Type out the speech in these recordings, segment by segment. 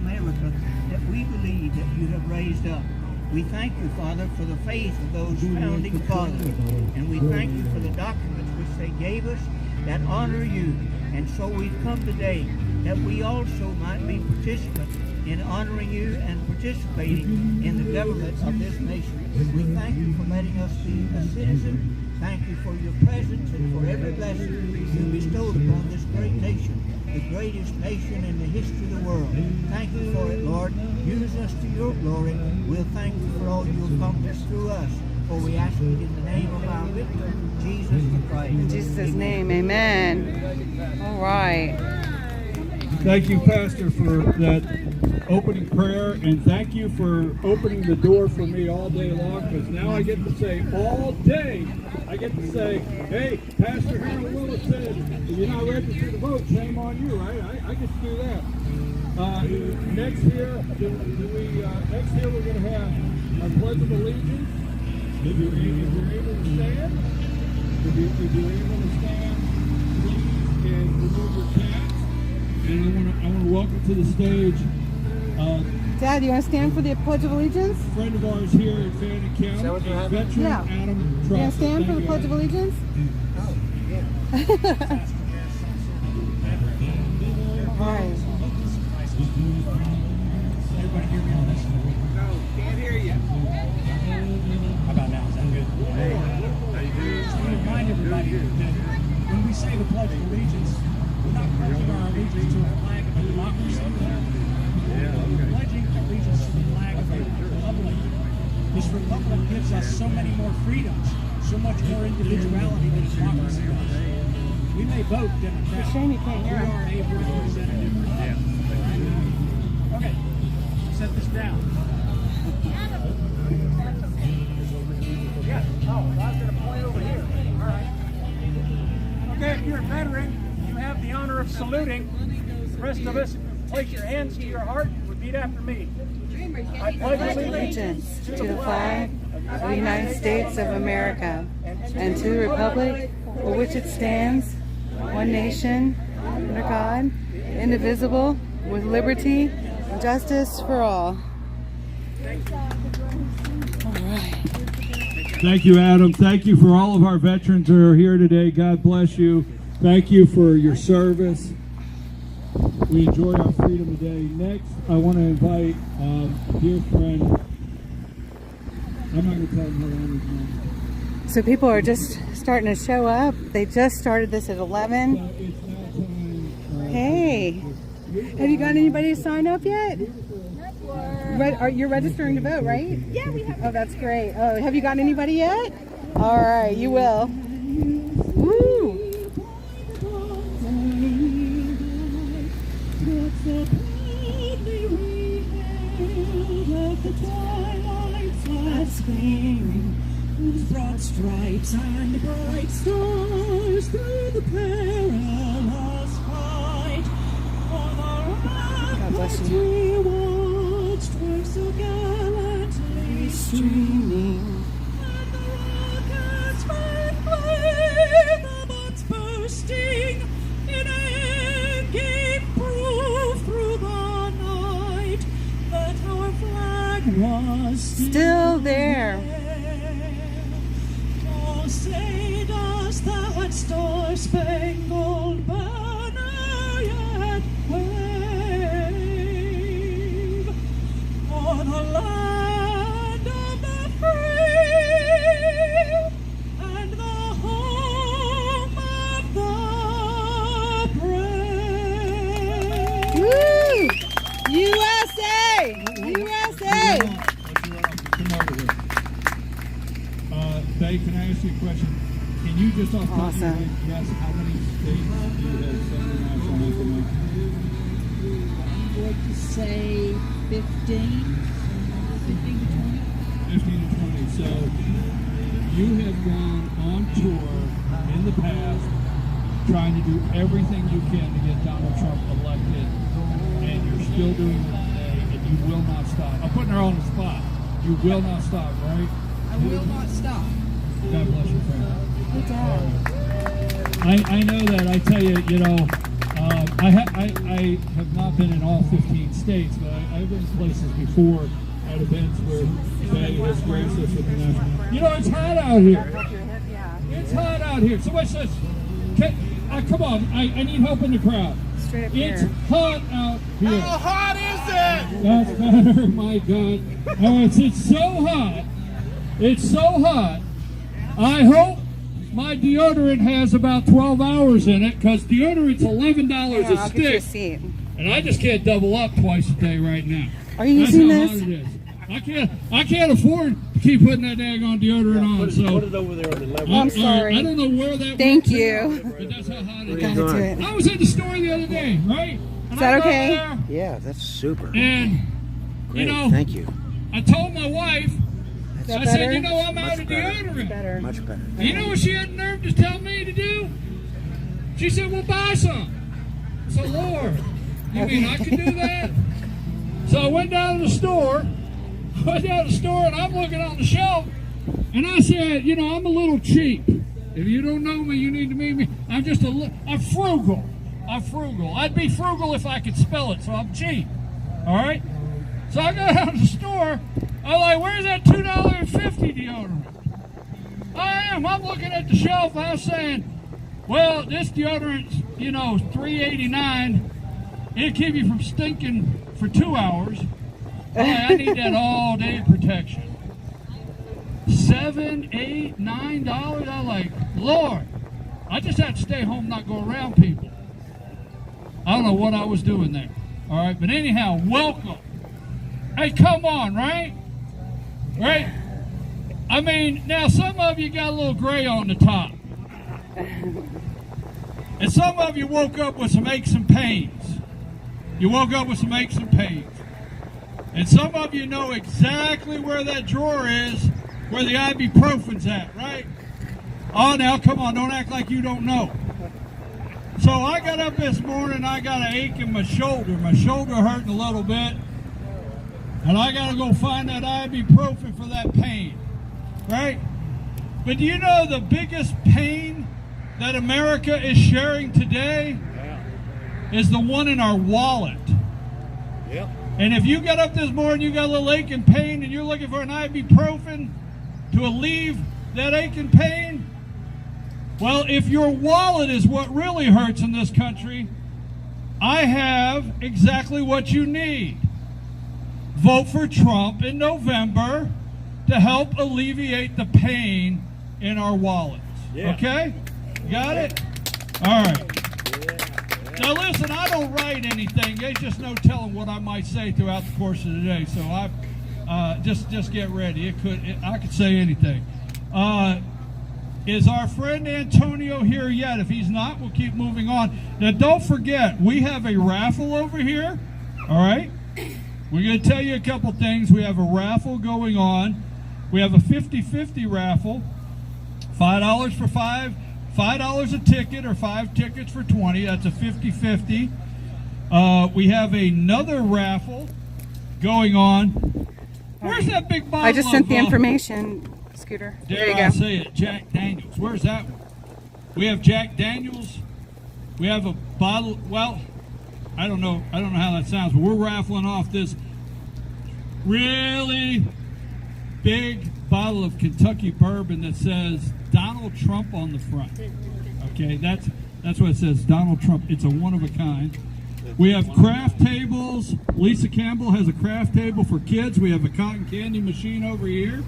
America that we believe that you have raised up. We thank you, Father, for the faith of those founding fathers, and we thank you for the documents which they gave us that honor you. And so we've come today that we also might be participants in honoring you and participating in the government of this nation. We thank you for letting us be a citizen. Thank you for your presence and for every blessing you bestowed upon this great nation, the greatest nation in the history of the world. Thank you for it, Lord. Use us to your glory. We'll thank you for all you accomplished through us. For we ask it in the name of our victor, Jesus the Christ. In Jesus' name, amen. All right. Thank you, Pastor, for that opening prayer, and thank you for opening the door for me all day long, because now I get to say all day, I get to say, hey, Pastor Harold Willis said, if you're not registered to vote, shame on you, right? I get to do that. Next year, next year we're going to have our Pledge of Allegiance. If you're able to stand, please, and remove your caps. And I want to welcome to the stage Dad, you want to stand for the Pledge of Allegiance? a friend of ours here in Fannin County, veteran Yeah. Adam Truss. You want to stand for the Pledge of Allegiance? All right. Everybody hear me on this? No, can't hear you. How about now? Is that good? Hey. How you doing? I want to remind everybody that when we say the Pledge of Allegiance, we're not pledging our allegiance to a flag of a democracy. We're pledging allegiance to the flag of a republic. This republic gives us so many more freedoms, so much more individuality than democracy does. We may vote Democrat. It's a shame you can't hear We him. are a representative. Okay, set this down. Yeah, oh, I was going to point over here. All right. Okay, if you're a veteran, you have the honor of saluting. The rest of us, place your hands to your heart and repeat after me. I pledge Allegiance to the flag of the United States of America and to the republic for which it stands, one nation, under God, indivisible, with liberty and justice for all. All right. Thank you, Adam. Thank you for all of our veterans who are here today. God bless you. Thank you for your service. We enjoy our freedom today. Next, I want to invite a dear friend. I'm not going to tell him how long he's been. So people are just starting to show up. They just started this at 11. It's now time. Hey, have you got anybody to sign up yet? You're registering to vote, right? Yeah, we have. Oh, that's great. Oh, have you got anybody yet? All right, you will. Woo! Whose broad stripes and bright stars through the perilous fight. God bless you. We watched were so gallantly streaming, and the rockets ran clear, the bombs bursting in air gave proof through the night that our flag was Still there. Oh, say does that star-spangled banner yet wave o'er the land of the free and the home of the brave? Woo! USA! USA! Come over here. Dave, can I ask you a question? Can you just off the top of your head guess how many states do you have sung the national anthem in? I'm going to say 15 to 20. 15 to 20. So you have gone on tour in the past trying to do everything you can to get Donald Trump elected, and you're still doing it today, and you will not stop. I'm putting her on the spot. You will not stop, right? I will not stop. God bless you, friend. Good job. I know that. I tell you, I have not been in all 15 states, but I've been places before at events where Patty has graced us with the national. You know, it's hot out here. It's hot out here. Somebody says, come on, I need help in the crowd. Straight up It's here. hot out here. How hot is it? That's better, my God. Oh, it's so hot. It's so hot. I hope my deodorant has about 12 hours in it, because deodorant's $11 Yeah, a I'll get you a stick. seat. And I just can't double up twice a day right now. Are you That's using how this? hot it is. I can't afford to keep putting that daggone deodorant on. So Put it over there on the level. I'm sorry. I don't know where that Thank works you. out, but that's how hot it Gotta is. do it. I was at the store the other day, right? And Is that I go okay? there, Yeah, that's super. and Great, you know, thank you. I told my wife, Is that I better? said, you know, I'm out of better. deodorant. Better. Much better. You know what she had the nerve to tell me to do? She said, well, buy some. So, Lord, you mean I can do that? So I went down to the store, and I'm looking on the shelf, and I said, you know, I'm a little cheap. If you don't know me, you need to meet me. I'm just I'm frugal. I'm frugal. I'd be frugal if I could spell it, so I'm cheap. All right? So I go down to the store, I'm like, where's that $2.50 deodorant? I'm looking at the shelf, I'm saying, well, this deodorant's, you know, $3.89. It'll keep you from stinking for 2 hours. I need that all day protection. $7, $8, $9. I'm like, Lord, I just have to stay home, not go around people. I don't know what I was doing there. All right, but anyhow, welcome. Hey, come on, right? Right? I mean, now some of you got a little gray on the top. And some of you woke up with some aches and pains. You woke up with some aches and pains. And some of you know exactly where that drawer is, where the ibuprofen's at, right? Oh, now, come on, don't act like you don't know. So I got up this morning, I got an ache in my shoulder. My shoulder hurting a little bit. And I got to go find that ibuprofen for that pain, right? But do you know the biggest pain that America is sharing today is the one in our wallet? Yep. And if you got up this morning, you got a little ache and pain, and you're looking for an ibuprofen to alleviate that ache and pain, well, if your wallet is what really hurts in this country, I have exactly what you need. Vote for Trump in November to help alleviate the pain in our wallets. Yeah. Okay? Got it? All right. Now listen, I don't write anything. There's just no telling what I might say throughout the course of the day. So I just get ready. I could say anything. Is our friend Antonio here yet? If he's not, we'll keep moving on. Now don't forget, we have a raffle over here. All right? We're going to tell you a couple things. We have a raffle going on. We have a 50-50 raffle. $5 for $5 a ticket, or 5 tickets for 20. That's a 50-50. We have another raffle going on. Where's that big bottle? I just sent the of, information, Scooter. There Dare you I go. say it, Jack Daniels. Where's that one? We have Jack Daniels. We have a bottle. Well, I don't know how that sounds, but we're raffling off this really big bottle of Kentucky bourbon that says Donald Trump on the front. Okay, that's what it says, Donald Trump. It's a one of a kind. We have craft tables. Lisa Campbell has a craft table for kids. We have a cotton candy machine over here.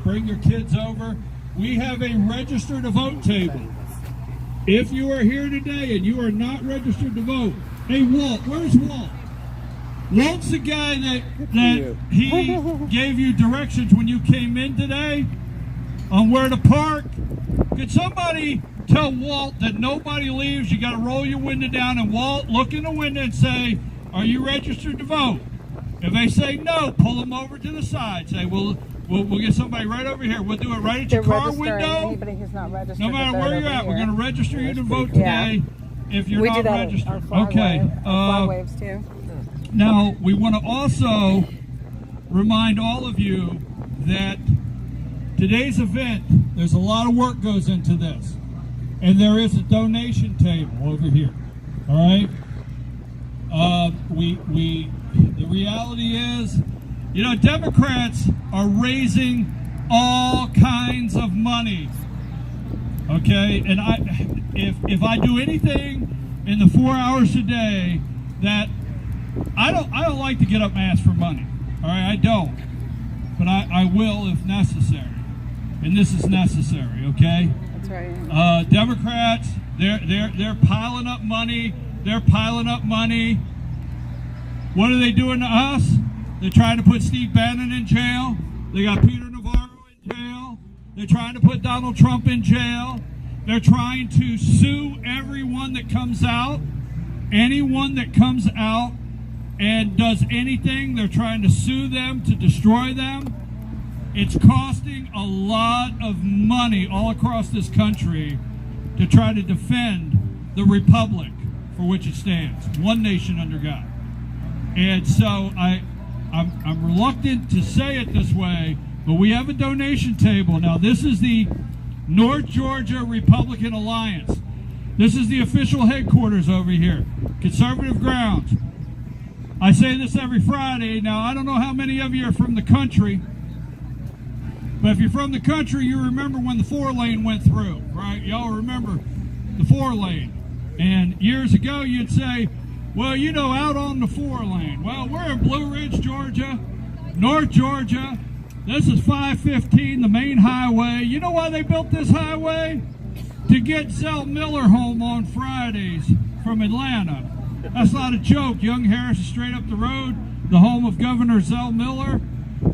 Bring your kids over. We have a register to vote table. If you are here today and you are not registered to vote, hey, Walt, where's Walt? Walt's the guy that he gave you directions when you came in today on where to park. Could somebody tell Walt that nobody leaves? You got to roll your window down, and Walt, look in the window and say, are you registered to vote? If they say no, pull them over to the side. Say, we'll get somebody right over here. We'll do it right at your car window. Anybody who's not registered. No matter where you're at, we're going to register you to vote Yeah. today if you're We not do that registered. on flag Okay. flag waves too. Now, we want to also remind all of you that today's event, there's a lot of work goes into this. And there is a donation table over here. All right? The reality is, you know, Democrats are raising all kinds of money. Okay, and if I do anything in the 4 hours a day, that I don't like to get up and ask for money. All right, I don't, but I will if necessary, and this is necessary. Okay. That's right. Democrats, they're piling up money. They're piling up money. What are they doing to us? They're trying to put Steve Bannon in jail. They got Peter Navarro in jail. They're trying to put Donald Trump in jail. They're trying to sue everyone that comes out. Anyone that comes out and does anything, they're trying to sue them, to destroy them. It's costing a lot of money all across this country to try to defend the republic for which it stands, one nation under God. And so I'm reluctant to say it this way, but we have a donation table. Now, this is the North Georgia Republican Alliance. This is the official headquarters over here, conservative grounds. I say this every Friday. Now, I don't know how many of you are from the country, but if you're from the country, you remember when the 4-lane went through, right? Y'all remember the 4-lane. And years ago, you'd say, well, you know, out on the 4-lane. Well, we're in Blue Ridge, Georgia, North Georgia. This is 515, the main highway. You know why they built this highway? To get Zelle Miller home on Fridays from Atlanta. That's not a joke. Young Harris is straight up the road, the home of Governor Zelle Miller.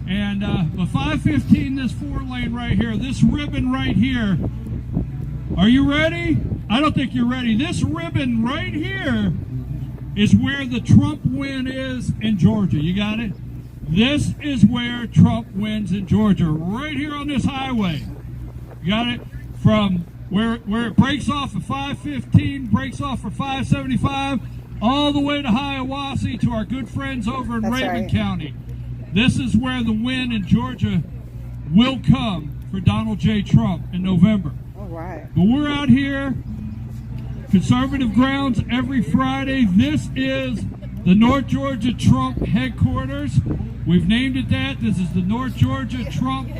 And but 515, this 4-lane right here, this ribbon right here. Are you ready? I don't think you're ready. This ribbon right here is where the Trump win is in Georgia. You got it? This is where Trump wins in Georgia, right here on this highway. You got it? From where it breaks off at 515, breaks off for 575, all the way to Hiawassee to our good friends over in Raven County. This is where the win in Georgia will come for Donald J. Trump in November. All right. But we're out here, conservative grounds, every Friday. This is the North Georgia Trump headquarters. We've named it that. This is the North Georgia Trump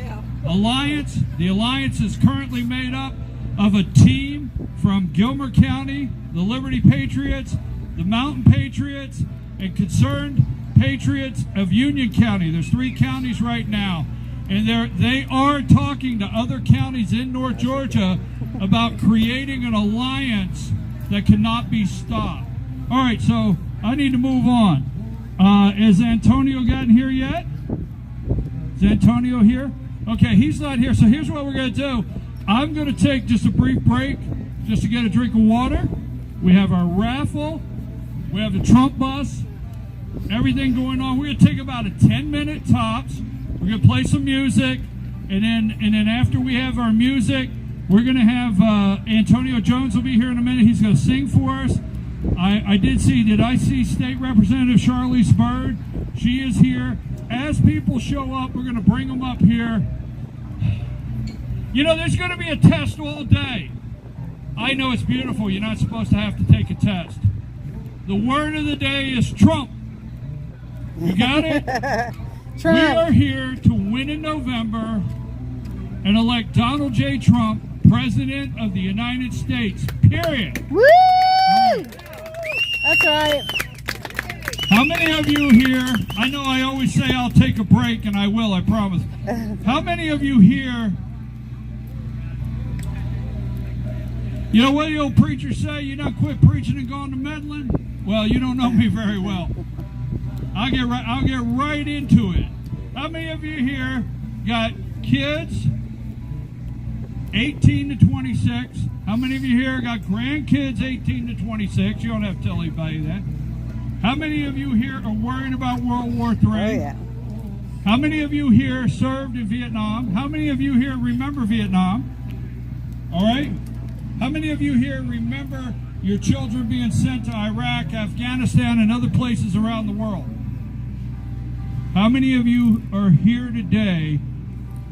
Alliance. The alliance is currently made up of a team from Gilmer County, the Liberty Patriots, the Mountain Patriots, and Concerned Patriots of Union County. There's 3 counties right now, and they are talking to other counties in North Georgia about creating an alliance that cannot be stopped. All right, so I need to move on. Has Antonio gotten here yet? Is Antonio here? Okay, he's not here, so here's what we're going to do. I'm going to take just a brief break just to get a drink of water. We have our raffle. We have the Trump bus. Everything going on. We're going to take about a 10-minute tops. We're going to play some music, and then after we have our music, we're going to have Antonio Jones will be here in a minute. He's going to sing for us. Did I see State Representative Charlize Byrd? She is here. As people show up, we're going to bring them up here. You know, there's going to be a test all day. I know it's beautiful. You're not supposed to have to take a test. The word of the day is Trump. You got it? Trump. We are here to win in November and elect Donald J. Trump President of the United States, period. Woo! That's right. How many of you here, I know I always say I'll take a break, and I will, I promise. How many of you here, you know what the old preachers say, you don't quit preaching and going to meddling? Well, you don't know me very well. I'll get right into it. How many of you here got kids 18 to 26? How many of you here got grandkids 18 to 26? You don't have to tell anybody that. How many of you here are worrying about World War III? Oh, yeah. How many of you here served in Vietnam? How many of you here remember Vietnam? All right? How many of you here remember your children being sent to Iraq, Afghanistan, and other places around the world? How many of you are here today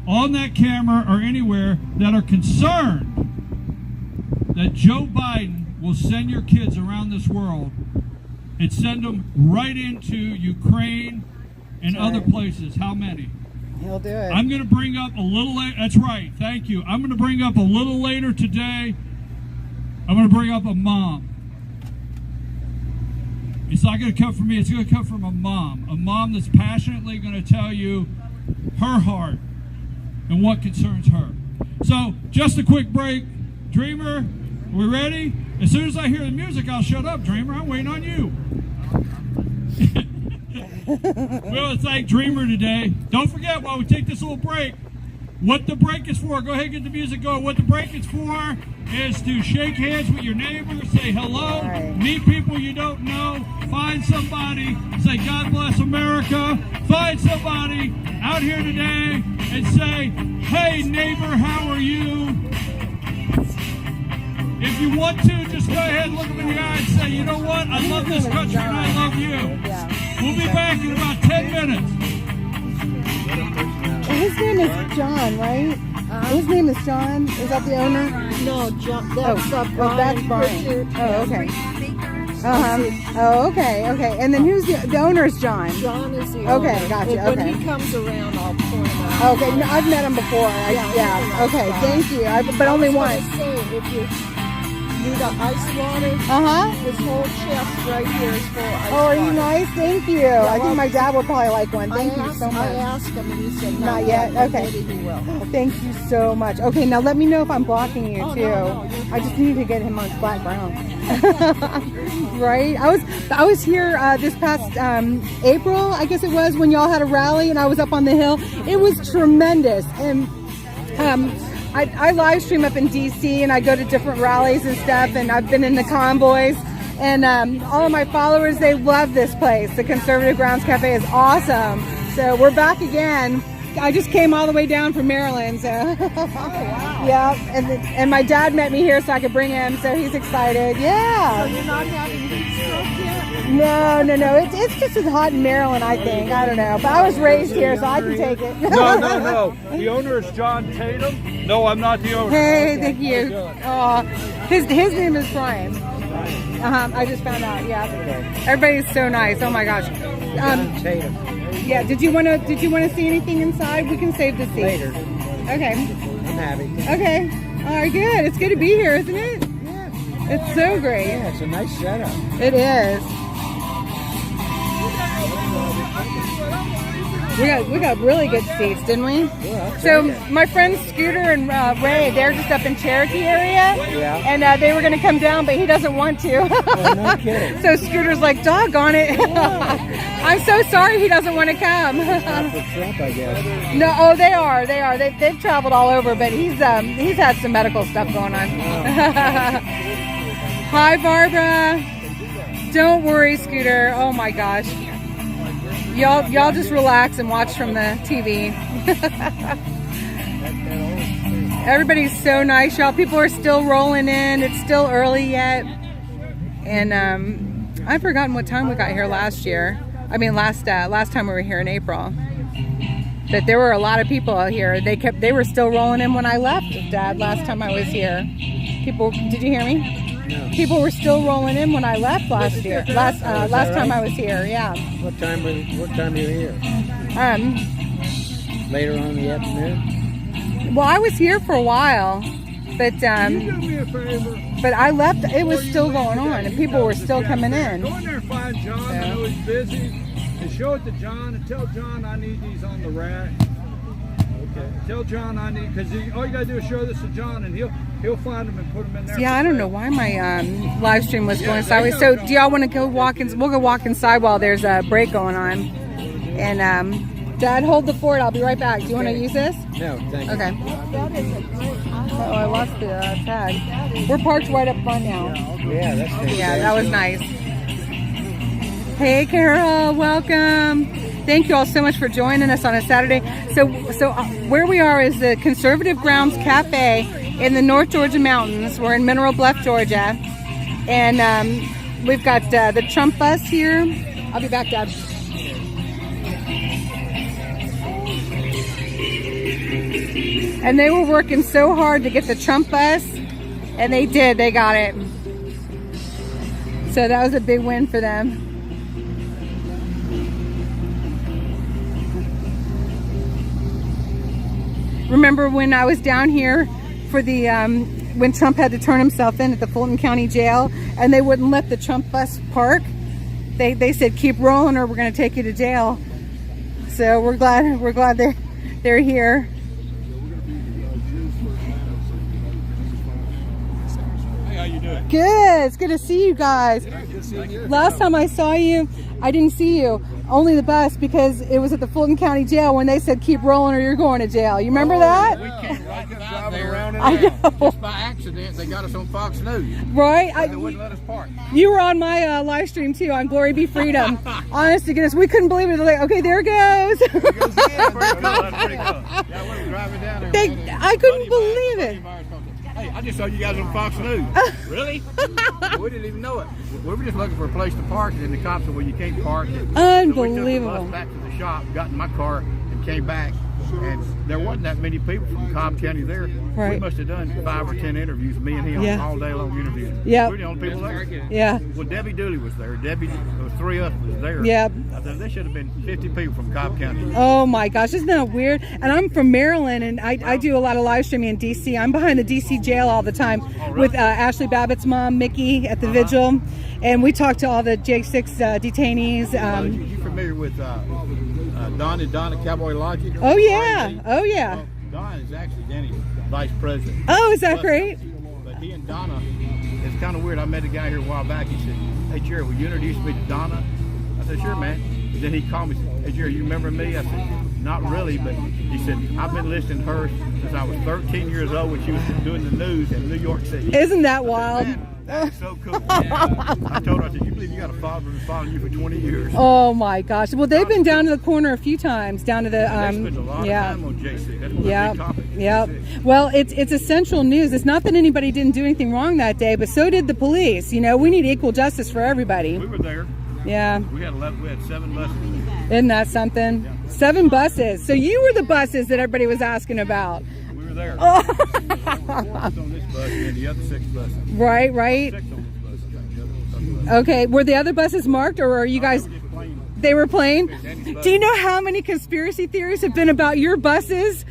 on that camera or anywhere that are concerned that Joe Biden will send your kids around this world and send them right into Ukraine and other places. How many? He'll do it. I'm going to bring up a little later. That's right. Thank you. I'm going to bring up a little later today. I'm going to bring up a mom. It's not going to come from me. It's going to come from a mom that's passionately going to tell you her heart and what concerns her. So, just a quick break. Dreamer, are we ready? As soon as I hear the music, I'll shut up, Dreamer. I'm waiting on you. We want to thank Dreamer today. Don't forget, while we take this little break, what the break is for. Go ahead and get the music going. What the break is for is to shake hands with your neighbor, say hello, meet people you don't know, find somebody, say God bless America, find somebody out here today and say, hey neighbor, how are you? If you want to, just go ahead and look them in the eye and say, you know what, I love this country and I love you. We'll be back in about 10 minutes. His name is John, right? His name is John. Is that the owner? No, John, that's Brian. That's Brian. Richard, Oh, okay. Oh, okay, okay. And then who's the owner? Is John? John is the owner. Okay, gotcha. And when Okay. he comes around, I'll point him out. Okay, no, I've met him before. Yeah. Okay, thank you. But only once. Say, if you need ice water, this whole chest right here is full of ice Oh, are you water. nice? Thank you. I think my dad will probably like one. Thank you so I much. asked him and he said, Not yet? but Okay. maybe he will. Thank you so much. Okay, now let me know if I'm blocking you Oh, too. no, I just need to get him on flat ground. Right? I was here this past April, I guess it was, when y'all had a rally and I was up on the hill. It was tremendous. And I live stream up in DC and I go to different rallies and stuff, and I've been in the convoys, and all of my followers, they love this place. The Conservative Grounds Cafe is awesome. So we're back again. I just came all the way down from Maryland, so yeah. And my dad met me here so I could bring him, so he's excited. Yeah. So you're not having heat stroke yet? No. It's just as hot in Maryland, I think. I don't know, but I was raised here, so I can take it. No. The owner is John Tatum. No, I'm not the owner. Hey, thank you. His name is Brian. I just found out. Yeah. Everybody's so nice. Oh my gosh. Tatum. Yeah. Did you want to see anything inside? We can save the seat. Later. Okay. I'm happy. Okay. All right. Good. It's good to be here, isn't it? Yeah. It's so great. Yeah, it's a nice setup. It is. We got really good seats, didn't we? Yeah, So my friends Scooter and Ray, they're just up in Cherokee area, and they were going to come down, but he doesn't want to. Oh, no kidding. So Scooter's like, doggone it. I'm so sorry he doesn't want to come. Not for Trump, I guess. No, they are. They've traveled all over, but he's had some medical stuff going on. Hi, Barbara. Don't worry, Scooter. Oh my gosh. Y'all just relax and watch from the TV. Everybody's so nice, y'all. People are still rolling in. It's still early yet. And I've forgotten what time we got here last year. I mean, last time we were here in April. But there were a lot of people out here. They were still rolling in when I left, Dad, last time I was here. People, did you hear me? No. People were still rolling in when I left last year. Last time I was here, yeah. What time are you here? Later on in the afternoon? Well, I was here for a while, but Can you do me a favor? but I left. It was still going on, and people were still coming in. Go in there and find John. I know he's busy. And show it to John and tell John I need these on the rack. Okay. Tell John I need, because all you gotta do is show this to John, and he'll find them and put them in there. Yeah, I don't know why my live stream was going sideways. So do y'all want to go walk in? We'll go walk inside while there's a break going on. And Dad, hold the fort. I'll be right back. Do you want to use this? No, thank you. Okay. Oh, I lost the tag. We're parked right up front now. Yeah, that's fantastic. Yeah, that was nice. Hey, Carol, welcome. Thank you all so much for joining us on a Saturday. So where we are is the Conservative Grounds Cafe in the North Georgia Mountains. We're in Mineral Bluff, Georgia. And we've got the Trump bus here. I'll be back, Dad. And they were working so hard to get the Trump bus, and they did. They got it. So that was a big win for them. Remember when I was down here for the when Trump had to turn himself in at the Fulton County Jail, and they wouldn't let the Trump bus park? They said keep rolling or we're going to take you to jail. So we're glad they're here. Hey, how you doing? Good. It's good to see you guys. Last time I saw you, I didn't see you. Only the bus, because it was at the Fulton County Jail when they said keep rolling or you're going to jail. You remember that? We came right driving around I know. just by accident. They got us on Fox News. Right? They wouldn't let us park. You were on my live stream too on GloryBee Freedom. Honest to goodness, we couldn't believe it. They're like, okay, there it goes. That's pretty cool. Yeah, we were driving down there. I couldn't believe it. Hey, I just saw you guys on Fox News. Really? We didn't even know it. We were just looking for a place to park, and then the cops said, well, you can't park. Unbelievable. So we took the bus back to the shop, got in my car, and came back. And there wasn't that many people from Cobb County there. Right. We must have done 5 or 10 interviews, me and him, all day long interviews. Yeah. We're the only people there. Yeah. Well, Debbie Dooley was there. There was 3 of us was there. Yeah. I thought there should have been 50 people from Cobb County. Oh my gosh, isn't that weird? And I'm from Maryland, and I do a lot of live streaming in DC. I'm behind the DC jail all the time with Ashley Babbitt's mom, Mickey, at the Vigil. And we talk to all the J6 detainees. You familiar with Don and Donna Cowboy Logic? Oh yeah, oh yeah. Well, Don is actually Danny's vice president. Oh, is that great? But he and Donna, it's kind of weird. I met a guy here a while back. He said, hey, Jerry, will you introduce me to Donna? I said, sure, man. And then he called me and said, hey, Jerry, you remember me? I said, not really, but he said, I've been listening to her since I was 13 years old when she was doing the news in New York City. Isn't that wild? Man, that is so cool. I told her, I said, you believe you got a father who's following you for 20 years? Oh my gosh. Well, they've been down to the corner a few times, down to the They spent a lot of time on JC. That's one of the big topics. Yeah. Well, it's essential news. It's not that anybody didn't do anything wrong that day, but so did the police. You know, we need equal justice for everybody. We were there. Yeah. We had 7 buses. Isn't that something? Yeah. 7 buses. So you were the buses that everybody was asking about. We were there. Oh. 4 on this bus and the other 6 buses. Right, right. 6 on this bus. Okay, were the other buses marked, or are you guys? They were plain. Do you know how many conspiracy theories have been about your buses?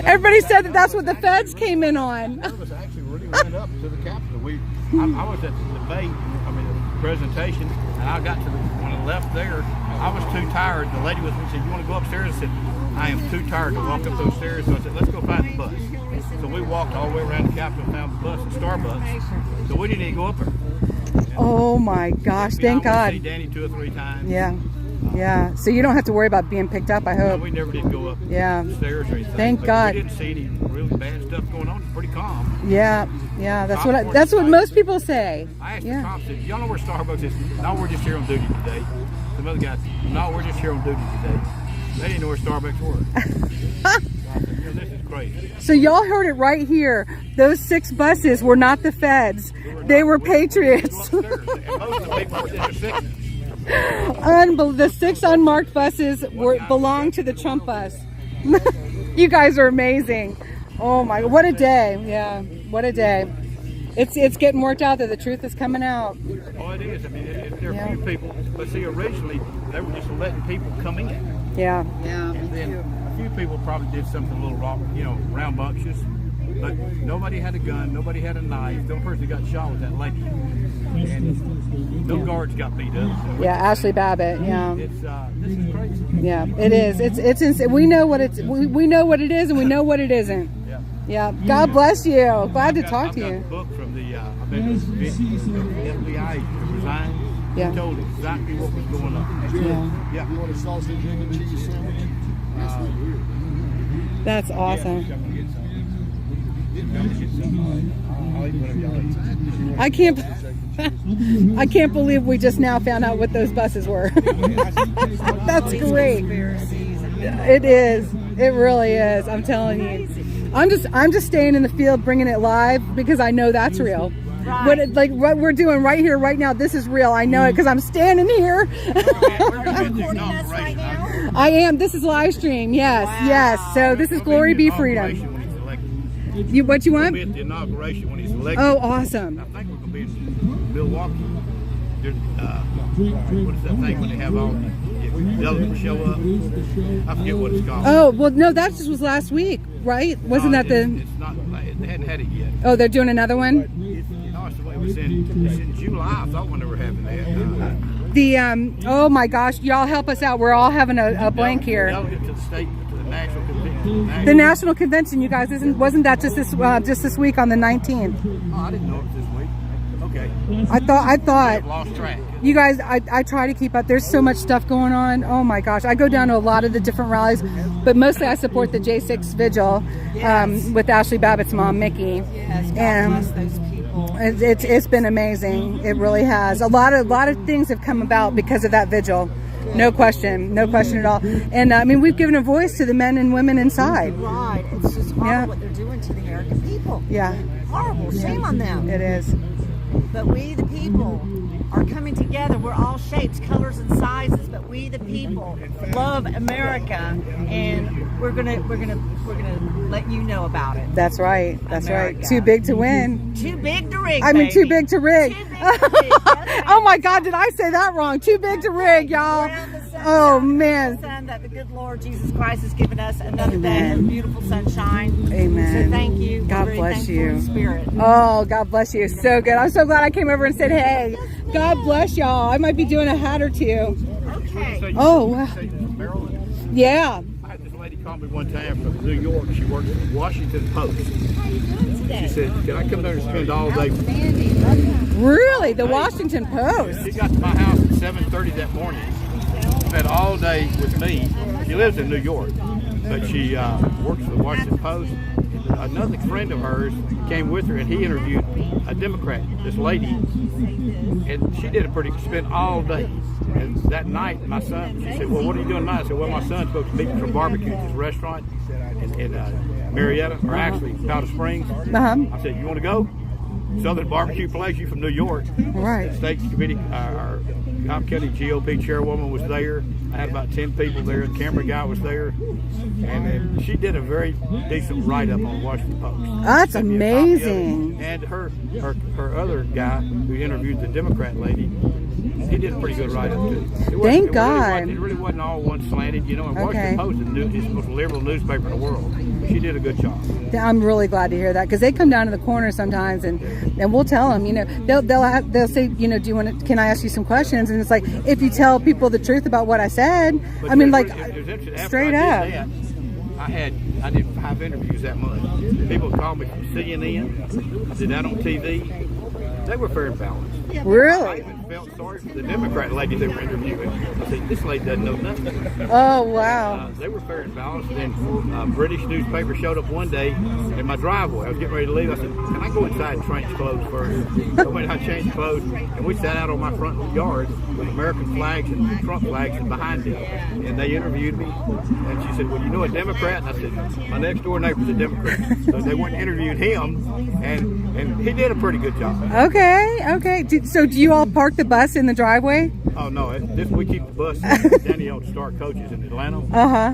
Everybody said that that's what the feds came in on. One of us actually really went up to the Capitol. I was at the debate, the presentation, and I got to when I left there, I was too tired. The lady with me said, you want to go upstairs? I said, I am too tired to walk up those stairs. So I said, let's go find the bus. So we walked all the way around the Capitol and found the bus at Starbucks. So we didn't even go up there. Oh my gosh, thank God. See Danny 2 or 3 times. Yeah. Yeah. So you don't have to worry about being picked up, I hope. No, we never did go up the stairs or anything. Thank God. We didn't see any really bad stuff going on. It's pretty calm. Yeah. Yeah. That's what most people say. I asked the cops, y'all know where Starbucks is? No, we're just here on duty today. Some other guys, no, we're just here on duty today. They didn't know where Starbucks were. This is crazy. So y'all heard it right here. Those 6 buses were not the feds. They were patriots. The 6 unmarked buses belong to the Trump bus. You guys are amazing. Oh my, what a day. Yeah, what a day. It's getting worked out there. The truth is coming out. Oh, it is. I mean, there are a few people, but see, originally they were just letting people come in. Yeah. And then a few people probably did something a little wrong, rambunctious. But nobody had a gun, nobody had a knife. The only person that got shot was that lady. And no guards got beat up. Yeah, Ashley Babbitt. Yeah. It's this is crazy. Yeah, it is. It's insane. We know what we know what it is, and we know what it isn't. Yeah. Yeah. God bless you. Glad to talk to you. I've got a book from the FBI resigned. Yeah. He told exactly what was going on. Yeah. You want a sausage, egg, and cheese sandwich? That's awesome. I can't believe we just now found out what those buses were. That's great. It is. It really is. I'm telling you. I'm just staying in the field, bringing it live because I know that's real. Right. What we're doing right here, right now, this is real. I know it because I'm standing here. I am. This is live stream. Yes, yes. So this is GloryBee Freedom. What you want? We'll be at the inauguration when he's elected. Oh, awesome. I think we're going to be in Milwaukee. What is that thing when they have all the delegates show up. I forget what it's called. Oh, well, no, that just was last week, right? Wasn't that the... It's not, they hadn't had it yet. Oh, they're doing another one? It was in July. I thought when they were having that. Oh my gosh, y'all help us out. We're all having a blank here. Delegate to the state, to the national convention. The national convention, you guys, wasn't that just this week on the 19th? Oh, I didn't know it was this week. Okay. I thought. I've lost track. You guys, I try to keep up. There's so much stuff going on. Oh my gosh. I go down to a lot of the different rallies, but mostly I support the J6 Vigil with Ashley Babbitt's mom, Mickey. Yes, God and bless those people. it's been amazing. It really has. A lot of things have come about because of that vigil. No question at all. And I mean, we've given a voice to the men and women inside. Right. It's just horrible what they're doing to the American people. Yeah. Horrible. Shame on them. It is. But we, the people, are coming together. We're all shapes, colors, and sizes. But we, the people, love America, and we're gonna let you know about it. That's right. That's America. right. Too big to win. Too big to rig. I mean, too big to rig. Too big to rig. Oh my God, did I say that wrong? Too big to rig, y'all. Oh man. That the good Lord Jesus Christ has given us another day of beautiful sunshine. Amen. So thank you. God We're very bless thankful you. in spirit. Oh, God bless you. So good. I'm so glad I came over and said, hey, God bless y'all. I might be doing a hat or two. Okay. Oh, wow. Maryland? Yeah. I had this lady call me one time from New York. She works at the Washington Post. She said, can I come there and spend all day with you? Really? The Washington Post? She got to my house at 7:30 that morning. Spent all day with me. She lives in New York, but she works for the Washington Post. Another friend of hers came with her, and he interviewed a Democrat, this lady, and she did spent all day. And that night, my son, she said, well, what are you doing tonight? I said, well, my son's supposed to meet me for barbecue at this restaurant in Marietta, or actually Powder Springs. I said, you want to go? Southern barbecue place, you from New York. Right. The state committee, our Cobb County GOP chairwoman was there. I had about 10 people there. The camera guy was there. And then she did a very decent write-up on Washington Post. That's amazing. And her other guy who interviewed the Democrat lady, he did a pretty good write-up too. Thank God. It really wasn't all one slanted, you know. And Washington Post is the most liberal newspaper in the world. She did a good job. I'm really glad to hear that, because they come down to the corner sometimes, and we'll tell them, you know, they'll say, you know, can I ask you some questions? And it's like, if you tell people the truth about what I said, But I mean, like, after straight I did up. that, I did 5 interviews that month. People called me from CNN. I did that on TV. They were fair and balanced. I Really? even felt sorry for the Democrat lady they were interviewing. I said, this lady doesn't know nothing. Oh, wow. They were fair and balanced. And then a British newspaper showed up one day in my driveway. I was getting ready to leave. I said, can I go inside and change clothes first? I went out and changed clothes, and we sat out on my front yard with American flags and Trump flags behind it. And they interviewed me. And she said, well, you know a Democrat? And I said, my next door neighbor's a Democrat. So they went and interviewed him, and he did a pretty good job. Okay. So do you all park the bus in the driveway? Oh, no. We keep the bus. Danny owns Star Coaches in Atlanta.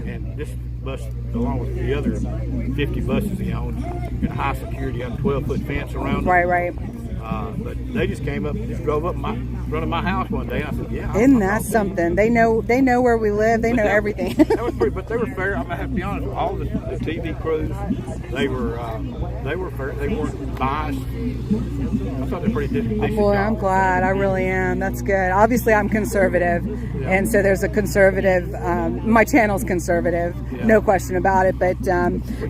And this bus, along with the other 50 buses he owns, in high security, got a 12-foot fence around it. Right. But they just drove up in front of my house one day, and I said, yeah. Isn't that something? They know where we live. They know everything. That was pretty, but they were fair. I'm gonna have to be honest with all the TV crews. They were fair. They weren't biased. I thought they were pretty decent. Boy, I'm glad. I really am. That's good. Obviously, I'm conservative, and so there's a conservative. My channel's conservative, no question about it. But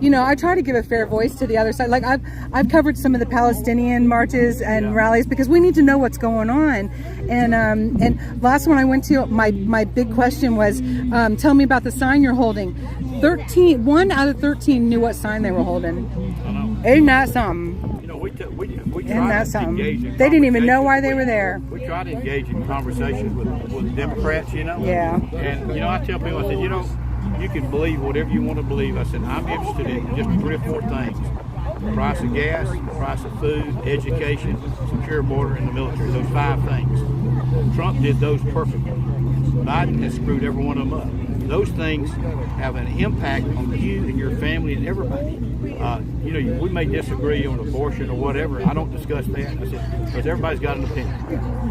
you know, I try to give a fair voice to the other side. Like I've covered some of the Palestinian marches and rallies, because we need to know what's going on. And last one I went to, my big question was, tell me about the sign you're holding. 1 out of 13 knew what sign they were holding. Isn't that something? You know, we Isn't that something? They didn't even know why they were there. We try to engage in conversations with Democrats, you know. Yeah. And you know, I tell people, I said, you know, you can believe whatever you want to believe. I said, I'm interested in just 3 or 4 things: the price of gas, the price of food, education, secure border, and the military. Those 5 things. Trump did those perfectly. Biden has screwed every one of them up. Those things have an impact on you and your family and everybody. You know, we may disagree on abortion or whatever. I don't discuss that. I said, because everybody's got an opinion.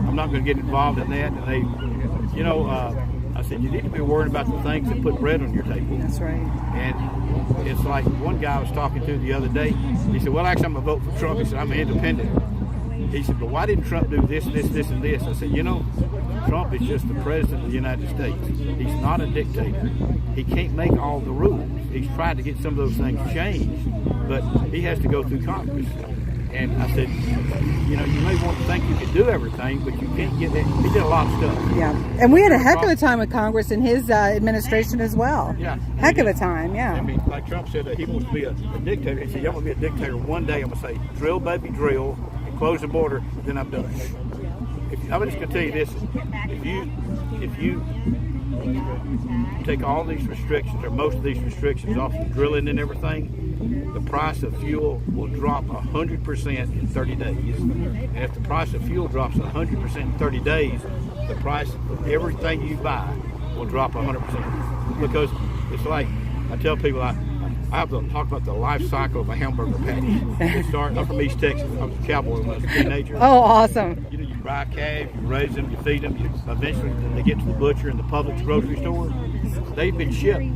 I'm not going to get involved in that. And they, you know, I said, you need to be worried about the things that put bread on your table. That's right. And it's like one guy I was talking to the other day, he said, well, actually, I'm going to vote for Trump. He said, I'm an independent. He said, but why didn't Trump do this, this, this, and this? I said, you know, Trump is just the president of the United States. He's not a dictator. He can't make all the rules. He's tried to get some of those things changed, but he has to go through Congress. And I said, you know, you may want to think you can do everything, but you can't get that. He did a lot of stuff. Yeah. And we had a heck of a time with Congress in his administration as well. Yeah. Heck of a time, yeah. I mean, like Trump said, he wants to be a dictator. He said, I'm going to be a dictator one day. I'm going to say, drill, baby, drill, and close the border, then I'm done. I'm just going to tell you this. If you take all these restrictions, or most of these restrictions off the drilling and everything, the price of fuel will drop 100% in 30 days. And if the price of fuel drops 100% in 30 days, the price of everything you buy will drop 100%. Because it's like, I tell people, I have to talk about the life cycle of a hamburger patty. I'm from East Texas. I was a cowboy when I was a teenager. Oh, awesome. You know, you buy calves, you raise them, you feed them, eventually they get to the butcher and the Publix grocery store. They've been shipped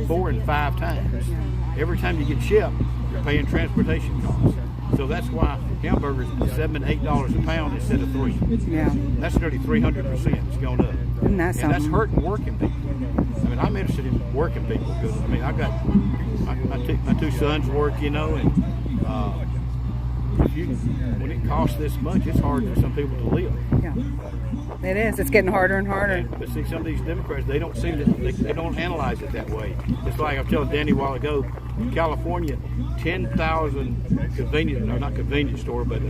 4 and 5 times. Every time you get shipped, you're paying transportation costs. So that's why hamburgers are $7 and $8 a pound instead of $3. Yeah. That's nearly 300%. It's gone up. Isn't that And something? that's hurting working people. I mean, I'm interested in working people because, I mean, I got my 2 sons work, you know, and when it costs this much, it's hard for some people to live. Yeah. It is. It's getting harder and harder. But see, some of these Democrats, they don't seem to, they don't analyze it that way. It's like I was telling Danny a while ago, in California, 10,000 not convenience store, but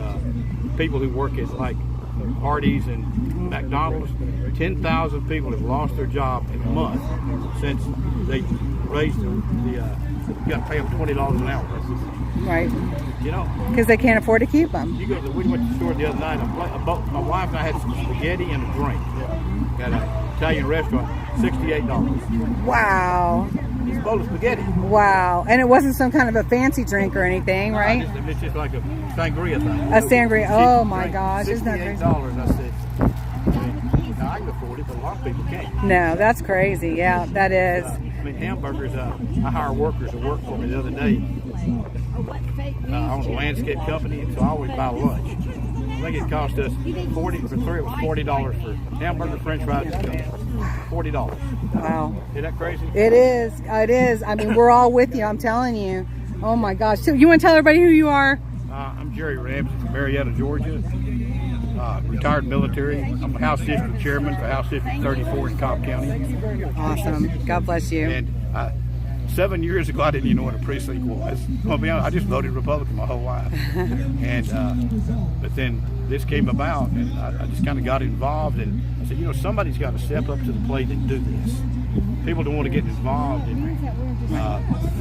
people who work at like Hardee's and McDonald's, 10,000 people have lost their job in a month since they raised you got to pay them $20 an hour. Right. You know, Because they can't afford to keep them. we went to the store the other night. My wife and I had some spaghetti and a drink at an Italian restaurant. $68. Wow. It's a bowl of spaghetti. Wow. And it wasn't some kind of a fancy drink or anything, right? It's just like a sangria thing. A sangria. Oh my gosh. Isn't that $68. crazy? I said, now I can afford it, but a lot of people can't. No, that's crazy. Yeah, that is. I mean, hamburgers, I hire workers to work for me the other day. I own a landscape company, and so I always buy lunch. I think it cost us $40 for hamburger, french fries, and cups. $40. Wow. Is that crazy? It is. It is. I mean, we're all with you. I'm telling you. Oh my gosh. So you want to tell everybody who you are? I'm Jerry Ramsey from Marietta, Georgia. Retired military. I'm a House District Chairman for House District 34 in Cobb County. Awesome. God bless you. And 7 years ago, I didn't even know what a precinct was. I'll be honest, I just voted Republican my whole life. And but then this came about, and I just kind of got involved. And I said, you know, somebody's got to step up to the plate and do this. People don't want to get involved, and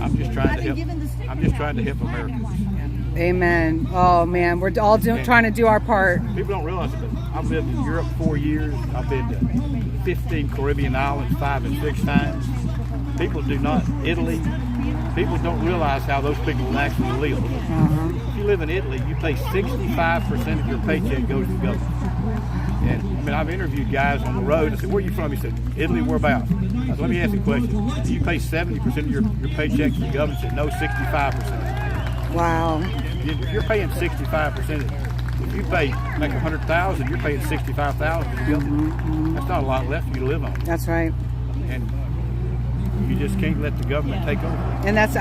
I'm just trying to help. I'm just trying to help Americans. Amen. Oh man, we're all trying to do our part. People don't realize it, but I've lived in Europe 4 years. I've been to 15 Caribbean islands 5 and 6 times. People do not, Italy, people don't realize how those people actually live. If you live in Italy, you pay 65% of your paycheck goes to the government. And I mean, I've interviewed guys on the road. I said, where are you from? He said, Italy, whereabouts? I said, let me ask you a question. Do you pay 70% of your paycheck to the government? He said, no, 65%. Wow. If you're paying 65%, if you make $100,000, you're paying $65,000 to the government. That's not a lot left for you to live on. That's right. And you just can't let the government take over. And that's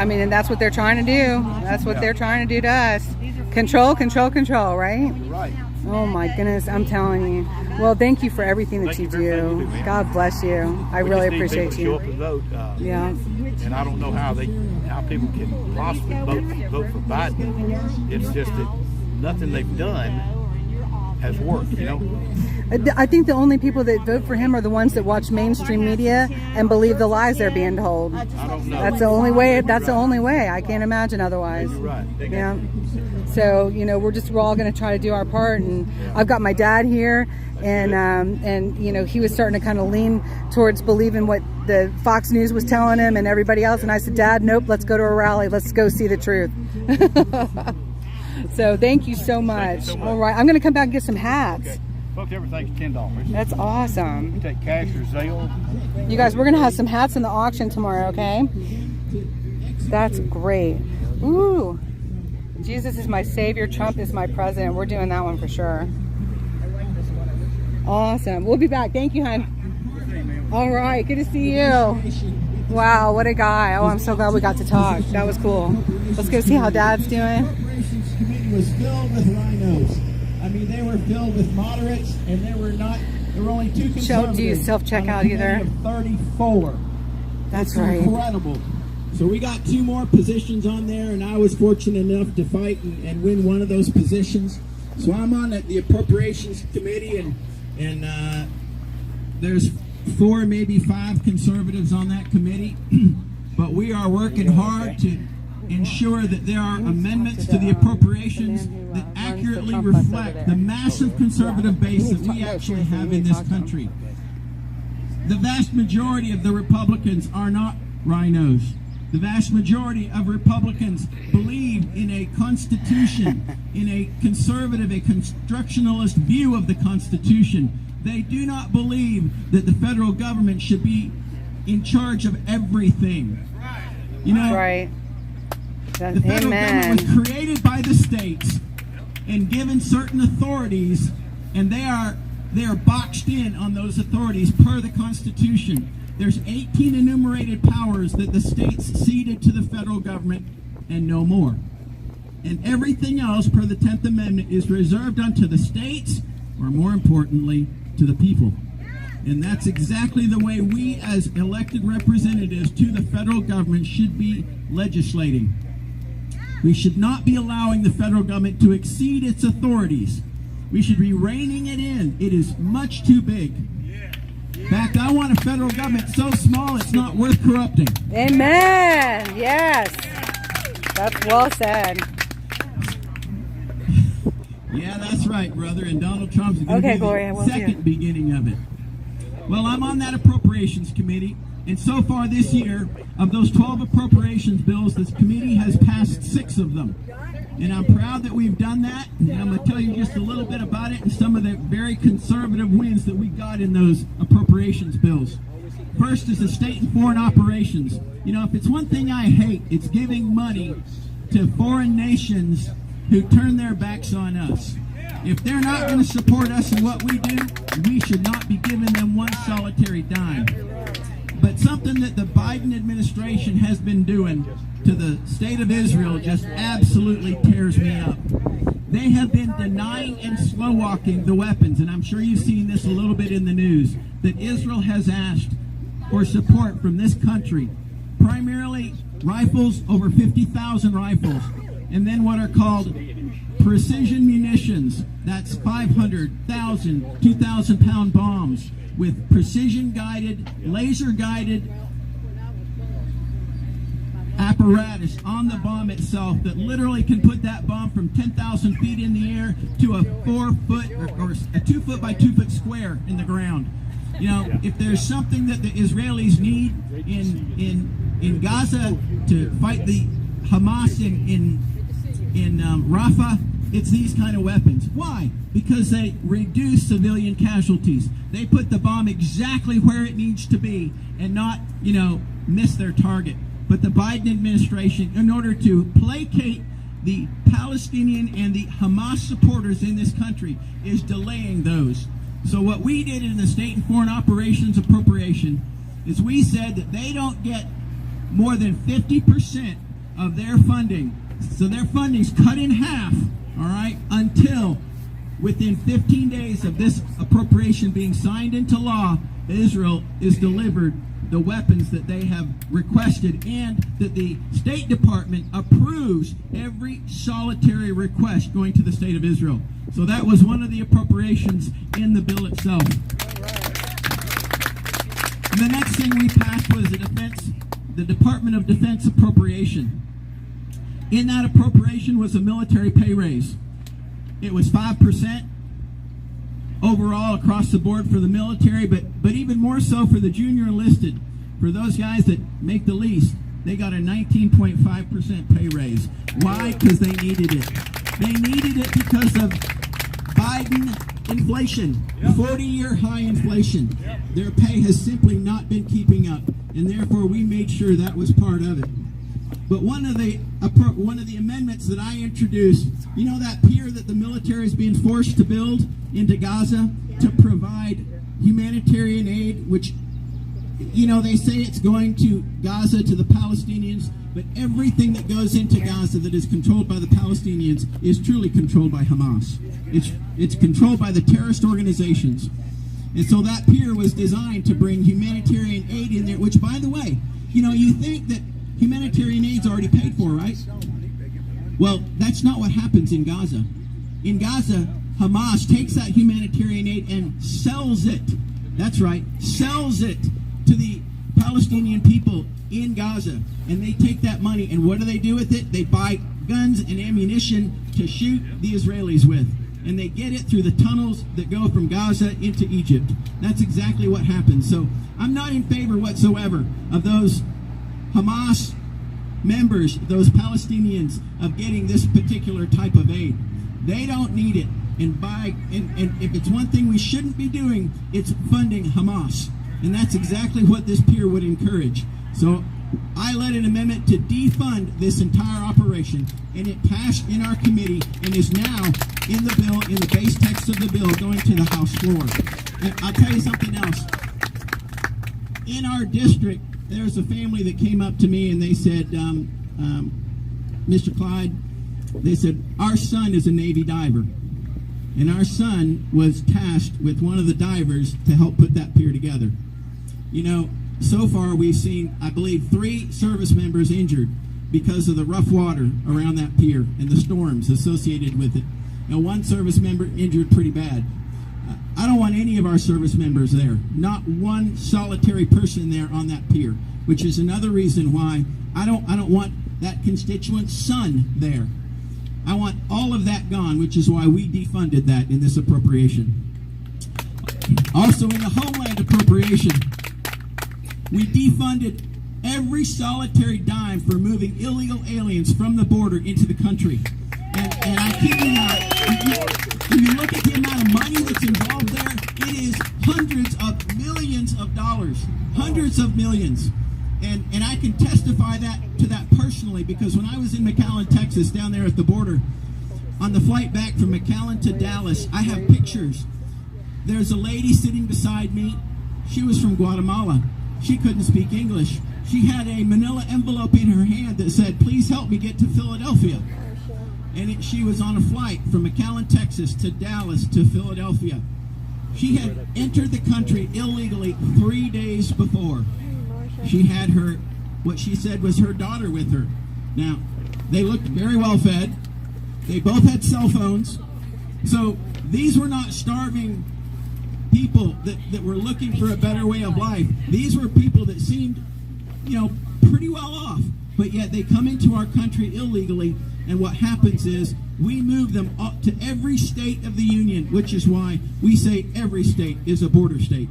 what they're trying to do. That's what they're trying to do to us. Control, control, control, right? Right. Oh my goodness, I'm telling you. Well, thank you for everything that you do. God bless you. I really appreciate you. Show up and vote. Yeah. And I don't know how people can possibly vote for Biden. It's just that nothing they've done has worked, you know. I think the only people that vote for him are the ones that watch mainstream media and believe the lies they're being told. I don't know. That's the only way. That's the only way. I can't imagine otherwise. You're right. Yeah. So we're all going to try to do our part. And I've got my dad here, and he was starting to kind of lean towards believing what the Fox News was telling him and everybody else. And I said, Dad, nope. Let's go to a rally. Let's go see the truth. So thank you so much. All right, I'm going to come back and get some hats. Folks, everything's $10. That's awesome. You take cash or Zelle. You guys, we're going to have some hats in the auction tomorrow, okay? That's great. Ooh. Jesus is my savior, Trump is my president. We're doing that one for sure. Awesome. We'll be back. Thank you, hon. All right. Good to see you. Wow, what a guy. Oh, I'm so glad we got to talk. That was cool. Let's go see how Dad's doing. Operations committee was filled with rhinos. I mean, they were filled with moderates, and there were only 2 conservatives. Do you self-check out either? Of 34. That's right. Incredible. So we got 2 more positions on there, and I was fortunate enough to fight and win one of those positions. So I'm on the appropriations committee, and there's 4, maybe 5 conservatives on that committee. But we are working hard to ensure that there are amendments to the appropriations that accurately reflect the massive conservative base that we actually have in this country. The vast majority of the Republicans are not rhinos. The vast majority of Republicans believe in a constitution, in a conservative, a constructionalist view of the Constitution. They do not believe that the federal government should be in charge of everything. You know, Right. the federal government was created by the states and given certain authorities, and they are boxed in on those authorities per the Constitution. There's 18 enumerated powers that the states ceded to the federal government and no more. And everything else per the 10th Amendment is reserved unto the states, or more importantly, to the people. And that's exactly the way we as elected representatives to the federal government should be legislating. We should not be allowing the federal government to exceed its authorities. We should be reining it in. It is much too big. In fact, I want a federal government so small it's not worth corrupting. Amen. Yes. That's well said. Yeah, that's right, brother. And Donald Trump's going to be the second beginning of it. Well, I'm on that appropriations committee, and so far this year, of those 12 appropriations bills, this committee has passed 6 of them. And I'm proud that we've done that, and I'm going to tell you just a little bit about it and some of the very conservative wins that we got in those appropriations bills. First is the state and foreign operations. You know, if it's one thing I hate, it's giving money to foreign nations who turn their backs on us. If they're not going to support us in what we do, we should not be giving them one solitary dime. But something that the Biden administration has been doing to the state of Israel just absolutely tears me up. They have been denying and slow-walking the weapons, and I'm sure you've seen this a little bit in the news, that Israel has asked for support from this country. Primarily rifles, over 50,000 rifles, and then what are called precision munitions. That's 500,000, 2,000-pound bombs with precision-guided, laser-guided apparatus on the bomb itself that literally can put that bomb from 10,000 feet in the air to a 4-foot or a 2-foot by 2-foot square in the ground. You know, if there's something that the Israelis need in Gaza to fight the Hamas in Raffle, it's these kind of weapons. Why? Because they reduce civilian casualties. They put the bomb exactly where it needs to be and not, you know, miss their target. But the Biden administration, in order to placate the Palestinian and the Hamas supporters in this country, is delaying those. So what we did in the state and foreign operations appropriation is we said that they don't get more than 50% of their funding. So their funding's cut in half, all right, until within 15 days of this appropriation being signed into law, Israel is delivered the weapons that they have requested, and that the State Department approves every solitary request going to the state of Israel. So that was one of the appropriations in the bill itself. And the next thing we passed was the Department of Defense appropriation. In that appropriation was a military pay raise. It was 5% overall across the board for the military, but even more so for the junior enlisted. For those guys that make the least, they got a 19.5% pay raise. Why? Because they needed it. They needed it because of Biden Inflation, 40-year high inflation. Their pay has simply not been keeping up, and therefore we made sure that was part of it. But one of the amendments that I introduced, you know that pier that the military is being forced to build into Gaza to provide humanitarian aid, which, you know, they say it's going to Gaza, to the Palestinians, but everything that goes into Gaza that is controlled by the Palestinians is truly controlled by Hamas. It's controlled by the terrorist organizations. And so that pier was designed to bring humanitarian aid in there, which, by the way, you know, you think that humanitarian aid's already paid for, right? Well, that's not what happens in Gaza. In Gaza, Hamas takes that humanitarian aid and sells it. That's right, sells it to the Palestinian people in Gaza. And they take that money, and what do they do with it? They buy guns and ammunition to shoot the Israelis with. And they get it through the tunnels that go from Gaza into Egypt. That's exactly what happens. So I'm not in favor whatsoever of those Hamas members, those Palestinians, of getting this particular type of aid. They don't need it. And if it's one thing we shouldn't be doing, it's funding Hamas. And that's exactly what this pier would encourage. So I led an amendment to defund this entire operation, and it passed in our committee and is now in the bill, in the base text of the bill, going to the House floor. And I'll tell you something else. In our district, there's a family that came up to me and they said, Mr. Clyde, they said, our son is a Navy diver. And our son was tasked with one of the divers to help put that pier together. You know, so far we've seen, I believe, 3 service members injured because of the rough water around that pier and the storms associated with it. Now, 1 service member injured pretty bad. I don't want any of our service members there. Not one solitary person there on that pier, which is another reason why I don't want that constituent's son there. I want all of that gone, which is why we defunded that in this appropriation. Also, in the Homeland appropriation, we defunded every solitary dime for moving illegal aliens from the border into the country. And I kid you not, if you look at the amount of money that's involved there, it is hundreds of millions of dollars. Hundreds of millions. And I can testify to that personally, because when I was in McAllen, Texas, down there at the border, on the flight back from McAllen to Dallas, I have pictures. There's a lady sitting beside me. She was from Guatemala. She couldn't speak English. She had a manila envelope in her hand that said, please help me get to Philadelphia. And she was on a flight from McAllen, Texas to Dallas to Philadelphia. She had entered the country illegally 3 days before. She had what she said was her daughter with her. Now, they looked very well fed. They both had cell phones. So these were not starving people that were looking for a better way of life. These were people that seemed, you know, pretty well off. But yet they come into our country illegally, and what happens is we move them up to every state of the union, which is why we say every state is a border state.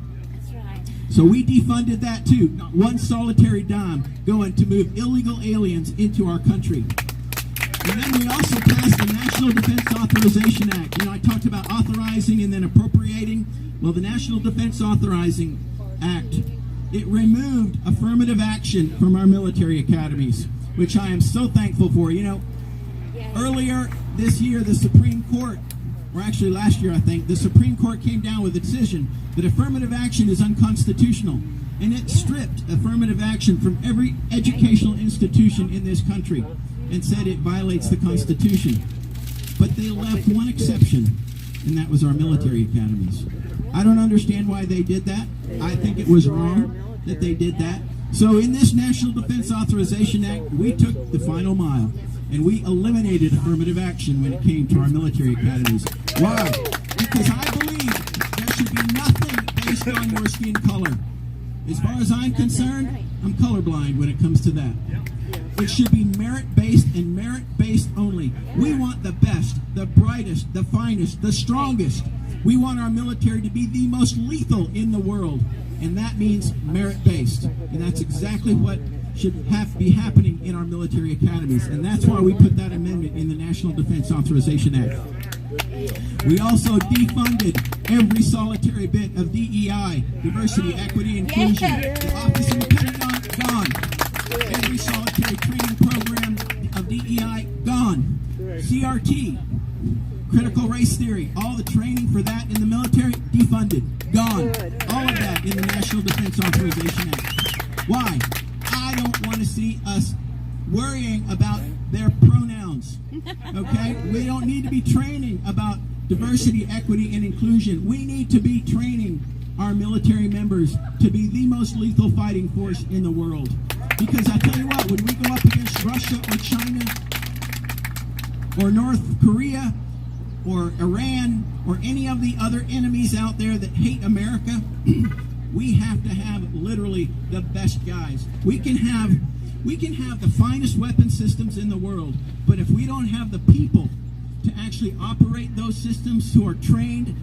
So we defunded that too. Not one solitary dime going to move illegal aliens into our country. And then we also passed the National Defense Authorization Act. You know, I talked about authorizing and then appropriating. Well, the National Defense Authorizing Act, it removed affirmative action from our military academies, which I am so thankful for. You know, earlier this year, the Supreme Court, or actually last year, I think, the Supreme Court came down with a decision that affirmative action is unconstitutional. And it stripped affirmative action from every educational institution in this country and said it violates the Constitution. But they left one exception, and that was our military academies. I don't understand why they did that. I think it was wrong that they did that. So in this National Defense Authorization Act, we took the final mile, and we eliminated affirmative action when it came to our military academies. Why? Because I believe there should be nothing based on your skin color. As far as I'm concerned, I'm colorblind when it comes to that. It should be merit-based and merit-based only. We want the best, the brightest, the finest, the strongest. We want our military to be the most lethal in the world, and that means merit-based. And that's exactly what should be happening in our military academies, and that's why we put that amendment in the National Defense Authorization Act. We also defunded every solitary bit of DEI, diversity, equity, inclusion. The office in the Pentagon, gone. Every solitary training program of DEI, gone. CRT, critical race theory, all the training for that in the military, defunded, gone. All of that in the National Defense Authorization Act. Why? I don't want to see us worrying about their pronouns, okay? We don't need to be training about diversity, equity, and inclusion. We need to be training our military members to be the most lethal fighting force in the world. Because I tell you what, when we go up against Russia or China or North Korea or Iran or any of the other enemies out there that hate America, we have to have literally the best guys. We can have the finest weapon systems in the world, but if we don't have the people to actually operate those systems, who are trained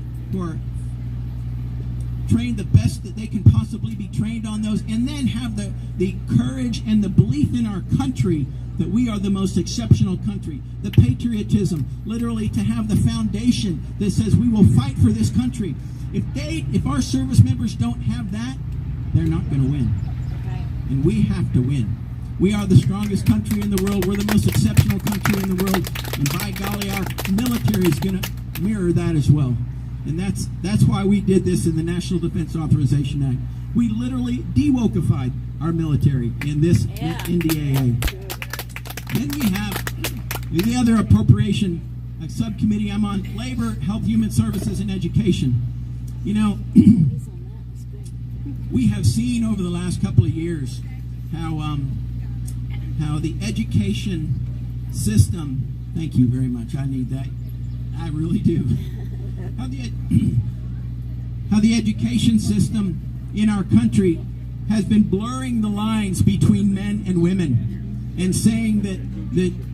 the best that they can possibly be trained on those, and then have the courage and the belief in our country that we are the most exceptional country, the patriotism, literally to have the foundation that says we will fight for this country. If our service members don't have that, they're not going to win. And we have to win. We are the strongest country in the world. We're the most exceptional country in the world. And by golly, our military is going to mirror that as well. And that's why we did this in the National Defense Authorization Act. We literally de-wokeified our military in this NDAA. Then we have the other appropriation subcommittee. I'm on Labor, Health, Human Services, and Education. You know, we have seen over the last couple of years how the education system, thank you very much, I need that, I really do, how the education system in our country has been blurring the lines between men and women and saying that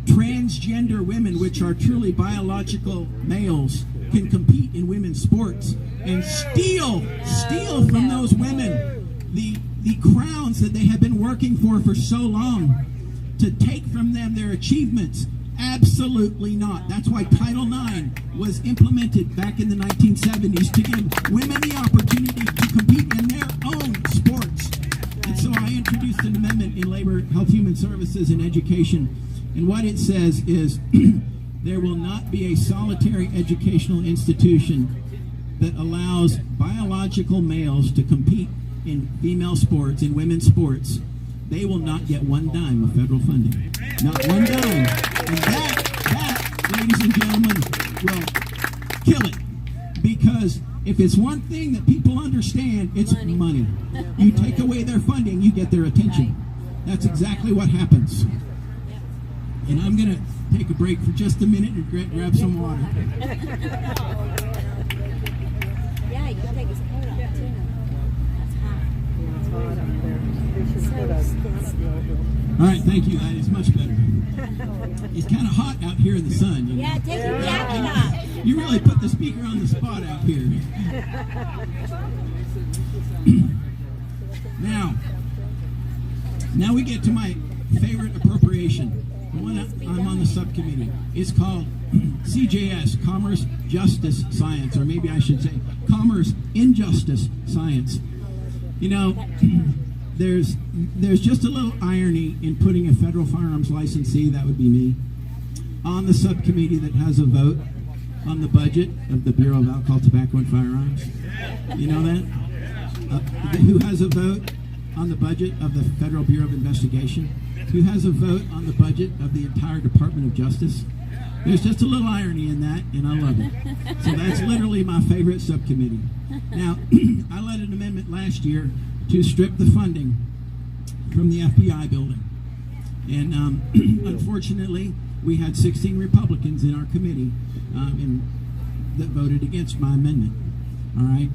transgender women, which are truly biological males, can compete in women's sports and steal from those women the crowns that they have been working for so long, to take from them their achievements. Absolutely not. That's why Title IX was implemented back in the 1970s, to give women the opportunity to compete in their own sports. And so I introduced an amendment in Labor, Health, Human Services, and Education. And what it says is there will not be a solitary educational institution that allows biological males to compete in female sports, in women's sports. They will not get one dime of federal funding. Not one dime. And that, ladies and gentlemen, will kill it. Because if it's one thing that people understand, it's money. You take away their funding, you get their attention. That's exactly what happens. And I'm going to take a break for just a minute and grab some water. Yeah, you can take his coat off too. That's hot. All right, thank you. That is much better. It's kind of hot out here in the sun. You know? Yeah, take your jacket off. You really put the speaker on the spot out here. Now we get to my favorite appropriation. The one I'm on the subcommittee. It's called CJS, Commerce, Justice, Science, or maybe I should say Commerce, Injustice, Science. You know, there's just a little irony in putting a federal firearms licensee, that would be me, on the subcommittee that has a vote on the budget of the Bureau of Alcohol, Tobacco, and Firearms. You know that? Who has a vote on the budget of the Federal Bureau of Investigation? Who has a vote on the budget of the entire Department of Justice? There's just a little irony in that, and I love it. So that's literally my favorite subcommittee. Now, I led an amendment last year to strip the funding from the FBI building. And unfortunately, we had 16 Republicans in our committee that voted against my amendment. All right?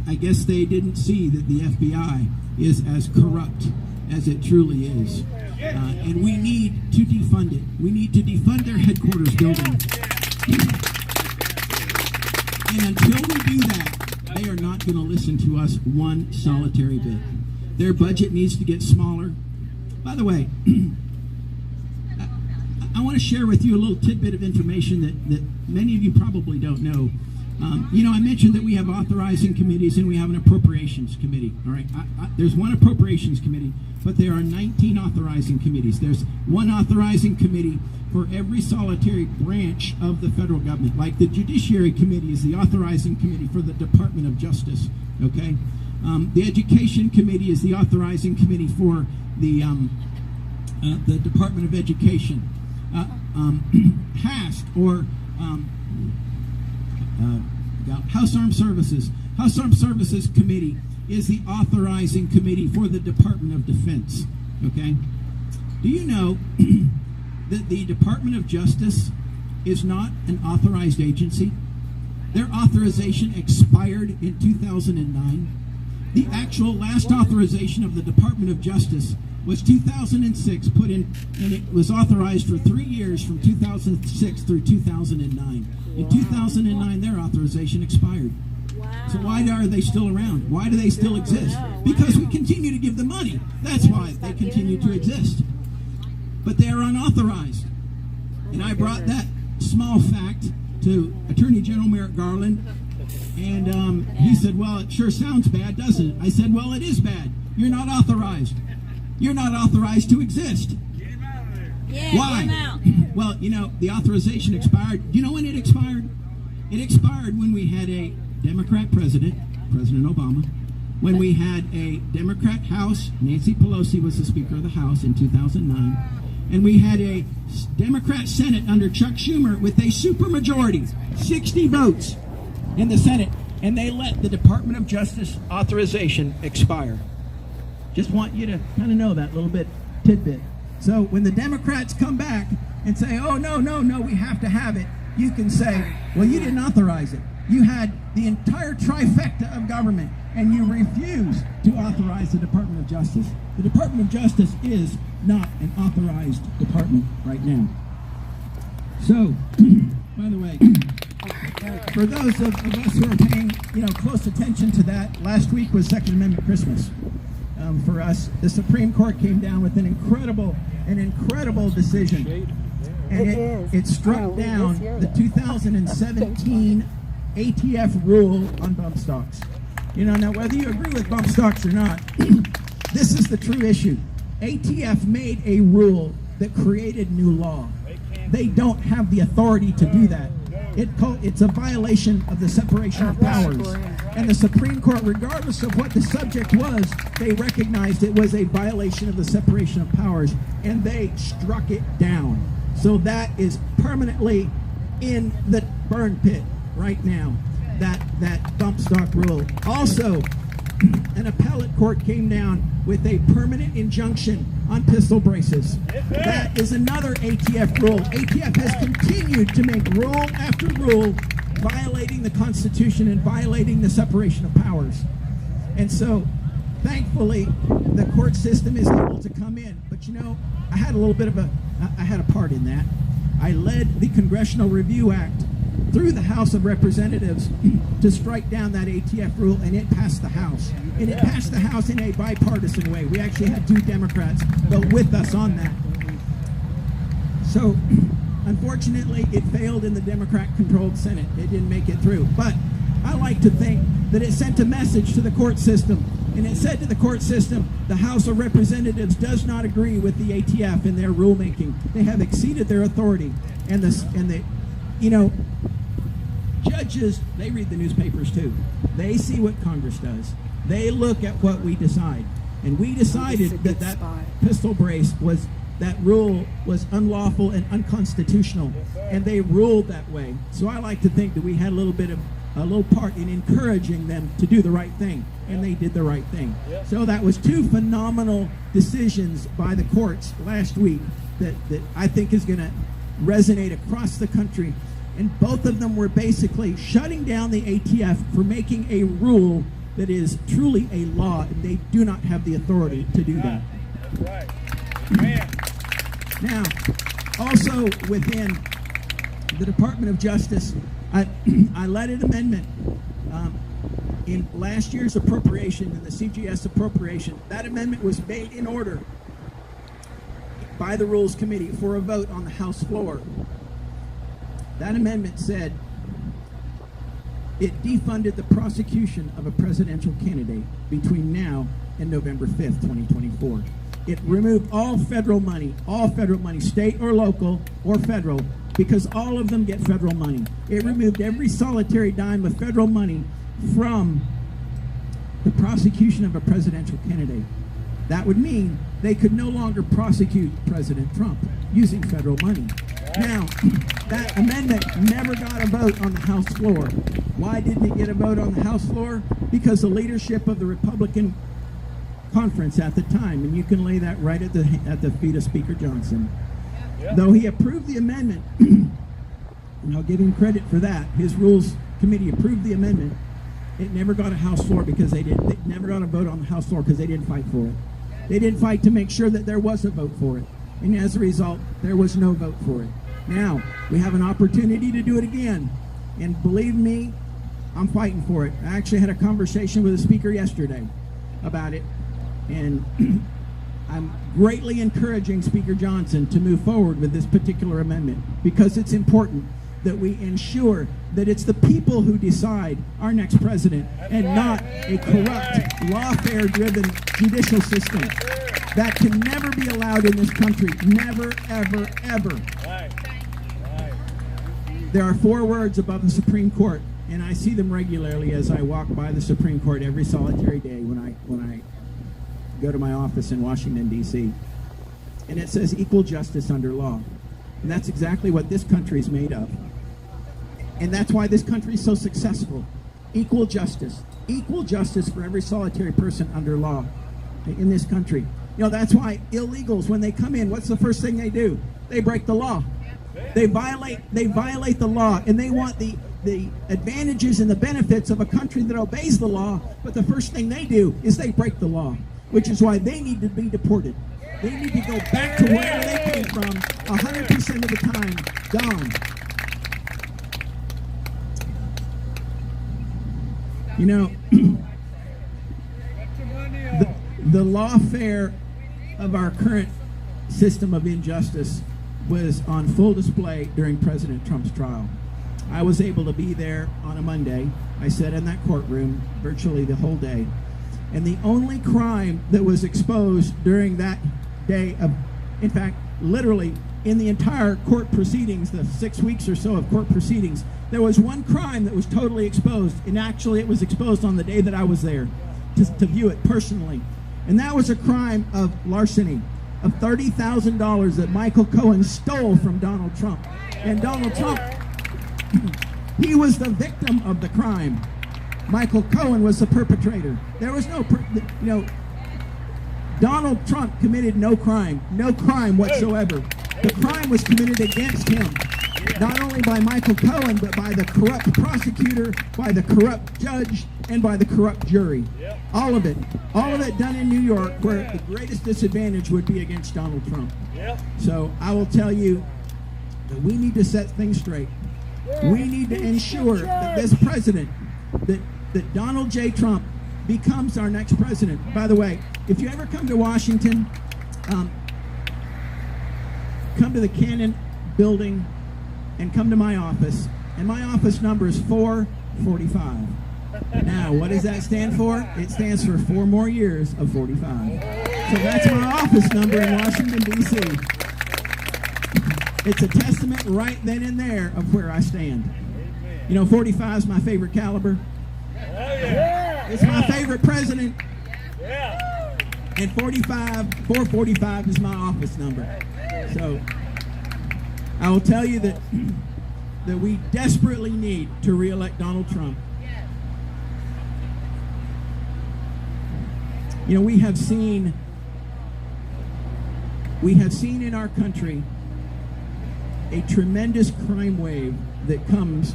I guess they didn't see that the FBI is as corrupt as it truly is. And we need to defund it. We need to defund their headquarters building. And until we do that, they are not going to listen to us one solitary bit. Their budget needs to get smaller. By the way, I want to share with you a little tidbit of information that many of you probably don't know. You know, I mentioned that we have authorizing committees and we have an appropriations committee. All right, there's one appropriations committee, but there are 19 authorizing committees. There's one authorizing committee for every solitary branch of the federal government. Like the Judiciary Committee is the authorizing committee for the Department of Justice. Okay, the Education Committee is the authorizing committee for the Department of Education. HASC, or House Armed Services. House Armed Services Committee is the authorizing committee for the Department of Defense. Okay? Do you know that the Department of Justice is not an authorized agency? Their authorization expired in 2009. The actual last authorization of the Department of Justice was 2006, put in, and it was authorized for 3 years from 2006 through 2009. In 2009, their authorization expired. Wow. So why are they still around? Why do they still exist? Because we continue to give them money. That's why they continue to exist. But they are unauthorized. And I brought that small fact to Attorney General Merrick Garland, and he said, well, it sure sounds bad, doesn't it? I said, well, it is bad. You're not authorized. You're not authorized to exist. Yeah, why? get 'em out. Well, you know, the authorization expired. Do you know when it expired? It expired when we had a Democrat president, President Obama, when we had a Democrat House, Nancy Pelosi was the Speaker of the House in 2009, and we had a Democrat Senate under Chuck Schumer with a supermajority, 60 votes in the Senate, and they let the Department of Justice authorization expire. Just want you to kind of know that little bit, tidbit. So when the Democrats come back and say, oh, no, we have to have it, you can say, well, you didn't authorize it. You had the entire trifecta of government, and you refused to authorize the Department of Justice. The Department of Justice is not an authorized department right now. So, by the way, for those of us who are paying, close attention to that, last week was Second Amendment Christmas. For us, the Supreme Court came down with an incredible decision, and it struck down the 2017 ATF rule on bump stocks. Now whether you agree with bump stocks or not, this is the true issue. ATF made a rule that created new law. They don't have the authority to do that. It's a violation of the separation of powers. And the Supreme Court, regardless of what the subject was, they recognized it was a violation of the separation of powers, and they struck it down. So that is permanently in the burn pit right now, that bump stock rule. Also, an appellate court came down with a permanent injunction on pistol braces. That is another ATF rule. ATF has continued to make rule after rule, violating the Constitution and violating the separation of powers. And so, thankfully, the court system is able to come in. But I had a little bit of I had a part in that. I led the Congressional Review Act through the House of Representatives to strike down that ATF rule, and it passed the House. And it passed the House in a bipartisan way. We actually had 2 Democrats vote with us on that. So, unfortunately, it failed in the Democrat-controlled Senate. It didn't make it through. But I like to think that it sent a message to the court system. And it said to the court system, the House of Representatives does not agree with the ATF in their rulemaking. They have exceeded their authority. And judges, they read the newspapers too. They see what Congress does. They look at what we decide. And we decided that pistol brace that rule was unlawful and unconstitutional. And they ruled that way. So I like to think that we had a little part in encouraging them to do the right thing. And they did the right thing. So that was 2 phenomenal decisions by the courts last week that I think is going to resonate across the country. And both of them were basically shutting down the ATF for making a rule that is truly a law, and they do not have the authority to do that. That's right. Now, also within the Department of Justice, I led an amendment in last year's appropriation, in the CGS appropriation. That amendment was made in order. by the Rules Committee for a vote on the House floor. That amendment said it defunded the prosecution of a presidential candidate between now and November 5th, 2024. It removed all federal money, state or local or federal, because all of them get federal money. It removed every solitary dime of federal money from the prosecution of a presidential candidate. That would mean they could no longer prosecute President Trump using federal money. Now, that amendment never got a vote on the House floor. Why didn't it get a vote on the House floor? Because the leadership of the Republican conference at the time, and you can lay that right at the feet of Speaker Johnson. Though he approved the amendment, and I'll give him credit for that, his Rules Committee approved the amendment, it never got a House floor because they never got a vote on the House floor because they didn't fight for it. They didn't fight to make sure that there was a vote for it. And as a result, there was no vote for it. Now, we have an opportunity to do it again. And believe me, I'm fighting for it. I actually had a conversation with the speaker yesterday about it. And I'm greatly encouraging Speaker Johnson to move forward with this particular amendment because it's important that we ensure that it's the people who decide our next president and not a corrupt, lawfare-driven judicial system. That can never be allowed in this country. Never, ever, ever. There are 4 words above the Supreme Court, and I see them regularly as I walk by the Supreme Court every solitary day when I go to my office in Washington, D.C. And it says equal justice under law. And that's exactly what this country is made of. And that's why this country is so successful. Equal justice. Equal justice for every solitary person under law in this country. You know, that's why illegals, when they come in, what's the first thing they do? They break the law. They violate the law, and they want the advantages and the benefits of a country that obeys the law, but the first thing they do is they break the law, which is why they need to be deported. They need to go back to where they came from 100% of the time, gone. You know, the lawfare of our current system of injustice was on full display during President Trump's trial. I was able to be there on a Monday. I sat in that courtroom virtually the whole day. And the only crime that was exposed during that day of, in fact, literally in the entire court proceedings, the 6 weeks or so of court proceedings, there was one crime that was totally exposed, and actually it was exposed on the day that I was there to view it personally. And that was a crime of larceny, of $30,000 that Michael Cohen stole from Donald Trump. And Donald Trump, he was the victim of the crime. Michael Cohen was the perpetrator. There was no, Donald Trump committed no crime whatsoever. The crime was committed against him, not only by Michael Cohen, but by the corrupt prosecutor, by the corrupt judge, and by the corrupt jury. All of it done in New York, where the greatest disadvantage would be against Donald Trump. So I will tell you that we need to set things straight. We need to ensure that this president, that Donald J. Trump becomes our next president. By the way, if you ever come to Washington, come to the Cannon building and come to my office. And my office number is 445. Now, what does that stand for? It stands for 4 more years of 45. So that's my office number in Washington, D.C. It's a testament right then and there of where I stand. You know, 45 is my favorite caliber. It's my favorite president. And 445 is my office number. So I will tell you that we desperately need to re-elect Donald Trump. You know, we have seen in our country a tremendous crime wave that comes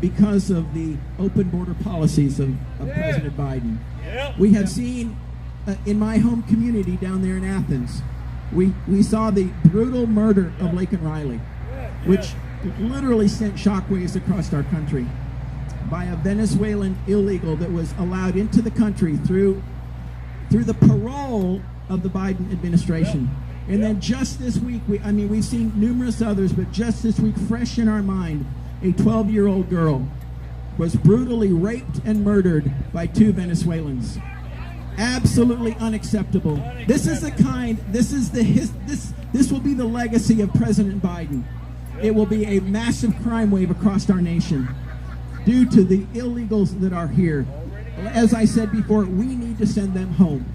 because of the open border policies of President Biden. We have seen in my home community down there in Athens, we saw the brutal murder of Laken Riley, which literally sent shockwaves across our country by a Venezuelan illegal that was allowed into the country through the parole of the Biden administration. And then just this week, we've seen numerous others, but just this week, fresh in our mind, a 12-year-old girl was brutally raped and murdered by 2 Venezuelans. Absolutely unacceptable. This will be the legacy of President Biden. It will be a massive crime wave across our nation due to the illegals that are here. As I said before, we need to send them home.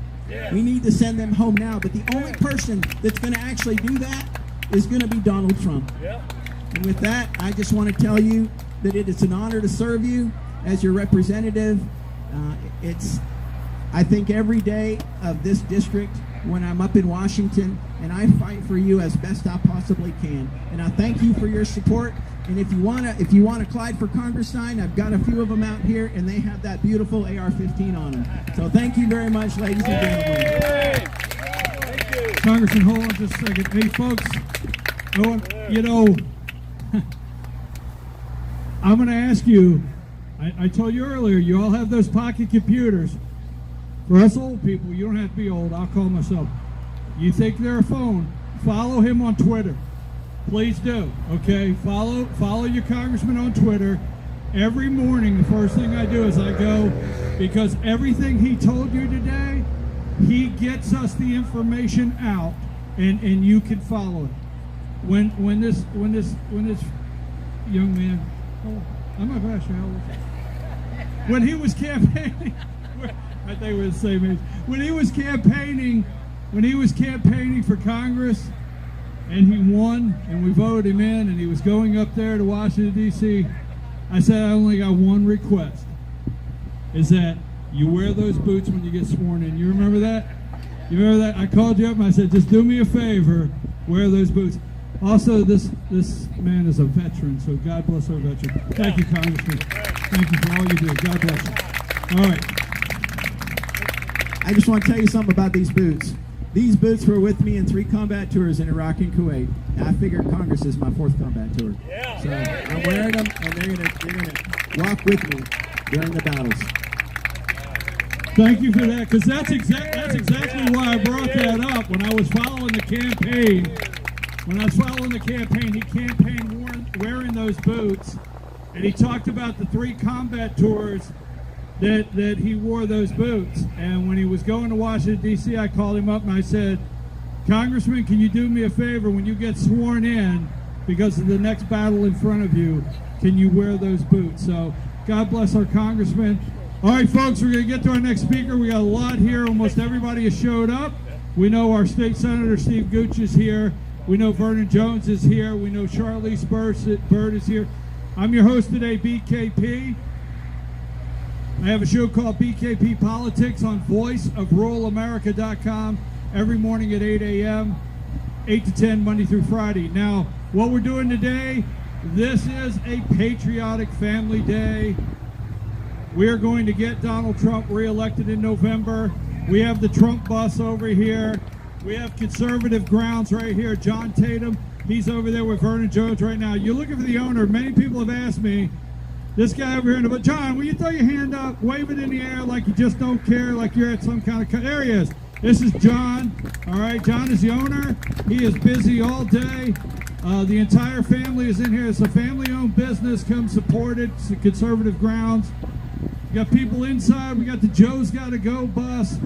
We need to send them home now, but the only person that's going to actually do that is going to be Donald Trump. And with that, I just want to tell you that it is an honor to serve you as your representative. I think every day of this district when I'm up in Washington, and I fight for you as best I possibly can. And I thank you for your support. And if you want a Clyde for Congress sign, I've got a few of them out here, and they have that beautiful AR-15 on them. So thank you very much, ladies and gentlemen. Congressman, hold on just a second. Hey, folks, I'm going to ask you, I told you earlier, you all have those pocket computers. For us old people, you don't have to be old. I'll call myself. You think they're a phone, follow him on Twitter. Please do, okay? Follow your congressman on Twitter. Every morning, the first thing I do is I go, because everything he told you today, he gets us the information out, and you can follow it. When this young man, I'm not going to ask you how old he is. When he was campaigning, I think we're the same age. When he was campaigning for Congress, and he won, and we voted him in, and he was going up there to Washington, D.C., I said, I only got one request, is that you wear those boots when you get sworn in. You remember that? You remember that? I called you up and I said, just do me a favor, wear those boots. Also, this man is a veteran, so God bless our veteran. Thank you, Congressman. Thank you for all you do. God bless you. All right. I just want to tell you something about these boots. These boots were with me in 3 combat tours in Iraq and Kuwait. I figured Congress is my 4th combat tour. So I'm wearing them, and they're gonna walk with me during the battles. Thank you for that, because that's exactly why I brought that up. When I was following the campaign, he campaigned wearing those boots, and he talked about the 3 combat tours that he wore those boots. And when he was going to Washington, D.C., I called him up and I said, Congressman, can you do me a favor when you get sworn in, because of the next battle in front of you, can you wear those boots? So God bless our congressman. All right, folks, we're going to get to our next speaker. We got a lot here. Almost everybody has showed up. We know our state senator, Steve Gooch, is here. We know Vernon Jones is here. We know Charlize Bird is here. I'm your host today, BKP. I have a show called BKP Politics on voiceofruralamerica.com every morning at 8 a.m., 8 to 10, Monday through Friday. Now, what we're doing today, this is a patriotic family day. We're going to get Donald Trump reelected in November. We have the Trump bus over here. We have conservative grounds right here. John Tatum, he's over there with Vernon Jones right now. You're looking for the owner. Many people have asked me, this guy over here, but John, will you throw your hand up, wave it in the air like you just don't care, like you're at some kind of, there he is. This is John. All right, John is the owner. He is busy all day. The entire family is in here. It's a family-owned business. Come support it. It's the conservative grounds. We got people inside. We got the Joe's Gotta Go bus.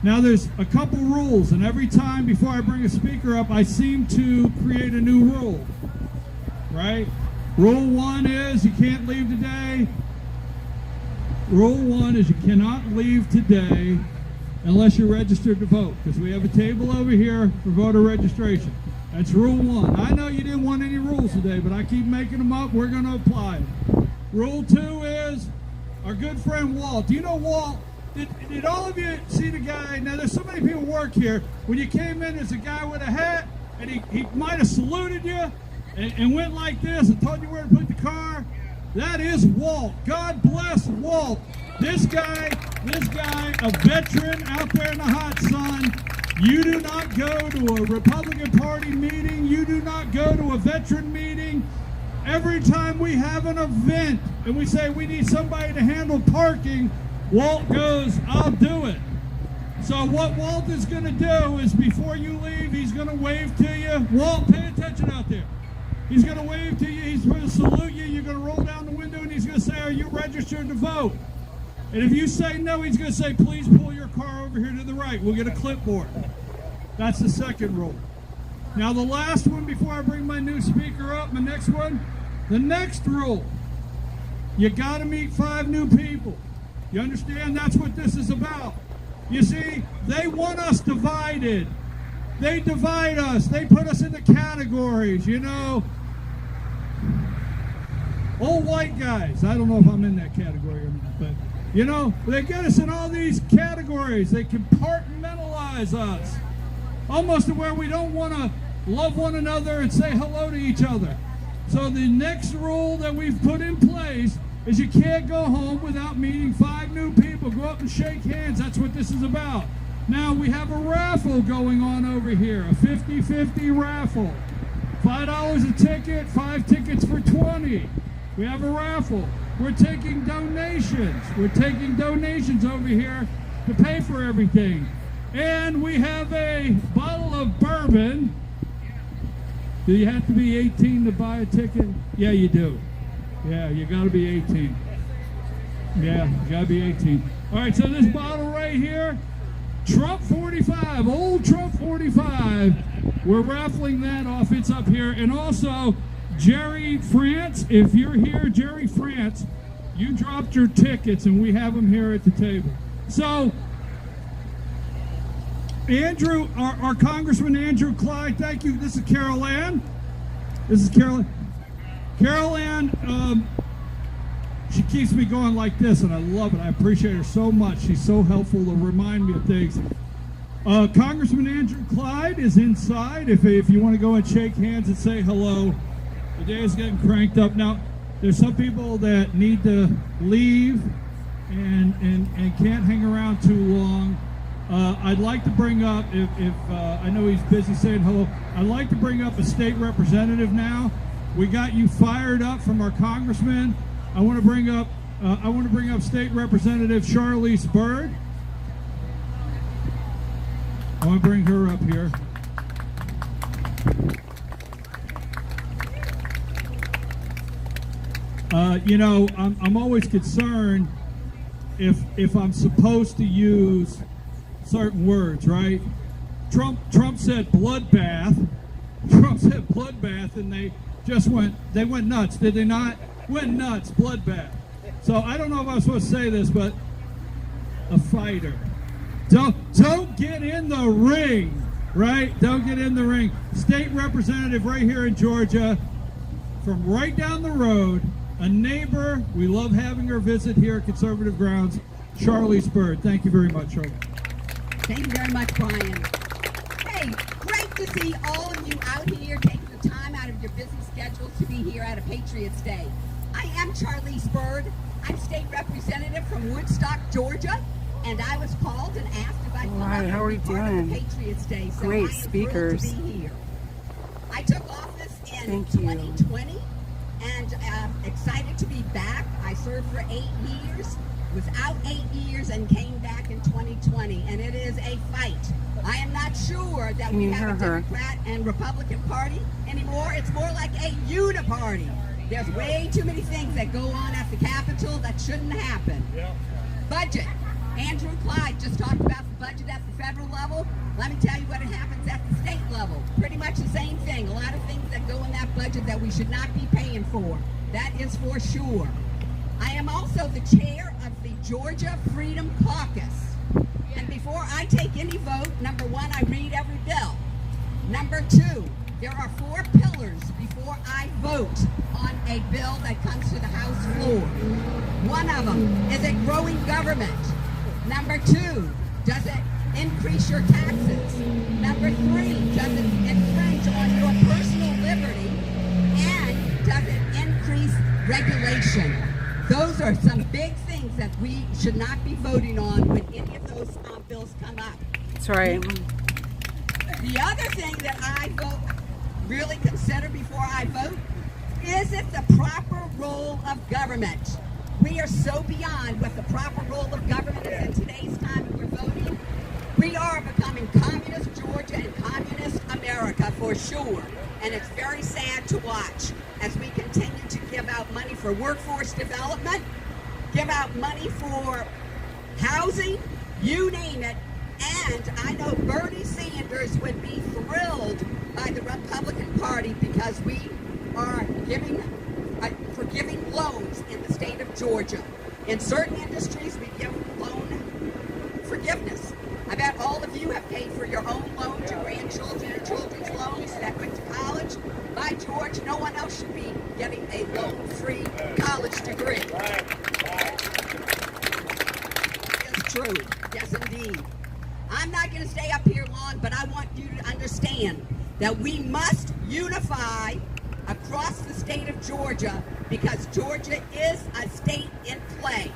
Now there's a couple rules, and every time before I bring a speaker up, I seem to create a new rule, right? Rule 1 is you can't leave today. Rule 1 is you cannot leave today unless you're registered to vote, because we have a table over here for voter registration. That's rule 1. I know you didn't want any rules today, but I keep making them up. We're going to apply them. Rule 2 is our good friend Walt. Do you know Walt? Did all of you see the guy? Now, there's so many people work here. When you came in, there's a guy with a hat, and he might have saluted you and went like this and told you where to put the car. That is Walt. God bless Walt. This guy, a veteran out there in the hot sun. You do not go to a Republican Party meeting. You do not go to a veteran meeting. Every time we have an event and we say we need somebody to handle parking, Walt goes, I'll do it. So what Walt is going to do is before you leave, he's going to wave to you. Walt, pay attention out there. He's going to wave to you. He's going to salute you. You're going to roll down the window and he's going to say, are you registered to vote? And if you say no, he's going to say, please pull your car over here to the right. We'll get a clipboard. That's the second rule. Now the last one before I bring my new speaker up, my next one, the next rule. You got to meet 5 new people. You understand? That's what this is about. You see, they want us divided. They divide us. They put us into categories, you know. Old white guys. I don't know if I'm in that category or not, but, you know, they get us in all these categories. They compartmentalize us. Almost to where we don't want to love one another and say hello to each other. So the next rule that we've put in place is you can't go home without meeting 5 new people. Go up and shake hands. That's what this is about. Now we have a raffle going on over here, a 50-50 raffle. $5 a ticket, 5 tickets for $20. We have a raffle. We're taking donations. We're taking donations over here to pay for everything. And we have a bottle of bourbon. Do you have to be 18 to buy a ticket? Yeah, you do. Yeah, you got to be 18. Yeah, you got to be 18. All right, so this bottle right here, Trump 45, old Trump 45. We're raffling that off. It's up here. And also, Jerry France, if you're here, Jerry France, you dropped your tickets, and we have them here at the table. So, Andrew, our Congressman Andrew Clyde, thank you. This is Carol Ann. This is Carol. Carol Ann, she keeps me going like this, and I love it. I appreciate her so much. She's so helpful to remind me of things. Congressman Andrew Clyde is inside. If you want to go and shake hands and say hello, the day is getting cranked up. Now, there's some people that need to leave and can't hang around too long. I'd like to bring up, if I know he's busy saying hello, I'd like to bring up a state representative now. We got you fired up from our congressman. I want to bring up State Representative Charlize Byrd. I want to bring her up here. You know, I'm always concerned if I'm supposed to use certain words, right? Trump said bloodbath. Trump said bloodbath, and they went nuts, did they not? Went nuts, bloodbath. So I don't know if I'm supposed to say this, but a fighter. Don't get in the ring, right? Don't get in the ring. State representative right here in Georgia, from right down the road, a neighbor. We love having her visit here at Conservative Grounds, Charlize Byrd. Thank you very much, Charlize. Thank you very much, Brian. Hey, great to see all of you out here taking the time out of your busy schedules to be here at a Patriots Day. I am Charlize Byrd. I'm state representative from Woodstock, Georgia, and I was called and asked if I'd come out how are we and be part of doing? the Patriots Day. So Great I am speakers. thrilled to be here. I took office in 2020 and excited to be back. I served for 8 years, was out 8 years, and came back in 2020, and it is a fight. I am not sure that we have a Democrat and Republican Party anymore. It's more like a uniparty. There's way too many things that go on at the Capitol that shouldn't happen. Budget. Andrew Clyde just talked about the budget at the federal level. Let me tell you what happens at the state level. Pretty much the same thing. A lot of things that go in that budget that we should not be paying for. That is for sure. I am also the chair of the Georgia Freedom Caucus. And before I take any vote, number one, I read every bill. Number two, there are 4 pillars before I vote on a bill that comes to the House floor. One of them, is it growing government? Number 2, does it increase your taxes? Number 3, does it infringe on your personal liberty? And does it increase regulation? Those are some big things that we should not be voting on when any of those bills come up. That's right. The other thing that I really consider before I vote, is it the proper role of government? We are so beyond what the proper role of government is in today's time that we're voting. We are becoming communist Georgia and communist America for sure. And it's very sad to watch as we continue to give out money for workforce development, give out money for housing, you name it. And I know Bernie Sanders would be thrilled by the Republican Party because we are giving loans in the state of Georgia. In certain industries, we give loan forgiveness. I bet all of you have paid for your own loans, your grandchildren, your children's loans that went to college. By George, no one else should be getting a loan-free college degree. It's true. Yes, indeed. I'm not going to stay up here long, but I want you to understand that we must unify across the state of Georgia because Georgia is a state in play.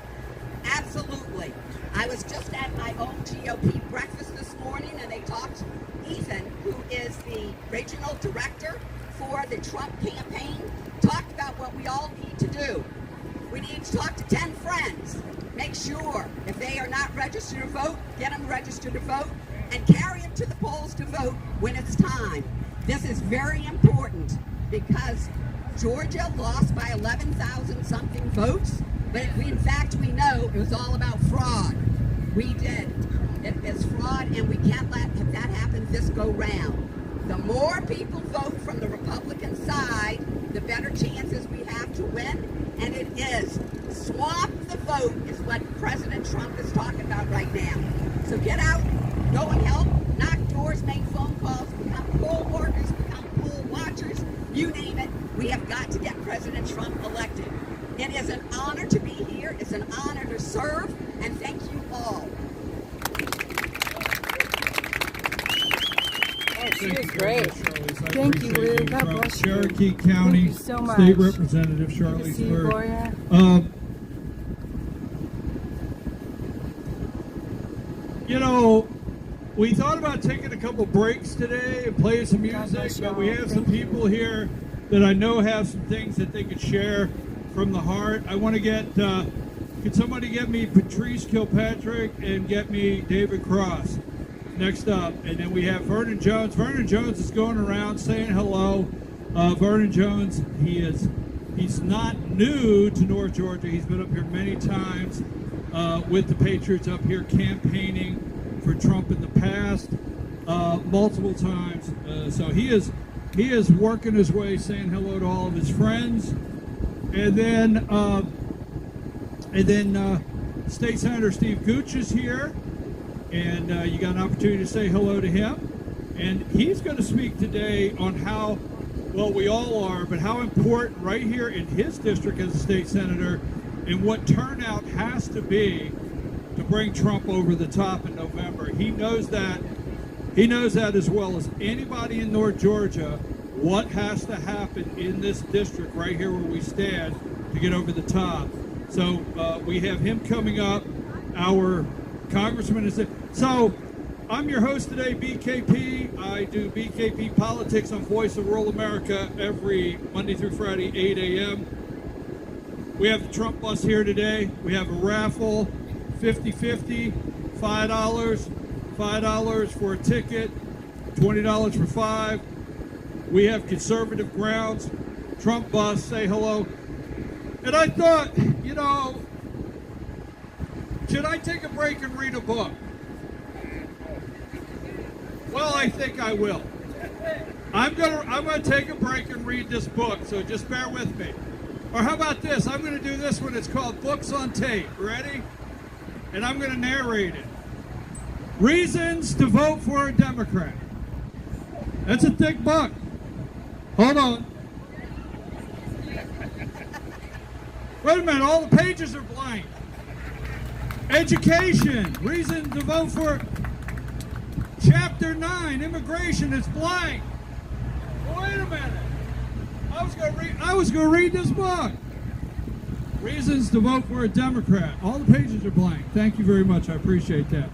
Absolutely. I was just at my own GOP breakfast this morning and they talked, Ethan, who is the regional director for the Trump campaign, talked about what we all need to do. We need to talk to 10 friends. Make sure if they are not registered to vote, get them registered to vote and carry them to the polls to vote when it's time. This is very important because Georgia lost by 11,000 something votes, but in fact we know it was all about fraud. We did. It is fraud and we can't let that happen this go round. The more people vote from the Republican side, the better chances we have to win, and it is. Swamp the vote is what President Trump is talking about right now. So get out, go and help, knock doors, make phone calls, become poll workers, become poll watchers, you name it. We have got to get President Trump elected. It is an honor to be here. It's an honor to serve, and thank you all. She was great. Thank you, Lou. God bless you. Cherokee County Thank you so much. State Representative Good to see you, Charlie Gloria. You know, we thought about taking a couple breaks today and playing some God music, bless but we y'all. have some people here that I know have some things that they could share from the heart. I want to get, could somebody get me Patrice Kilpatrick and get me David Cross next up? And then we have Vernon Jones. Vernon Jones is going around saying hello. Vernon Jones, he's not new to North Georgia. He's been up here many times with the Patriots up here campaigning for Trump in the past, multiple times. So he is working his way, saying hello to all of his friends. And then State Senator Steve Gooch is here, and you got an opportunity to say hello to him. And he's going to speak today on how, well, we all are, but how important right here in his district as a state senator and what turnout has to be to bring Trump over the top in November. He knows that as well as anybody in North Georgia, what has to happen in this district right here where we stand to get over the top. So we have him coming up. Our congressman is there. So I'm your host today, BKP. I do BKP Politics on Voice of Rural America every Monday through Friday, 8 a.m. We have the Trump bus here today. We have a raffle, 50-50, $5 for a ticket, $20 for 5. We have conservative grounds, Trump bus, say hello. And I thought, you know, should I take a break and read a book? Well, I think I will. I'm gonna take a break and read this book, so just bear with me. Or how about this? I'm gonna do this one. It's called Books on Tape. Ready? And I'm gonna narrate it. Reasons to vote for a Democrat. That's a thick book. Hold on. Wait a minute, all the pages are blank. Education, reason to vote for Chapter 9, immigration, is blank. Wait a minute. I was gonna read this book. Reasons to vote for a Democrat. All the pages are blank. Thank you very much, I appreciate that.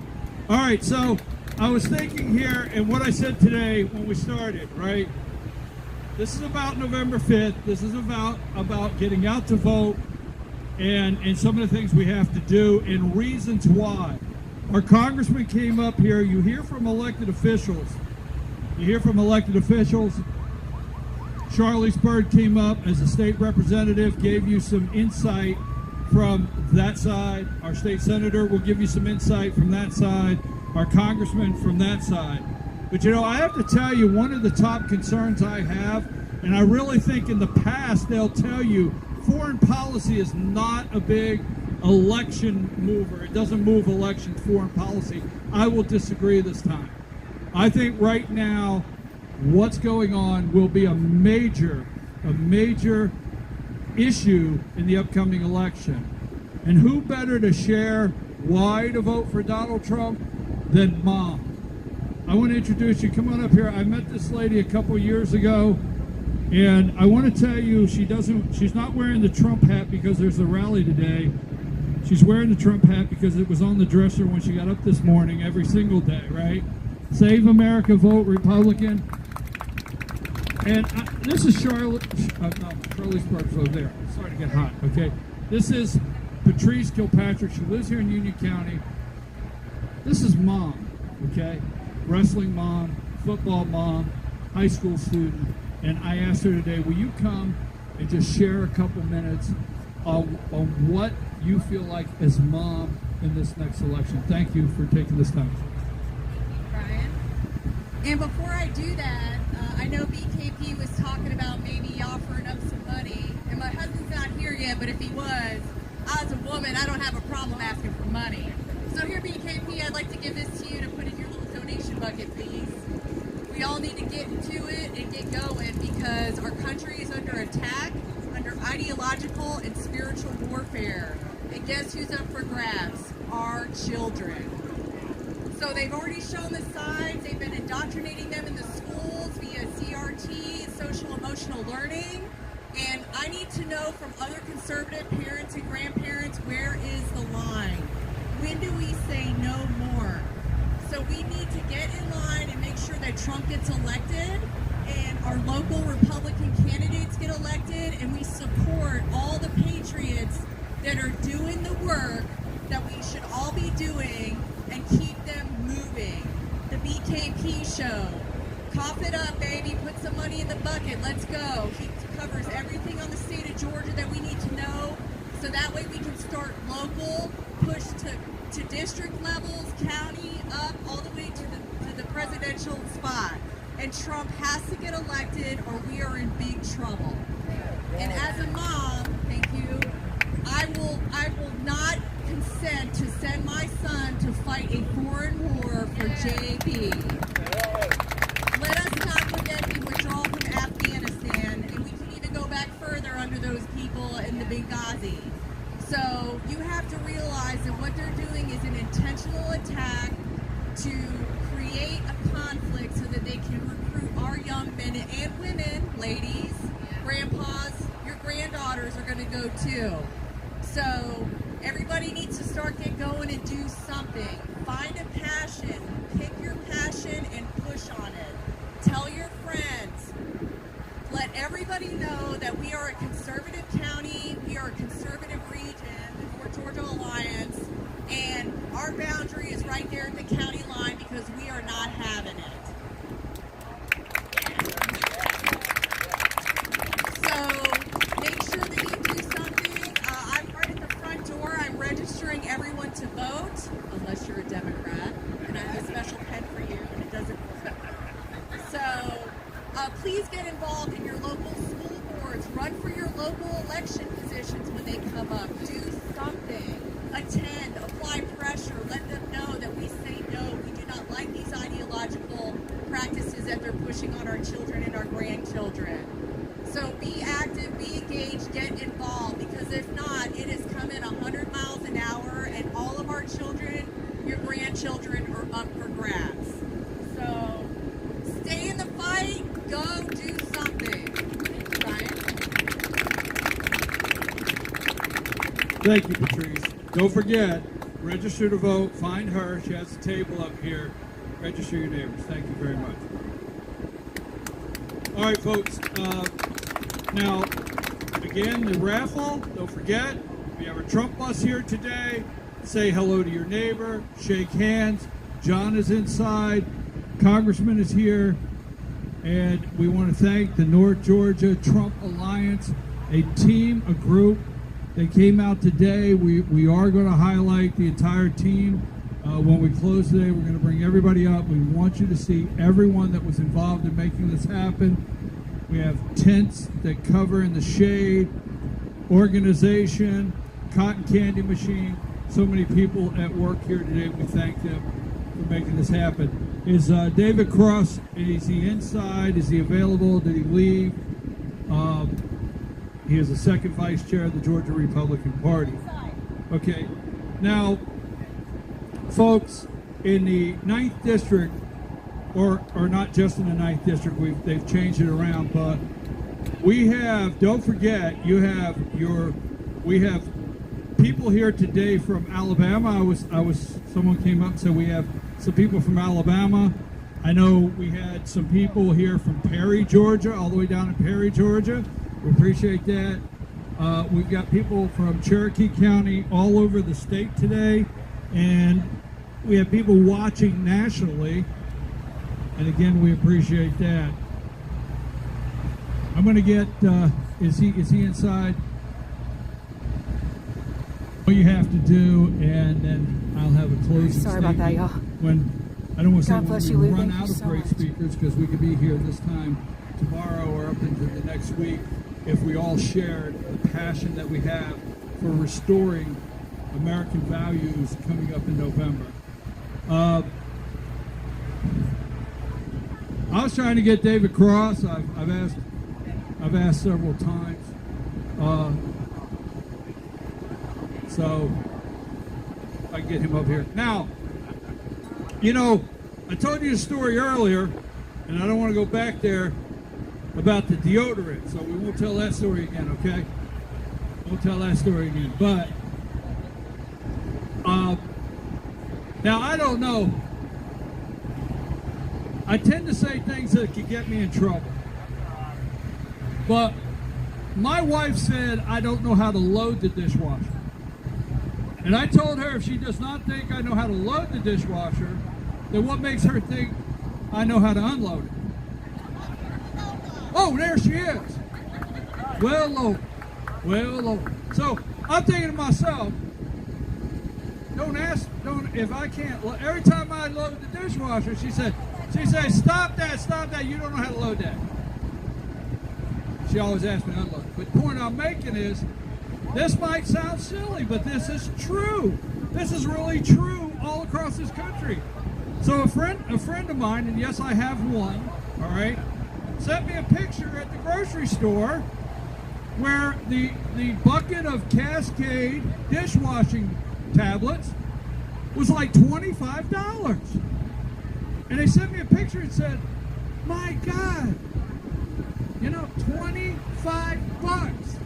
All right, so I was thinking here, and what I said today when we started, right? This is about November 5th. This is about getting out to vote and some of the things we have to do and reasons why. Our congressman came up here. You hear from elected officials. You hear from elected officials. Charlie Spurd came up as a state representative, gave you some insight from that side. Our state senator will give you some insight from that side. Our congressman from that side. But you know, I have to tell you, one of the top concerns I have, and I really think in the past they'll tell you, foreign policy is not a big election mover. It doesn't move elections, foreign policy. I will disagree this time. I think right now what's going on will be a major issue in the upcoming election. And who better to share why to vote for Donald Trump than Mom? I want to introduce you. Come on up here. I met this lady a couple years ago, and I want to tell you she's not wearing the Trump hat because there's a rally today. She's wearing the Trump hat because it was on the dresser when she got up this morning every single day, right? Save America, vote Republican. And this is Charlotte, Charlie Sparks over there. It's starting to get hot, okay? This is Patrice Kilpatrick. She lives here in Union County. This is Mom, okay? Wrestling mom, football mom, high school student. And I asked her today, will you come and just share a couple minutes on what you feel like as Mom in this next election? Thank you for taking this time. Brian. And before I do that, I know BKP was talking about maybe offering up some money, and my husband's not here yet, but if he was, as a woman, I don't have a problem asking for money. So here, BKP, I'd like to give this to you to put in your little donation bucket, please. We all need to get into it and get going because our country is under attack, under ideological and spiritual warfare. And guess who's up for grabs? Our children. So they've already shown the signs. They've been indoctrinating them in the schools via CRT, social emotional learning. And I need to know from other conservative parents and grandparents, where is the line? When do we say no more? So we need to get in line and make sure that Trump gets elected and our local Republican candidates get elected, and we support all the patriots that are doing the work that we should all be doing and keep them moving. The BKP show. Cough it up, baby. Put some money in the bucket. Let's go. He covers everything on the state of Georgia that we need to know, so that way we can start local, push to district levels, county, up, all the way to the presidential spot. And Trump has to get elected or we are in big trouble. And as a mom, thank you, I will not consent to send my son to fight a foreign war for JB. Let us not forget the withdrawal from Afghanistan, and we can even go back further under those people in the Benghazi. So you have to realize that what they're doing is an intentional attack to create a conflict so that they can recruit our young men and women, ladies, grandpas, your granddaughters are going to go too. So everybody needs to start get going and do something. Find a passion, pick your passion and push on it. Tell your friends. Let everybody know that we are a conservative county, we are a conservative region, the North Georgia Alliance, and our boundary is right there at the county line because we are not having it. So make sure that you do something. I'm right at the front door. I'm registering everyone to vote, unless you're a Democrat, and I have a special pen for you, and it doesn't work. So please get involved in your local school boards. Run for your local election positions when they come up. Do something. Attend. Apply pressure. Let them know that we say no. We do not like these ideological practices that they're pushing on our children and our grandchildren. So be active, be engaged, get involved, because if not, it is coming 100 miles an hour, and all of our children, your grandchildren, are up for grabs. So stay in the fight. Go do something. Brian? Thank you, Patrice. Don't forget, register to vote. Find her. She has a table up here. Register your neighbors. Thank you very much. All right, folks. Now, again, the raffle. Don't forget, we have a Trump bus here today. say hello to your neighbor, shake hands. John is inside, Congressman is here, and we want to thank the North Georgia Trump Alliance, a team, a group that came out today. We are going to highlight the entire team when we close today. We're going to bring everybody up. We want you to see everyone that was involved in making this happen. We have tents that cover in the shade, organization, cotton candy machine. So many people at work here today. We thank them for making this happen. Is David Cross, is he inside? Is he available? Did he leave? He is the second vice chair of the Georgia Republican Party. Okay, now, folks, in the 9th District, or not just in the 9th District, they've changed it around, but we have, don't forget, we have people here today from Alabama. Someone came up and said we have some people from Alabama. I know we had some people here from Perry, Georgia, all the way down in Perry, Georgia. We appreciate that. We've got people from Cherokee County all over the state today, and we have people watching nationally, and again, we appreciate that. I'm going to get, is he inside? What you have to do, and then I'll have a closing Sorry about that, y'all. I don't want to say God bless when you, we Lou. run Thank out you of so great much. speakers, because we could be here this time tomorrow or up into the next week if we all shared the passion that we have for restoring American values coming up in November. I was trying to get David Cross. I've asked several times. So I can get him up here. Now, you know, I told you a story earlier, and I don't want to go back there about the deodorant, so we won't tell that story again, okay? Won't tell that story again. But now I don't know. I tend to say things that could get me in trouble. But my wife said I don't know how to load the dishwasher. And I told her if she does not think I know how to load the dishwasher, then what makes her think I know how to unload it? Oh, there she is. Well, Lord. Well, Lord. So I'm thinking to myself, if I can't, every time I load the dishwasher, she says, stop that, you don't know how to load that. She always asks me to unload it. But the point I'm making is, this might sound silly, but this is true. This is really true all across this country. So a friend of mine, and yes, I have one, all right, sent me a picture at the grocery store where the bucket of Cascade dishwashing tablets was like $25. And they sent me a picture and said, my God, you know, $25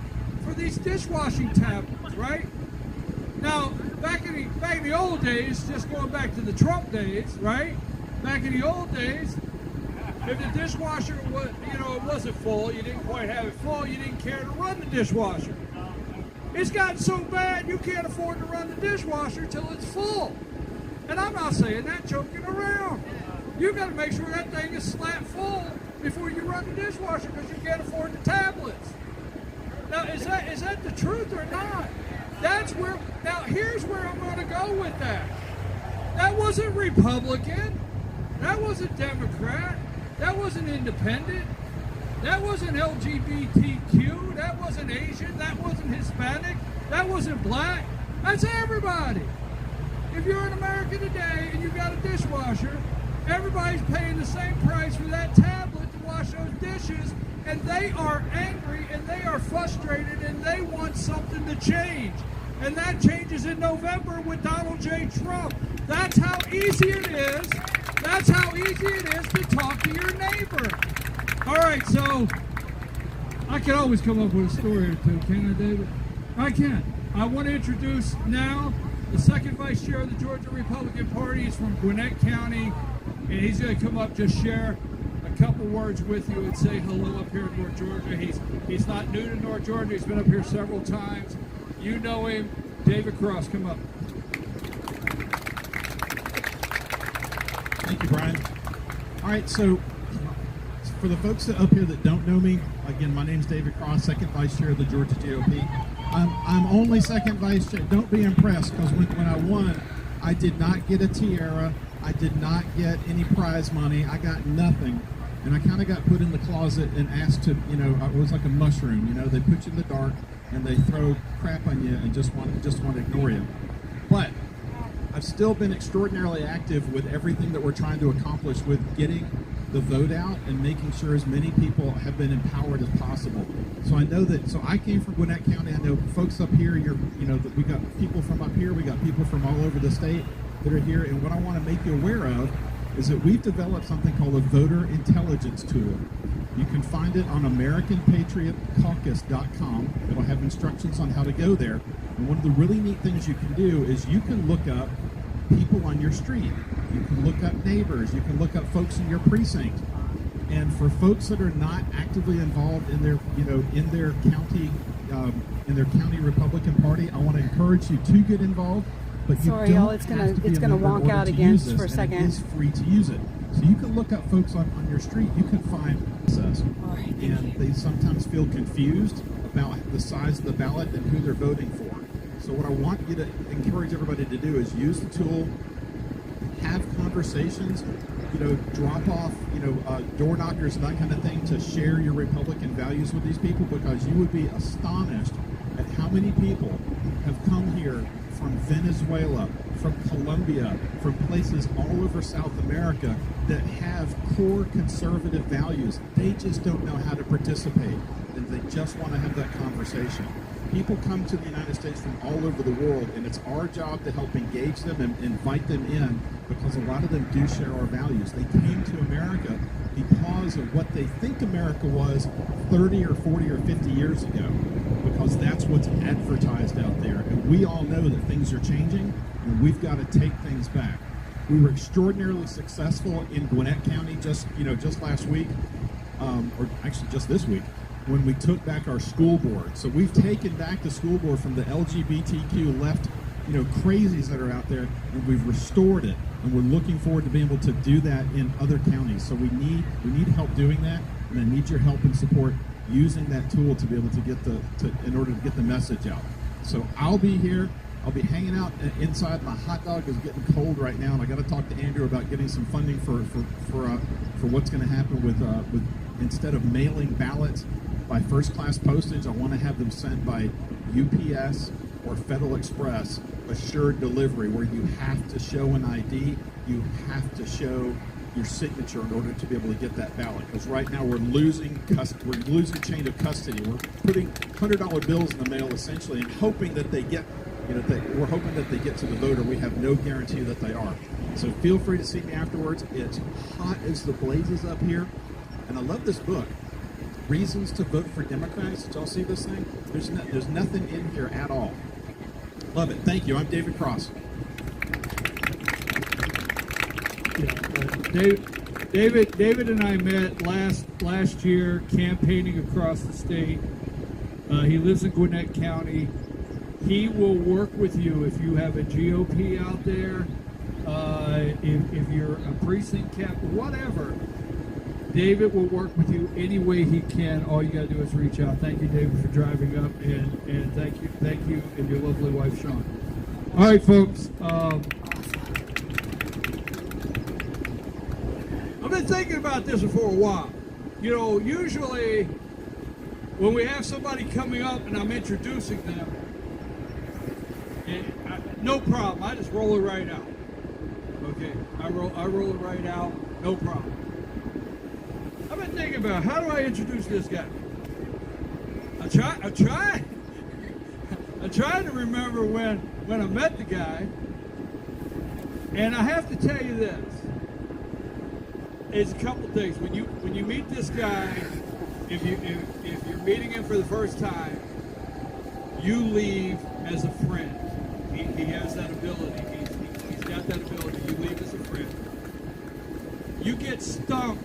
for these dishwashing tablets, right? Now, back in the old days, just going back to the Trump days, right? Back in the old days, if the dishwasher was, you know, it wasn't full, you didn't quite have it full, you didn't care to run the dishwasher. It's gotten so bad you can't afford to run the dishwasher till it's full. And I'm not saying that joking around. You got to make sure that thing is slap full before you run the dishwasher because you can't afford the tablets. Now, is that the truth or not? Now here's where I'm going to go with that. That wasn't Republican. That wasn't Democrat. That wasn't independent. That wasn't LGBTQ. That wasn't Asian. That wasn't Hispanic. That wasn't black. That's everybody. If you're in America today and you've got a dishwasher, everybody's paying the same price for that tablet to wash those dishes, and they are angry and they are frustrated and they want something to change. And that changes in November with Donald J. Trump. That's how easy it is. That's how easy it is to talk to your neighbor. All right, so I can always come up with a story or two, can't I, David? I can. I want to introduce now the second vice chair of the Georgia Republican Party. He's from Gwinnett County, and he's going to come up, just share a couple words with you and say hello up here in North Georgia. He's not new to North Georgia. He's been up here several times. You know him. David Cross, come up. Thank you, Brian. All right, so for the folks up here that don't know me, again, my name's David Cross, second vice chair of the Georgia GOP. I'm only second vice chair. Don't be impressed, because when I won, I did not get a tiara. I did not get any prize money. I got nothing. And I kind of got put in the closet and asked to, it was like a mushroom. They put you in the dark and they throw crap on you and just want to ignore you. But I've still been extraordinarily active with everything that we're trying to accomplish with getting the vote out and making sure as many people have been empowered as possible. So I know that, so I came from Gwinnett County. I know folks up here, we got people from up here, we got people from all over the state that are here. And what I want to make you aware of is that we've developed something called a voter intelligence tool. You can find it on AmericanPatriotCaucus.com. It'll have instructions on how to go there. And one of the really neat things you can do is you can look up people on your street. You can look up neighbors. You can look up folks in your precinct. And for folks that are not actively involved in their, in their county Republican Party, I want to encourage you to get involved. But sorry, y'all, it's gonna wonk out again for a second. It is free to use it. So you can look up folks on your street. You can find access. Right, and they sometimes feel confused about the size of the ballot and who they're voting for. So what I want you to encourage everybody to do is use the tool, have conversations, drop off, door knockers and that kind of thing to share your Republican values with these people, because you would be astonished at how many people have come here from Venezuela, from Colombia, from places all over South America that have core conservative values. They just don't know how to participate, and they just want to have that conversation. People come to the United States from all over the world, and it's our job to help engage them and invite them in, because a lot of them do share our values. They came to America because of what they think America was 30 or 40 or 50 years ago, because that's what's advertised out there. And we all know that things are changing, and we've got to take things back. We were extraordinarily successful in Gwinnett County just last week, or actually just this week, when we took back our school board. So we've taken back the school board from the LGBTQ left, crazies that are out there, and we've restored it. And we're looking forward to being able to do that in other counties. So we need help doing that, and I need your help and support using that tool to be able to get in order to get the message out. So I'll be here. I'll be hanging out inside. My hot dog is getting cold right now, and I got to talk to Andrew about getting some funding for what's going to happen with instead of mailing ballots by first-class postage, I want to have them sent by UPS or Federal Express, assured delivery, where you have to show an ID, you have to show your signature in order to be able to get that ballot. Because right now we're losing chain of custody. We're putting $100 bills in the mail essentially, and hoping that they get, we're hoping that they get to the voter. We have no guarantee that they are. So feel free to see me afterwards. It's hot as the blazes up here, and I love this book. Reasons to Vote for Democrats. Did y'all see this thing? There's nothing in here at all. Love it. Thank you. I'm David Cross. David and I met last year campaigning across the state. He lives in Gwinnett County. He will work with you if you have a GOP out there, if you're a precinct cap, whatever. David will work with you any way he can. All you got to do is reach out. Thank you, David, for driving up, and thank you, and your lovely wife, Sean. All right, folks. I've been thinking about this for a while. Usually when we have somebody coming up and I'm introducing them, no problem. I just roll it right out. Okay, I roll it right out. No problem. I've been thinking about, how do I introduce this guy? I try to remember when I met the guy, and I have to tell you this. It's a couple things. When you meet this guy, if you're meeting him for the first time, you leave as a friend. He has that ability. He's got that ability. You leave as a friend. You get stumped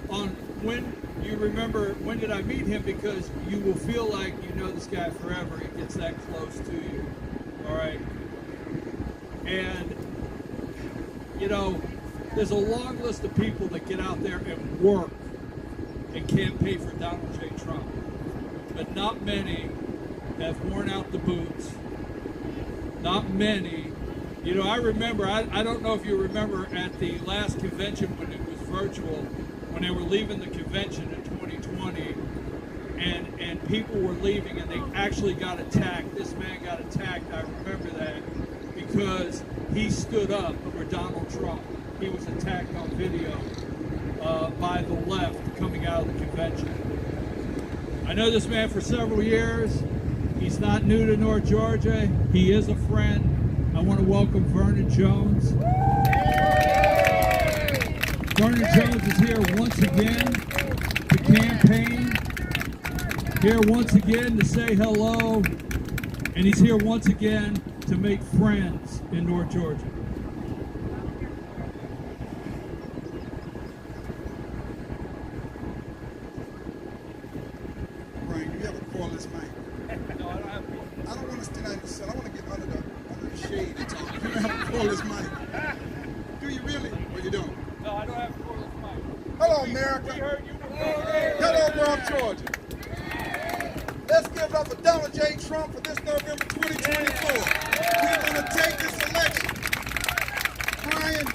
on when you remember, when did I meet him, because you will feel like you know this guy forever. He gets that close to you. All right. And There's a long list of people that get out there and work and campaign for Donald J. Trump. But not many have worn out the boots. Not many. You know, I remember, I don't know if you remember at the last convention when it was virtual, when they were leaving the convention in 2020, and people were leaving and they actually got attacked. This man got attacked, I remember that, because he stood up for Donald Trump. He was attacked on video by the left coming out of the convention. I know this man for several years. He's not new to North Georgia. He is a friend. I want to welcome Vernon Jones. Vernon Jones is here once again to campaign, here once again to say hello, and he's here once again to make friends in North Georgia. Brian, you have a cordless mic? No, I don't have I don't want to stand out in the sun. I want to get under the shade and talk. You don't have a cordless mic. Do you really? Or you don't? No, I don't have a cordless mic. Hello, America. Hello, North Georgia. Let's give it up for Donald J. Trump for this November 2024. We're going to take this election. Brian,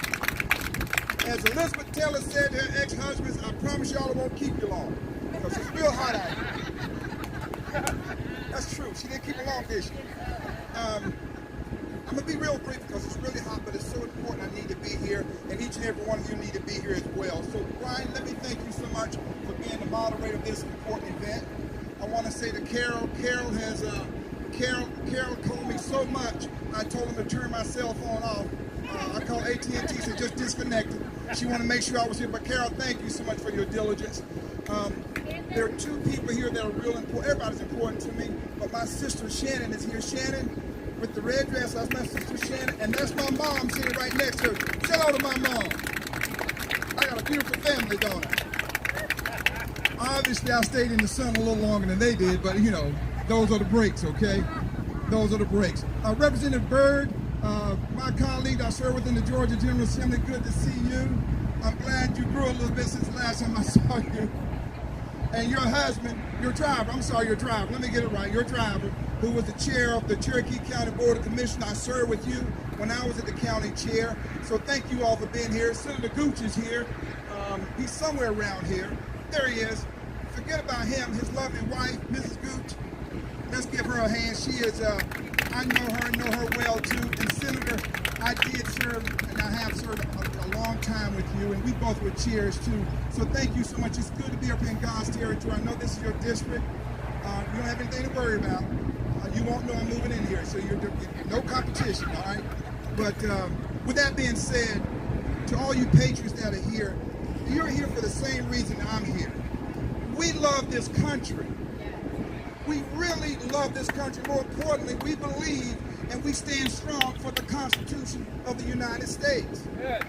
as Elizabeth Taylor said to her ex-husbands, I promise y'all it won't keep you long. Because it's real hot out here. That's true. She didn't keep long, did she? I'm going to be real brief because it's really hot, but it's so important I need to be here, and each and every one of you need to be here as well. So, Brian, let me thank you so much for being the moderator of this important event. I want to say to Carol, Carol called me so much, I told him to turn my cell phone off. I called AT&T, said just disconnected. She wanted to make sure I was here, but Carol, thank you so much for your diligence. There are two people here that are real important. Everybody's important to me, but my sister Shannon is here. Shannon, with the red dress, that's my sister Shannon, and that's my mom sitting right next to her. Say hello to my mom. I got a beautiful family, don't I? Obviously, I stayed in the sun a little longer than they did, but you know, those are the breaks, okay? Those are the breaks. Representative Byrd, my colleague, I serve within the Georgia General Assembly. Good to see you. I'm glad you grew a little bit since the last time I saw you. And your husband, your driver, let me get it right, your driver, who was the chair of the Cherokee County Board of Commissioners. I served with you when I was at the county chair. So thank you all for being here. Senator Gooch is here. He's somewhere around here. There he is. Forget about him, his lovely wife, Mrs. Gooch. Let's give her a hand. She is, I know her well too. And Senator, I did serve, and I have served a long time with you, and we both were chairs too. So thank you so much. It's good to be up in God's territory. I know this is your district. You don't have anything to worry about. You won't know I'm moving in here, so you're no competition, all right? But with that being said, to all you patriots that are here, you're here for the same reason I'm here. We love this country. We really love this country. More importantly, we believe and we stand strong for the Constitution of the United States. Yeah.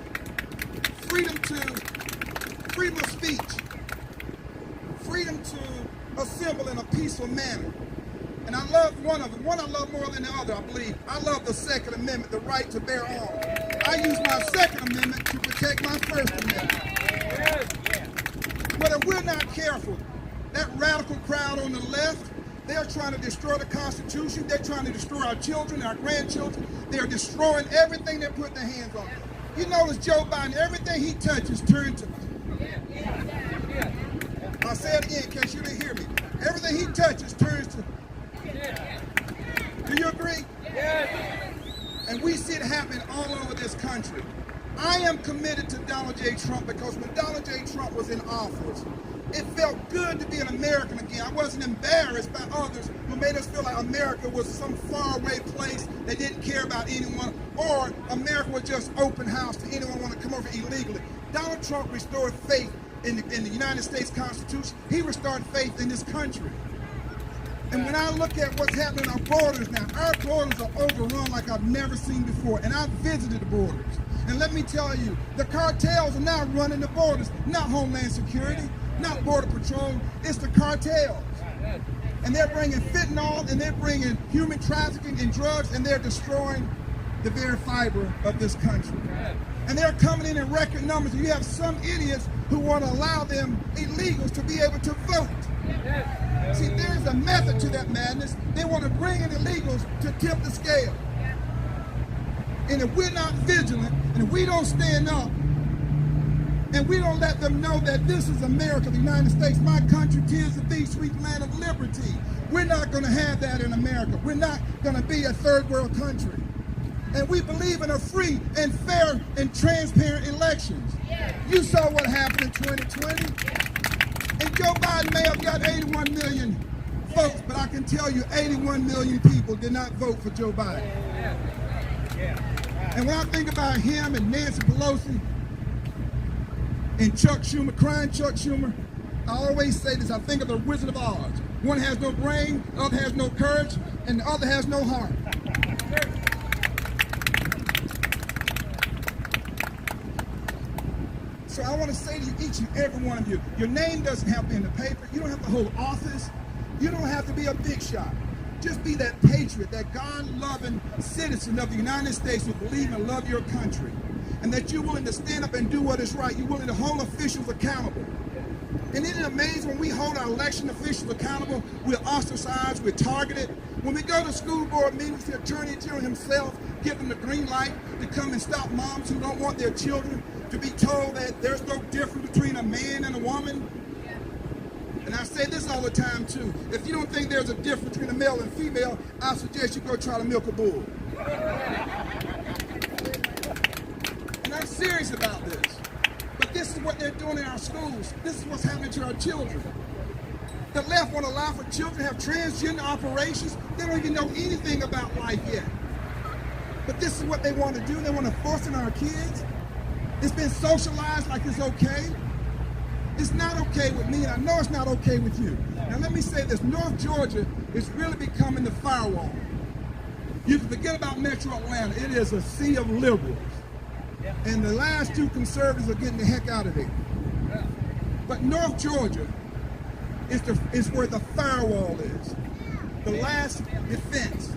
Freedom of speech, freedom to assemble in a peaceful manner. And I love one of them. One I love more than the other, I believe. I love the Second Amendment, the right to bear arms. I use my Second Amendment to protect my First Amendment. But if we're not careful, that radical crowd on the left, they're trying to destroy the Constitution. They're trying to destroy our children, our grandchildren. They're destroying everything they put their hands on. You notice Joe Biden, everything he touches turns to. I'll say it again in case you didn't hear me. Everything he touches turns to. Do you agree? Yes. And we see it happen all over this country. I am committed to Donald J. Trump because when Donald J. Trump was in office, it felt good to be an American again. I wasn't embarrassed by others who made us feel like America was some faraway place that didn't care about anyone, or America was just open house to anyone who wanted to come over illegally. Donald Trump restored faith in the United States Constitution. He restored faith in this country. And when I look at what's happening on our borders now, our borders are overrun like I've never seen before. And I've visited the borders. And let me tell you, the cartels are now running the borders, not Homeland Security, not Border Patrol, it's the cartels. And they're bringing fentanyl, and they're bringing human trafficking and drugs, and they're destroying the very fiber of this country. And they're coming in record numbers. You have some idiots who want to allow them illegals to be able to vote. See, there's a method to that madness. They want to bring in illegals to tip the scale. And if we're not vigilant, and if we don't stand up, and we don't let them know that this is America, the United States, my country, tis the thee, sweet land of liberty. We're not going to have that in America. We're not going to be a third world country. And we believe in a free and fair and transparent elections. You saw what happened in 2020. And Joe Biden may have got 81 million votes, but I can tell you 81 million people did not vote for Joe Biden. And when I think about him and Nancy Pelosi and Chuck Schumer, crying Chuck Schumer, I always say this, I think of the Wizard of Oz. One has no brain, the other has no courage, and the other has no heart. So I want to say to you, each and every one of you, your name doesn't have to be in the paper. You don't have to hold office. You don't have to be a big shot. Just be that patriot, that God-loving citizen of the United States who believe and love your country. And that you're willing to stand up and do what is right. You're willing to hold officials accountable. And isn't it amazing when we hold our election officials accountable, we're ostracized, we're targeted. When we go to school board meetings, the Attorney General himself gives them the green light to come and stop moms who don't want their children to be told that there's no difference between a man and a woman. And I say this all the time too. If you don't think there's a difference between a male and female, I suggest you go try to milk a bull. And I'm serious about this. But this is what they're doing in our schools. This is what's happening to our children. The left won't allow for children to have transgender operations. They don't even know anything about life yet. But this is what they want to do. They want to force it on our kids. It's been socialized like it's okay. It's not okay with me, and I know it's not okay with you. Now let me say this, North Georgia is really becoming the firewall. You can forget about Metro Atlanta. It is a sea of liberals. And the last two conservatives are getting the heck out of there. But North Georgia is where the firewall is. The last defense.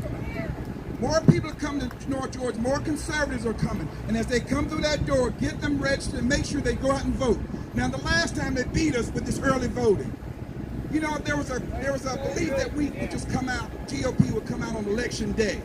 More people are coming to North Georgia, more conservatives are coming. And as they come through that door, get them registered and make sure they go out and vote. Now, the last time they beat us with this early voting, you know, there was a belief that we would just come out, GOP would come out on election day.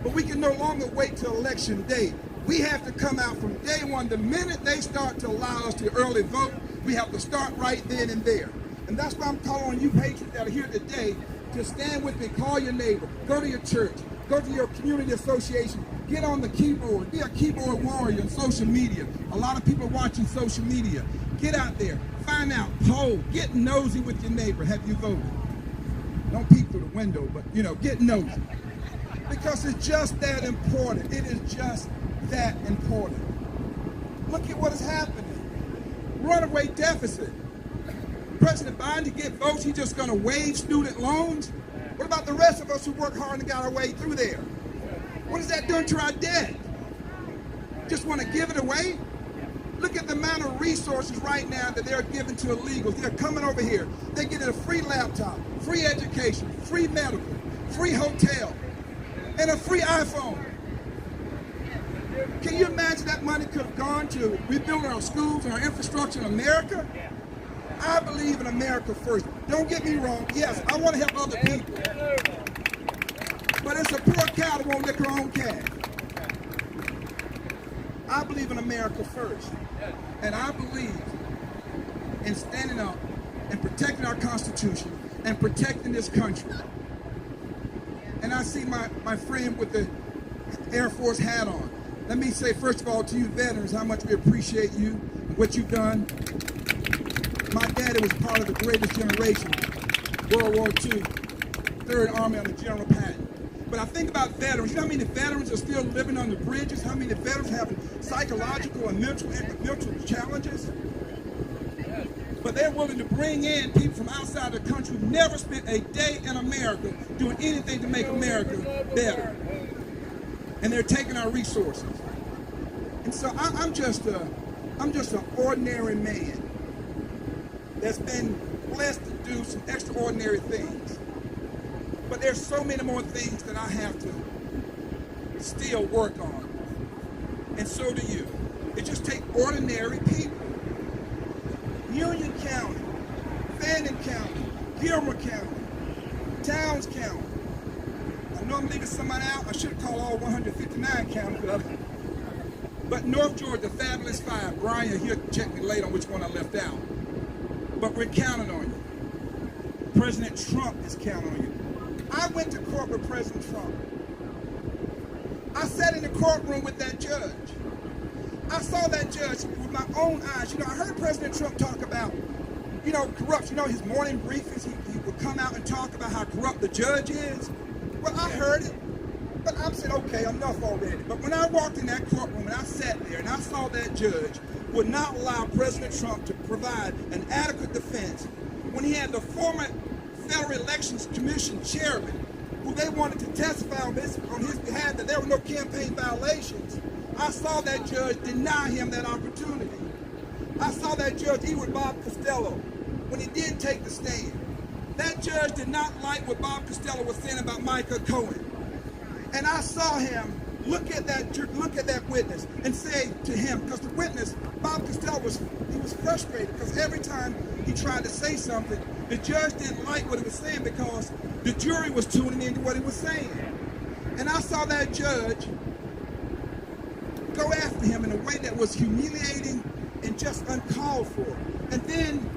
But we can no longer wait till election day. We have to come out from day one. The minute they start to allow us to early vote, we have to start right then and there. And that's why I'm calling on you patriots that are here today to stand with me, call your neighbor, go to your church, go to your community association, get on the keyboard, be a keyboard warrior on social media. A lot of people watching social media. Get out there, find out, poll, get nosy with your neighbor. Have you voted? Don't peek through the window, but you know, get nosy. Because it's just that important. It is just that important. Look at what is happening. Runaway deficit. President Biden, to get votes, he's just going to waive student loans? What about the rest of us who work hard and got our way through there? What is that doing to our debt? Just want to give it away? Look at the amount of resources right now that they're giving to illegals. They're coming over here. They're getting a free laptop, free education, free medical, free hotel, and a free iPhone. Can you imagine that money could have gone to rebuilding our schools and our infrastructure in America? I believe in America first. Don't get me wrong. Yes, I want to help other people. But it's a poor cow that won't lick her own calf. I believe in America first. And I believe in standing up and protecting our Constitution and protecting this country. And I see my friend with the Air Force hat on. Let me say, first of all, to you veterans, how much we appreciate you and what you've done. My daddy was part of the greatest generation, World War II, 3rd Army under General Patton. But I think about veterans. You know how many veterans are still living on the bridges? How many veterans have psychological and mental challenges? But they're willing to bring in people from outside the country who never spent a day in America doing anything to make America better. And they're taking our resources. And so I'm just an ordinary man that's been blessed to do some extraordinary things. But there's so many more things that I have to still work on. And so do you. It just takes ordinary people. Union County, Vernon County, Gilmer County, Towns County. I know I'm leaving somebody out. I should have called all 159 counties. But North Georgia, Fabulous Five. Brian, he'll check me later on which one I left out. But we're counting on you. President Trump is counting on you. I went to court with President Trump. I sat in the courtroom with that judge. I saw that judge with my own eyes. You know, I heard President Trump talk about, you know, corruption. You know, his morning briefings, he would come out and talk about how corrupt the judge is. Well, I heard it, but I said, okay, enough already. But when I walked in that courtroom and I sat there and I saw that judge would not allow President Trump to provide an adequate defense when he had the former Federal Elections Commission chairman who they wanted to testify on his behalf that there were no campaign violations, I saw that judge deny him that opportunity. I saw that judge eat with Bob Costello when he did take the stand. That judge did not like what Bob Costello was saying about Micah Cohen. And I saw him look at that witness and say to him, because the witness, Bob Costello, was frustrated because every time he tried to say something, the judge didn't like what he was saying because the jury was tuning into what he was saying. And I saw that judge go after him in a way that was humiliating and just uncalled for. And then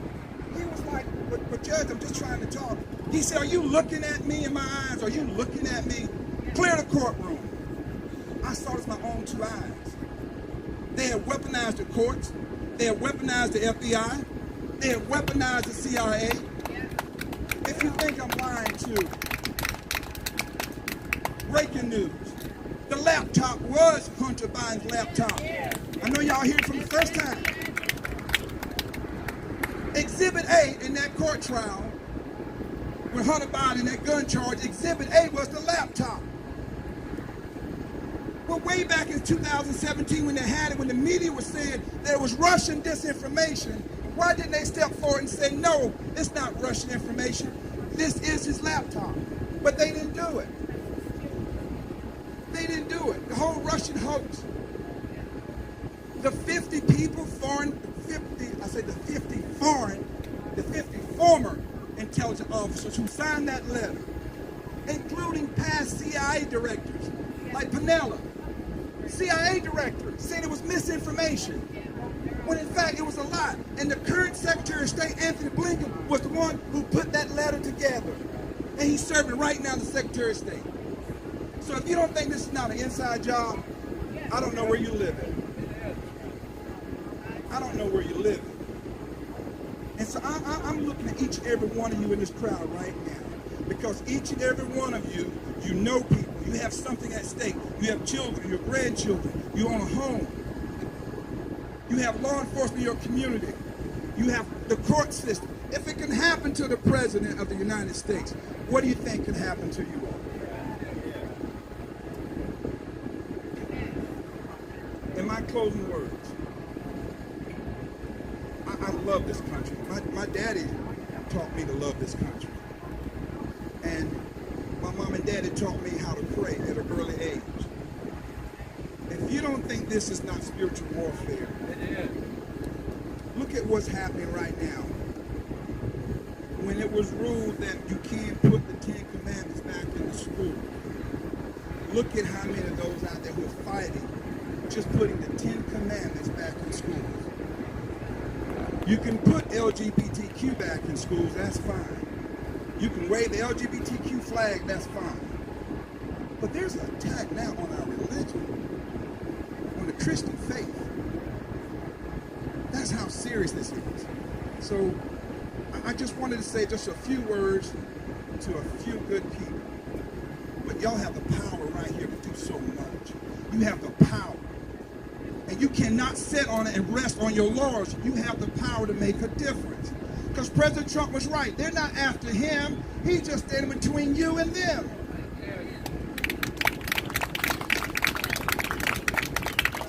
he was like, but Judge, I'm just trying to talk. He said, are you looking at me in my eyes? Are you looking at me? Clear the courtroom. I saw this with my own two eyes. They had weaponized the courts. They had weaponized the FBI. They had weaponized the CIA. If you think I'm lying too, breaking news. The laptop was Hunter Biden's laptop. I know y'all hear it from the first time. Exhibit A in that court trial with Hunter Biden, that gun charge, Exhibit A was the laptop. Well, way back in 2017 when they had it, when the media was saying there was Russian disinformation, why didn't they step forward and say, no, it's not Russian information, this is his laptop? But they didn't do it. They didn't do it. The whole Russian hoax. The 50 former intelligence officers who signed that letter, including past CIA directors like Pinella, CIA director, said it was misinformation, when in fact it was a lie. And the current Secretary of State, Anthony Blinken, was the one who put that letter together. And he's serving right now the Secretary of State. So if you don't think this is not an inside job, I don't know where you live at. I don't know where you live. And so I'm looking at each and every one of you in this crowd right now. Because each and every one of you, you know people. You have something at stake. You have children, your grandchildren. You own a home. You have law enforcement in your community. You have the court system. If it can happen to the President of the United States, what do you think can happen to you all? In my closing words, I love this country. My daddy taught me to love this country. And my mom and daddy taught me how to pray at an early age. If you don't think this is not spiritual warfare, look at what's happening right now. When it was ruled that you can't put the 10 Commandments back in the school, look at how many of those out there who are fighting just putting the 10 Commandments back in schools. You can put LGBTQ back in schools, that's fine. You can wave the LGBTQ flag, that's fine. But there's an attack now on our religion, on the Christian faith. That's how serious this is. So I just wanted to say just a few words to a few good people. But y'all have the power right here to do so much. You have the power. And you cannot sit on it and rest on your laurels. You have the power to make a difference. Because President Trump was right. They're not after him. He's just standing between you and them.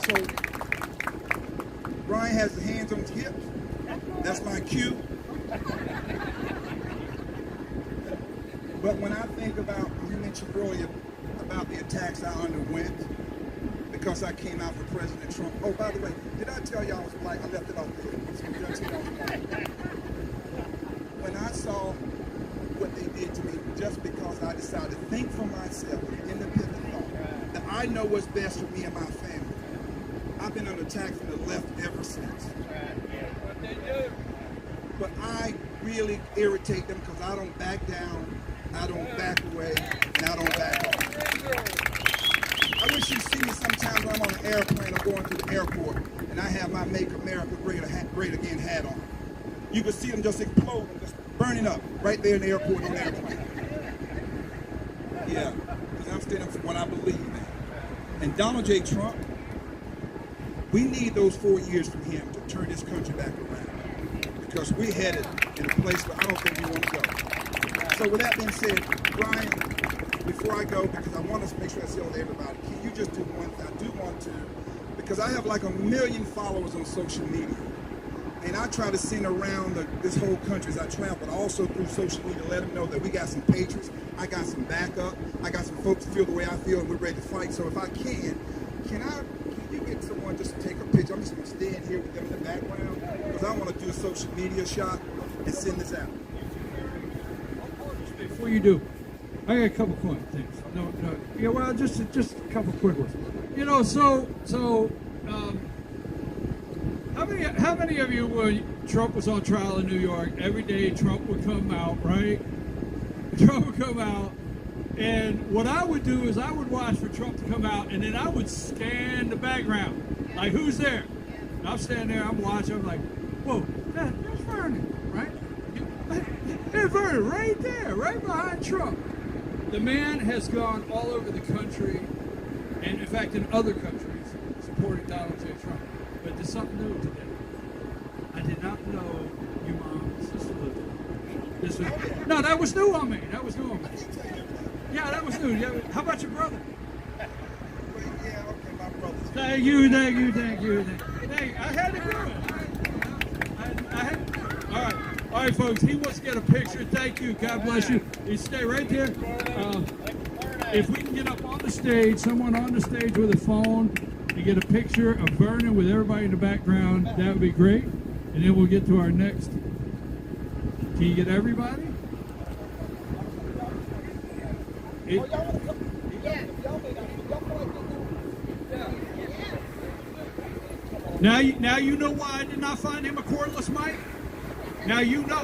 So, Brian has his hands on his hips. That's my cue. But when I think about, you mentioned earlier about the attacks I underwent, because I came out for President Trump. Oh, by the way, did I tell y'all I was black? I left it off there. Did I tell y'all I was black? When I saw what they did to me, just because I decided to think for myself, independent thought, that I know what's best for me and my family. I've been under attack from the left ever since. But I really irritate them because I don't back down, I don't back away, and I don't back off. I wish you'd see me sometimes when I'm on an airplane or going to the airport and I have my Make America Great Again hat on. You can see them just exploding, just burning up right there in the airport on the airplane. Yeah, because I'm standing for what I believe in. And Donald J. Trump, we need those 4 years from him to turn this country back around. Because we're headed in a place where I don't think we want to go. So with that being said, Brian, before I go, because I want to make sure I say to everybody, can you just do one thing? I do want to, because I have like 1 million followers on social media. And I try to send around this whole country as I travel, but also through social media, let them know that we got some patriots, I got some backup, I got some folks who feel the way I feel, and we're ready to fight. So if I can you get someone just to take a picture? I'm just going to stand here with them in the background, because I want to do a social media shot and send this out. Before you do, I got a couple quick things. No, yeah, well, just a couple quick ones. You know, how many of you, when Trump was on trial in New York, every day Trump would come out, right? Trump would come out, and what I would do is I would watch for Trump to come out, and then I would scan the background, like who's there? And I'm standing there, I'm watching, I'm like, whoa, there's Vernon, right? There's Vernon right there, right behind Trump. The man has gone all over the country, and in fact in other countries, supporting Donald J. Trump. But there's something new today. I did not know your mom's sister lived there. No, that was new on me. That was new on me. Yeah, that was new. Yeah, how about your brother? Yeah, okay, my brother. Thank you. I had to do it. All right, folks. He wants to get a picture. Thank you. God bless you. You stay right there. If we can get up on the stage, someone on the stage with a phone, and get a picture of Vernon with everybody in the background, that would be great. And then we'll get to our next. Can you get everybody? Now you know why I did not find him a cordless mic. Now you know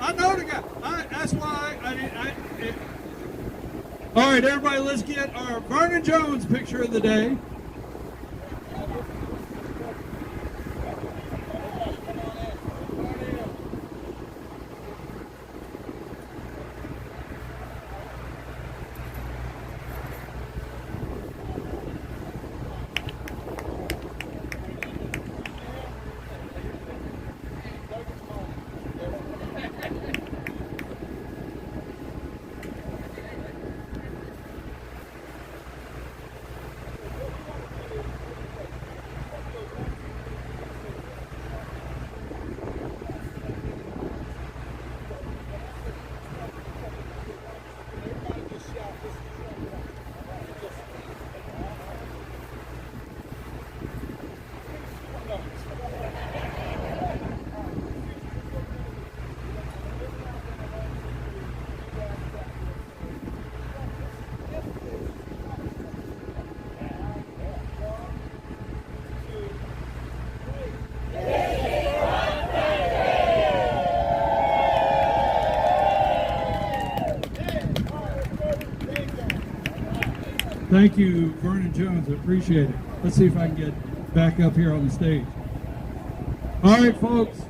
I know the guy. That's why I didn't. All right, everybody, let's get our Vernon Jones picture of the day. Thank you, Vernon Jones. I appreciate it. Let's see if I can get back up here on the stage. All right, folks.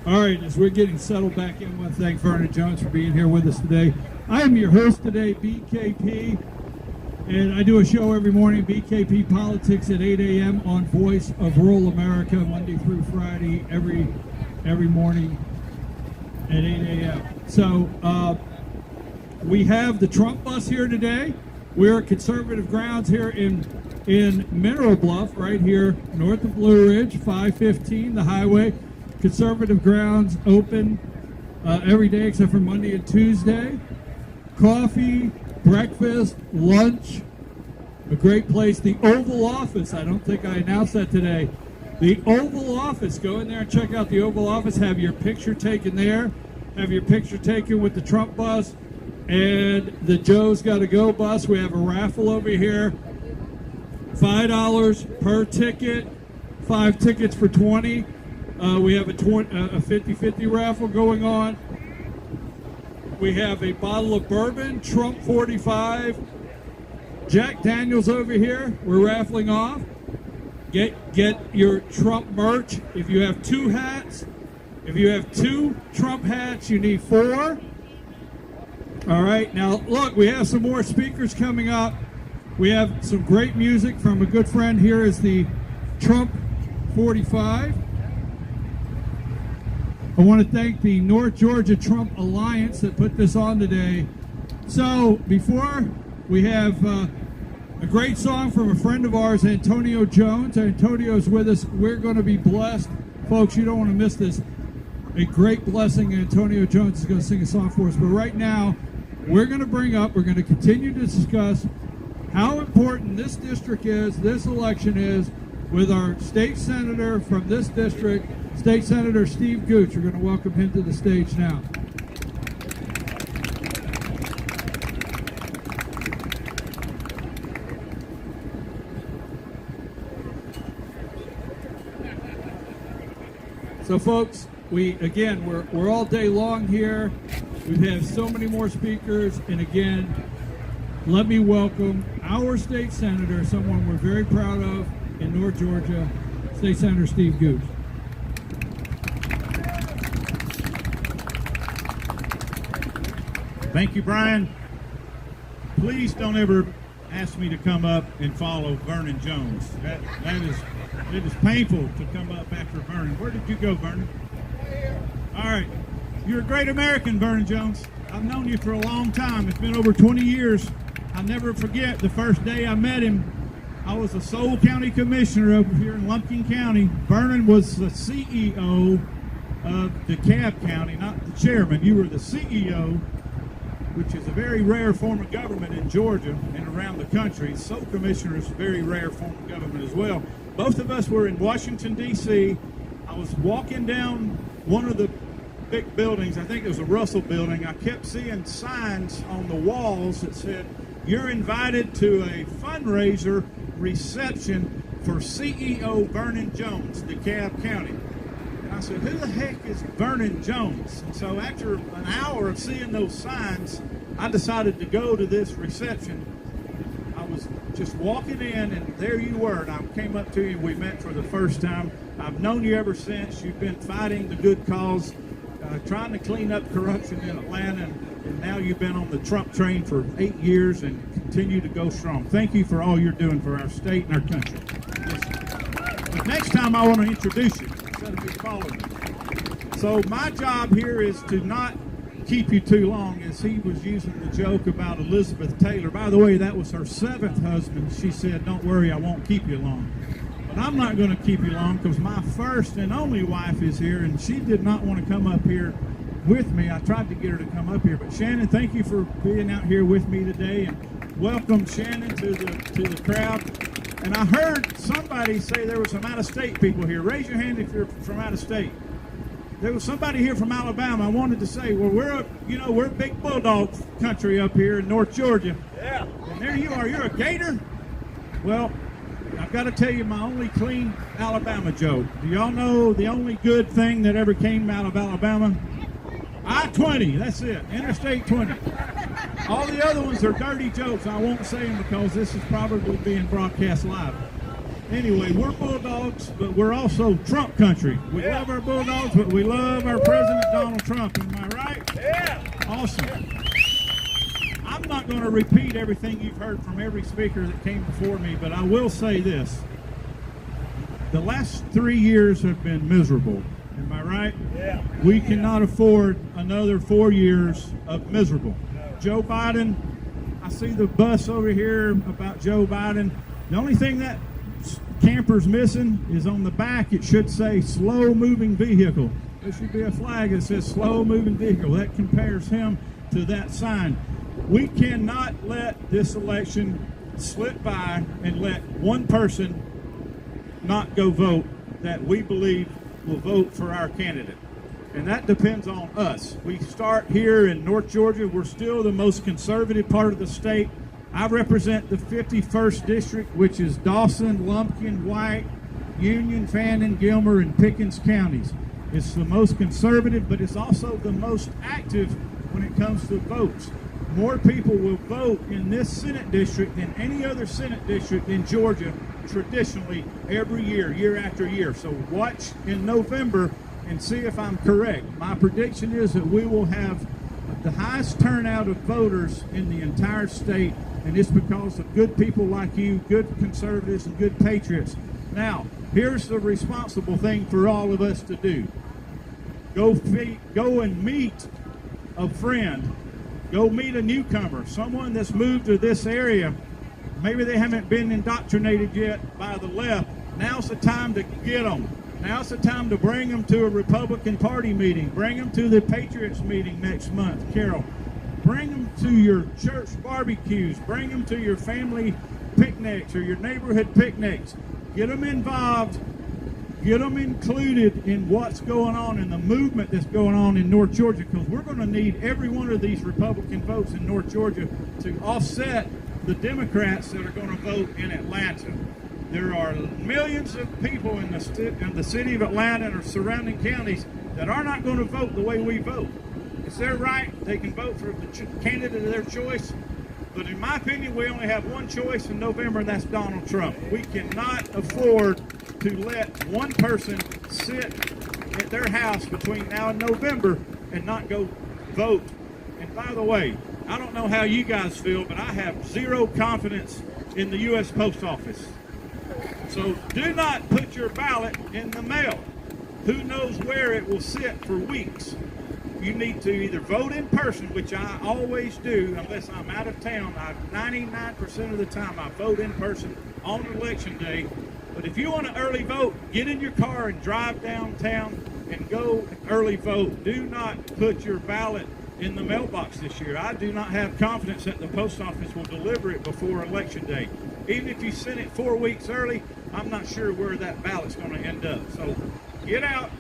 All right, as we're getting settled back in, I want to thank Vernon Jones for being here with us today. I am your host today, BKP. And I do a show every morning, BKP Politics at 8 a.m. on Voice of Rural America, Monday through Friday, every morning at 8 a.m. So we have the Trump bus here today. We're at Conservative Grounds here in Mineral Bluff, right here north of Blue Ridge, 515, the highway. conservative grounds open every day except for Monday and Tuesday. Coffee, breakfast, lunch, a great place. The Oval Office, I don't think I announced that today. The Oval Office, go in there and check out the Oval Office. Have your picture taken there. Have your picture taken with the Trump bus and the Joe's Gotta Go bus. We have a raffle over here. $5 per ticket, 5 tickets for $20. We have a 50-50 raffle going on. We have a bottle of bourbon, Trump 45. Jack Daniels over here, we're raffling off. Get your Trump merch. If you have 2 hats, if you have 2 Trump hats, you need 4. All right, now look, we have some more speakers coming up. We have some great music from a good friend. Here is the Trump 45. I want to thank the North Georgia Trump Alliance that put this on today. So before we have a great song from a friend of ours, Antonio Jones. Antonio's with us. We're going to be blessed. Folks, you don't want to miss this. A great blessing. Antonio Jones is going to sing a song for us. But right now, we're going to continue to discuss how important this district is, this election is, with our state senator from this district, State Senator Steve Gooch. We're going to welcome him to the stage now. So folks, we're all day long here. We have so many more speakers, and again, let me welcome our state senator, someone we're very proud of in North Georgia, State Senator Steve Gooch. Thank you, Brian. Please don't ever ask me to come up and follow Vernon Jones. It is painful to come up after Vernon. Where did you go, Vernon? All right. You're a great American, Vernon Jones. I've known you for a long time. It's been over 20 years. I'll never forget the first day I met him. I was a Soule County Commissioner over here in Lumpkin County. Vernon was the CEO of DeKalb County, not the chairman. You were the CEO, which is a very rare form of government in Georgia and around the country. Soule Commissioner is a very rare form of government as well. Both of us were in Washington, D.C. I was walking down one of the big buildings. I think it was a Russell building. I kept seeing signs on the walls that said, "You're invited to a fundraiser reception for CEO Vernon Jones, DeKalb County." And I said, "Who the heck is Vernon Jones?" And so after an hour of seeing those signs, I decided to go to this reception. I was just walking in, and there you were. And I came up to you, and we met for the first time. I've known you ever since. You've been fighting the good cause, trying to clean up corruption in Atlanta, and now you've been on the Trump train for 8 years and continue to go strong. Thank you for all you're doing for our state and our country. But next time I want to introduce you instead of you following me. So my job here is to not keep you too long, as he was using the joke about Elizabeth Taylor. By the way, that was her 7th husband. She said, "Don't worry, I won't keep you long." But I'm not going to keep you long, because my first and only wife is here, and she did not want to come up here with me. I tried to get her to come up here. But Shannon, thank you for being out here with me today, and welcome Shannon to the crowd. And I heard somebody say there were some out-of-state people here. Raise your hand if you're from out of state. There was somebody here from Alabama. I wanted to say, well, we're big bulldog country up here in North Georgia. Yeah. And there you are. You're a Gator? Well, I've got to tell you my only clean Alabama joke. Do y'all know the only good thing that ever came out of Alabama? I-20. That's it. Interstate 20. All the other ones are dirty jokes. I won't say them because this is probably being broadcast live. Anyway, we're Bulldogs, but we're also Trump country. We love our Bulldogs, but we love our President Donald Trump. Am I right? Yeah. Awesome. I'm not going to repeat everything you've heard from every speaker that came before me, but I will say this. The last 3 years have been miserable. Am I right? Yeah. We cannot afford another 4 years of miserable. Joe Biden, I see the bus over here about Joe Biden. The only thing that camper's missing is on the back. It should say slow moving vehicle. There should be a flag that says slow moving vehicle. That compares him to that sign. We cannot let this election slip by and let one person not go vote that we believe will vote for our candidate. And that depends on us. We start here in North Georgia. We're still the most conservative part of the state. I represent the 51st district, which is Dawson, Lumpkin, White, Union, Fannin, Gilmer, and Pickens counties. It's the most conservative, but it's also the most active when it comes to votes. More people will vote in this Senate district than any other Senate district in Georgia traditionally every year, year after year. So watch in November and see if I'm correct. My prediction is that we will have the highest turnout of voters in the entire state, and it's because of good people like you, good conservatives and good patriots. Now, here's the responsible thing for all of us to do. Go and meet a friend. Go meet a newcomer, someone that's moved to this area. Maybe they haven't been indoctrinated yet by the left. Now's the time to get them. Now's the time to bring them to a Republican Party meeting. Bring them to the Patriots meeting next month, Carol. Bring them to your church barbecues. Bring them to your family picnics or your neighborhood picnics. Get them involved. Get them included in what's going on in the movement that's going on in North Georgia, because we're going to need every one of these Republican votes in North Georgia to offset the Democrats that are going to vote in Atlanta. There are millions of people in the city of Atlanta and our surrounding counties that are not going to vote the way we vote. It's their right. They can vote for the candidate of their choice. But in my opinion, we only have one choice in November, and that's Donald Trump. We cannot afford to let one person sit at their house between now and November and not go vote. And by the way, I don't know how you guys feel, but I have zero confidence in the U.S. Post Office. So do not put your ballot in the mail. Who knows where it will sit for weeks? You need to either vote in person, which I always do, unless I'm out of town. 99% of the time I vote in person on election day. But if you want to early vote, get in your car and drive downtown and go early vote. Do not put your ballot in the mailbox this year. I do not have confidence that the post office will deliver it before election day. Even if you send it 4 weeks early, I'm not sure where that ballot's going to end up. So get out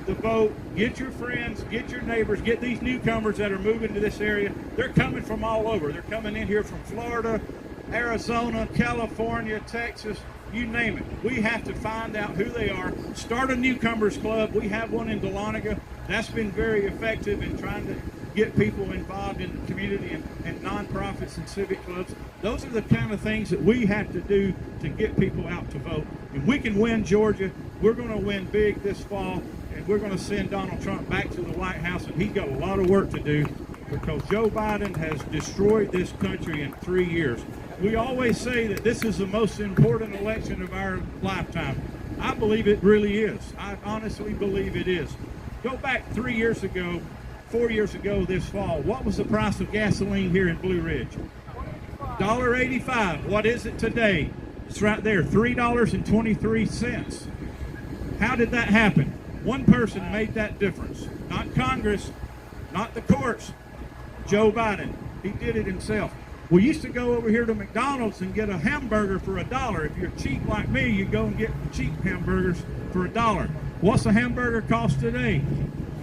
the vote, get your friends, get your neighbors, get these newcomers that are moving to this area. They're coming from all over. They're coming in here from Florida, Arizona, California, Texas, you name it. We have to find out who they are. Start a newcomers club. We have one in Dahlonega. That's been very effective in trying to get people involved in the community and nonprofits and civic clubs. Those are the kind of things that we have to do to get people out to vote. And we can win Georgia. We're going to win big this fall, and we're going to send Donald Trump back to the White House, and he's got a lot of work to do because Joe Biden has destroyed this country in 3 years. We always say that this is the most important election of our lifetime. I believe it really is. I honestly believe it is. Go back 3 years ago, 4 years ago this fall. What was the price of gasoline here in Blue Ridge? $1.85. What is it today? It's right there, $3.23. How did that happen? One person made that difference. Not Congress, not the courts, Joe Biden. He did it himself. We used to go over here to McDonald's and get a hamburger for $1. If you're cheap like me, you go and get cheap hamburgers for $1. What's a hamburger cost today?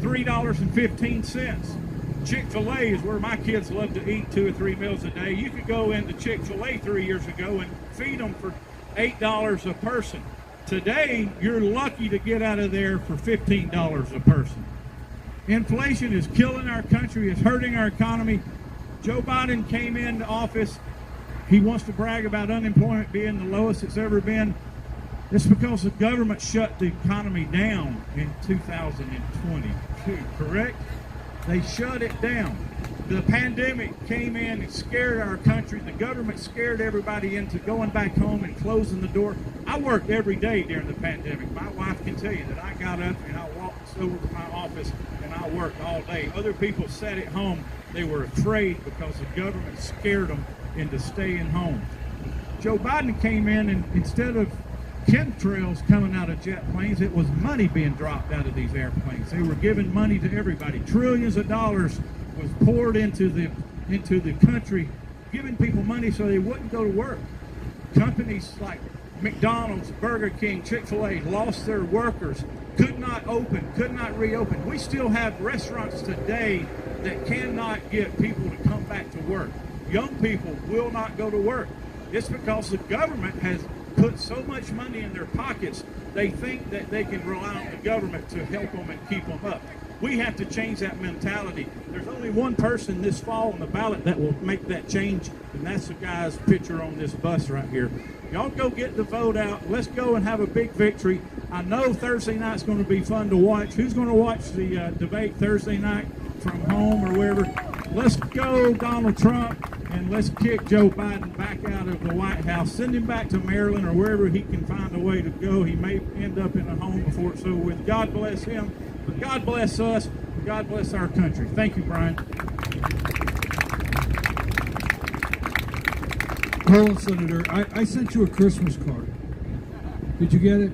$3.15. Chick-fil-A is where my kids love to eat 2 or 3 meals a day. You could go into Chick-fil-A 3 years ago and feed them for $8 a person. Today, you're lucky to get out of there for $15 a person. Inflation is killing our country, it's hurting our economy. Joe Biden came into office. He wants to brag about unemployment being the lowest it's ever been. It's because the government shut the economy down in 2022, correct? They shut it down. The pandemic came in and scared our country. The government scared everybody into going back home and closing the door. I worked every day during the pandemic. My wife can tell you that I got up and I walked over to my office and I worked all day. Other people sat at home. They were afraid because the government scared them into staying home. Joe Biden came in, and instead of chemtrails coming out of jet planes. It was money being dropped out of these airplanes. They were giving money to everybody. Trillions of dollars was poured into the country, giving people money so they wouldn't go to work. Companies like McDonald's, Burger King, Chick-fil-A lost their workers, could not open, could not reopen. We still have restaurants today that cannot get people to come back to work. Young people will not go to work. It's because the government has put so much money in their pockets, they think that they can rely on the government to help them and keep them up. We have to change that mentality. There's only one person this fall on the ballot that will make that change, and that's the guy's picture on this bus right here. Y'all go get the vote out. Let's go and have a big victory. I know Thursday night's going to be fun to watch. Who's going to watch the debate Thursday night from home or wherever? Let's go, Donald Trump, and let's kick Joe Biden back out of the White House. Send him back to Maryland or wherever he can find a way to go. He may end up in a home before it's over with. God bless him, but God bless us. God bless our country. Thank you, Brian. Hold on, Senator. I sent you a Christmas card. Did you get it?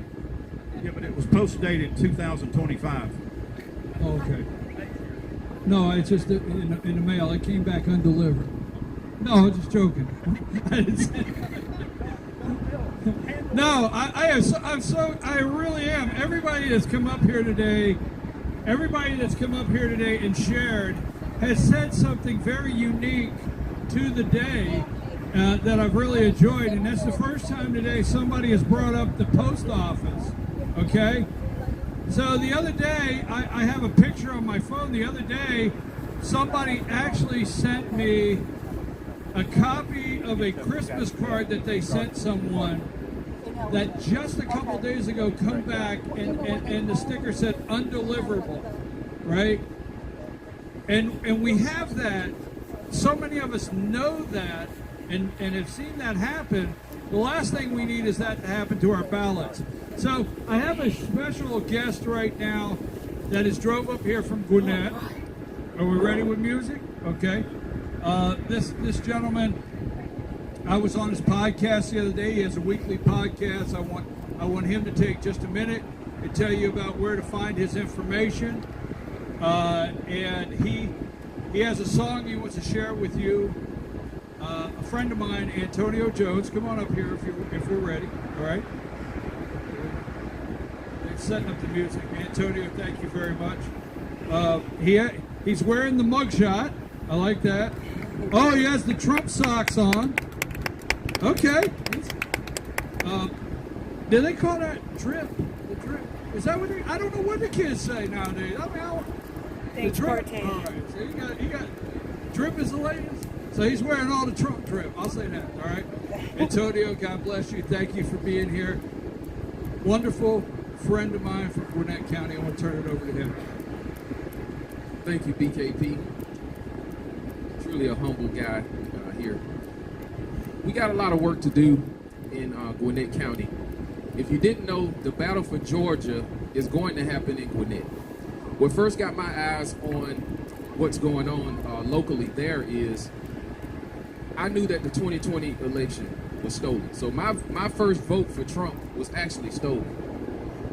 Yeah, but it was post-dated 2025. Oh, okay. No, it's just in the mail. It came back undelivered. No, I'm just joking. No, I really am. Everybody that's come up here today and shared has said something very unique to the day that I've really enjoyed, and that's the first time today somebody has brought up the post office, okay? So the other day, I have a picture on my phone. The other day, somebody actually sent me a copy of a Christmas card that they sent someone that just a couple days ago come back, and the sticker said undeliverable, right? And we have that. So many of us know that and have seen that happen. The last thing we need is that to happen to our ballots. So I have a special guest right now that has drove up here from Gwinnett. Are we ready with music? Okay. This gentleman, I was on his podcast the other day. He has a weekly podcast. I want him to take just a minute and tell you about where to find his information. And he has a song he wants to share with you. A friend of mine, Antonio Jones, come on up here if we're ready. All right. They're setting up the music. Antonio, thank you very much. He's wearing the mugshot. I like that. Oh, he has the Trump socks on. Okay. Do they call that drip? The drip. Is that what I don't know what the kids say nowadays. I mean, the drip. All right. So you got drip is the latest. So he's wearing all the Trump drip. I'll say that. All right. Antonio, God bless you. Thank you for being here. Wonderful friend of mine from Gwinnett County. I want to turn it over to him. Thank you, BKP. Truly a humble guy here. We got a lot of work to do in Gwinnett County. If you didn't know, the battle for Georgia is going to happen in Gwinnett. What first got my eyes on what's going on locally there is I knew that the 2020 election was stolen. So my first vote for Trump was actually stolen.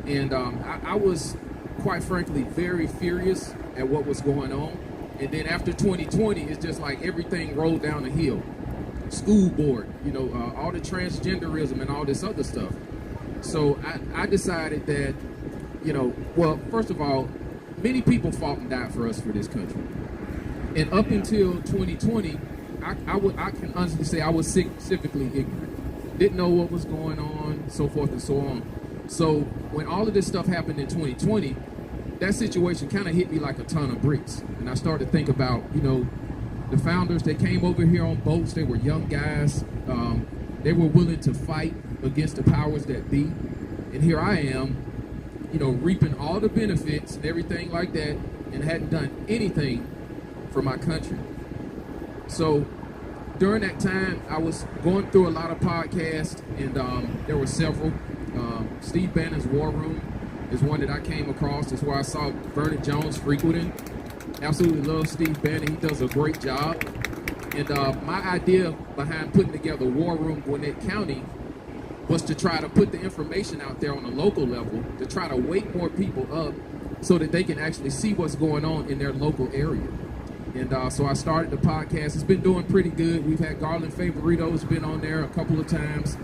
And I was, quite frankly, very furious at what was going on. And then after 2020, it's just like everything rolled down the hill. School board, all the transgenderism and all this other stuff. So I decided that, well, first of all, many people fought and died for us for this country. And up until 2020, I can honestly say I was civically ignorant. Didn't know what was going on, so forth and so on. So when all of this stuff happened in 2020, that situation kind of hit me like a ton of bricks. And I started to think about, the founders, they came over here on boats. They were young guys. They were willing to fight against the powers that be. And here I am, reaping all the benefits and everything like that, and hadn't done anything for my country. So during that time, I was going through a lot of podcasts, and there were several. Steve Bannon's War Room is one that I came across. That's where I saw Vernon Jones frequenting. Absolutely love Steve Bannon. He does a great job. And my idea behind putting together War Room Gwinnett County was to try to put the information out there on a local level to try to wake more people up so that they can actually see what's going on in their local area. And so I started the podcast. It's been doing pretty good. We've had Garland Favoritos been on there a couple of times.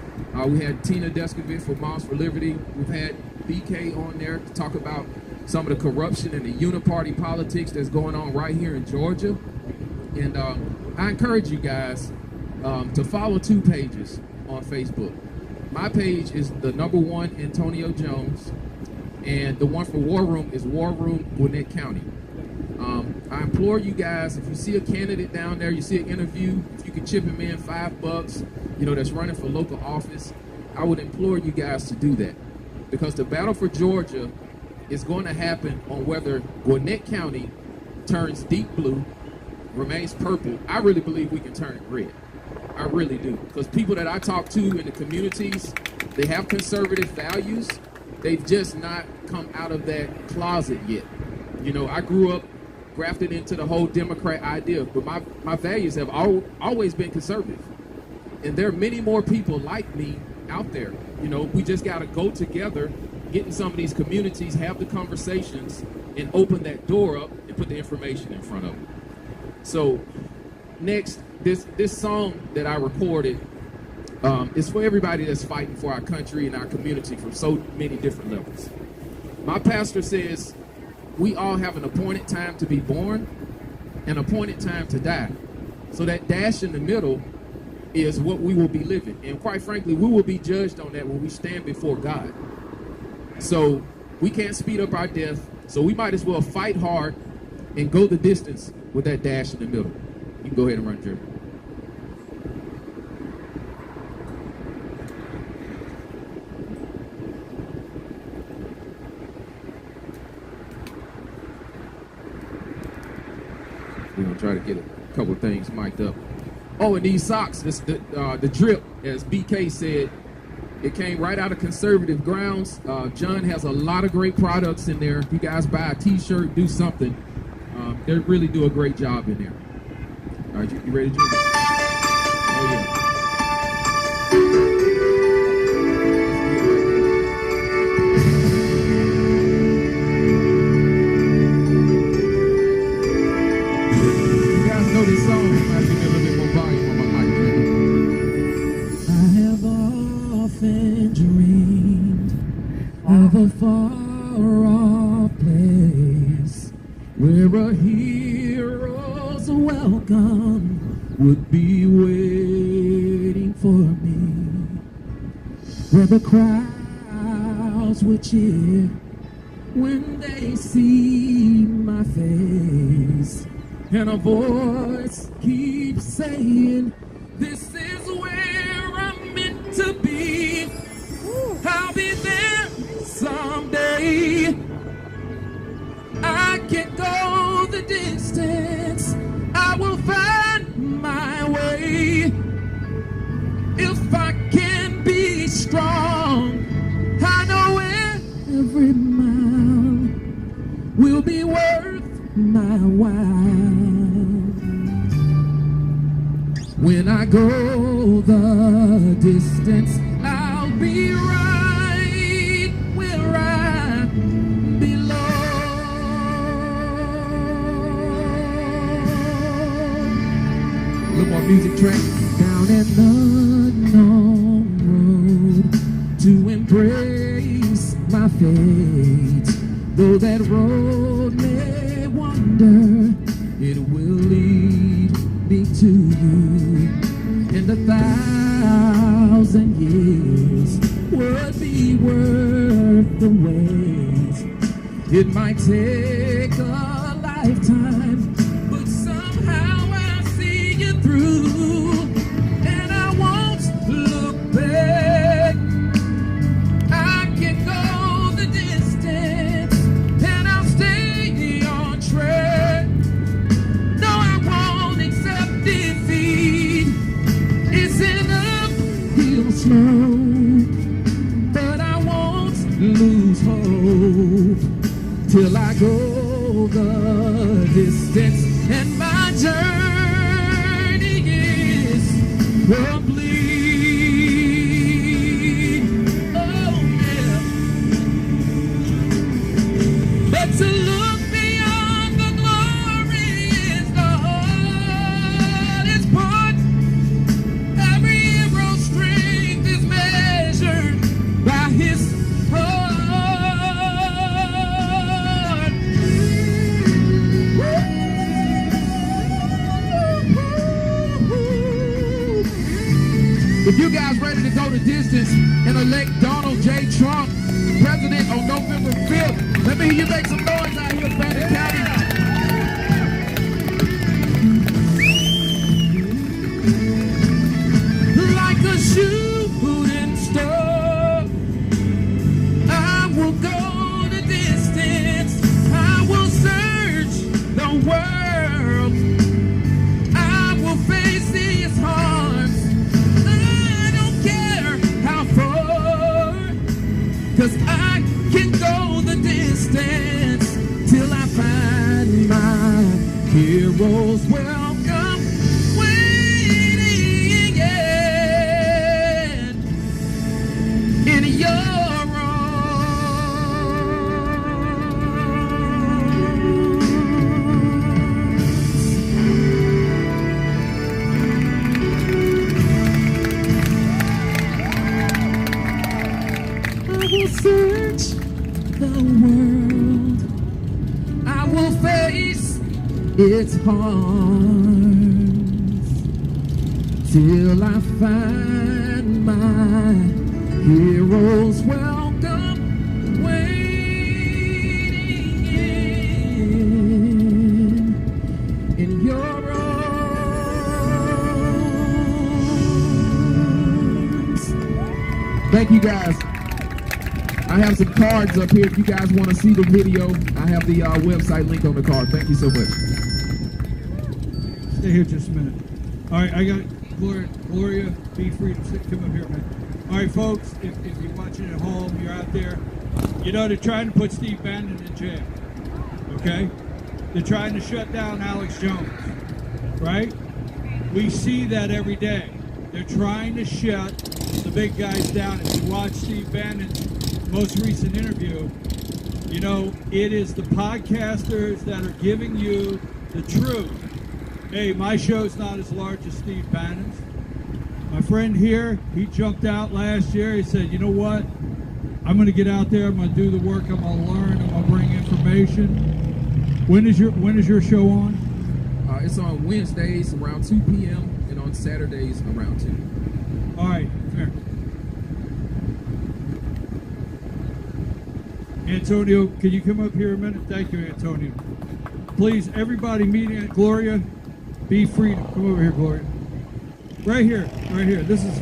We had Tina Descovich for Moms for Liberty. We've had BK on there to talk about some of the corruption and the uniparty politics that's going on right here in Georgia. And I encourage you guys to follow 2 pages on Facebook. My page is the #1 Antonio Jones, and the one for War Room is War Room Gwinnett County. I implore you guys, if you see a candidate down there, you see an interview, if you can chip him in $5, you know, that's running for local office, I would implore you guys to do that. Because the battle for Georgia is going to happen on whether Gwinnett County turns deep blue, remains purple. I really believe we can turn it red. I really do. Because people that I talk to in the communities, they have conservative values. They've just not come out of that closet yet. You know, I grew up grafted into the whole Democrat idea, but my values have always been conservative. And there are many more people like me out there. You know, we just got to go together, get in some of these communities, have the conversations, and open that door up and put the information in front of them. So next, this song that I recorded is for everybody that's fighting for our country and our community from so many different levels. My pastor says, we all have an appointed time to be born, an appointed time to die. So that dash in the middle is what we will be living. And quite frankly, we will be judged on that when we stand before God. So we can't speed up our death. So we might as well fight hard and go the distance with that dash in the middle. You can go ahead and run, Jeremy. We're gonna try to get a couple of things mic'd up. Oh, and these socks, the drip, as BK said, it came right out of conservative grounds. John has a lot of great products in there. If you guys buy a t-shirt, do something. They really do a great job in there. All right, you ready, Jim? Oh, yeah. This song, I have to get a little bit more volume on my mic. I have often dreamed of a far-off place where a hero's welcome would be waiting for me, where the crowds would cheer when they see my face. And a voice keeps saying, this is where I'm meant to be. I'll be there someday. I can go the distance. I will find my way. If I can be strong, I know every mile will be worth my while. When I go the distance, I'll be right where I belong. A little more music track. Down an unknown road to embrace my fate. Though that road may wander, it will lead me to you. And 1,000 years would be worth the wait. It might take a lifetime, but somehow I'll see you through. And I won't look back. I can go the distance, and I'll stay on track. No, I won't accept defeat. It's an uphill slope, but I won't lose hope till I go the distance, and my journey is complete. If you guys ready to go the distance and elect Donald J. Trump president on November 5th, let me hear you make some noise out here, Vernon County. Like a shooting star, I will go the distance. I will search the world. I will face these harms. I don't care how far, 'cause I can go the distance till I find my heroes welcome waiting in your arms. I will search the world. I will face its harms till I find my heroes welcome waiting in your arms. Thank you guys. I have some cards up here if you guys want to see the video. I have the website link on the card. Thank you so much. Stay here just a minute. All right, I got Gloria Bee Freedom. Come up here, man. All right, folks, if you're watching at home, you're out there, you know they're trying to put Steve Bannon in jail, okay? They're trying to shut down Alex Jones, right? We see that every day. They're trying to shut the big guys down. If you watch Steve Bannon's most recent interview, you know, it is the podcasters that are giving you the truth. Hey, my show's not as large as Steve Bannon's. My friend here, he jumped out last year. He said, you know what? I'm going to get out there. I'm going to do the work. I'm going to learn. I'm going to bring information. When is your show on? It's on Wednesdays around 2 p.m. and on Saturdays around 2. All right, fair. Antonio, can you come up here a minute? Thank you, Antonio. Please, everybody meeting at Gloria Bee Freedom. Come over here, Gloria. Right here, right here. This is,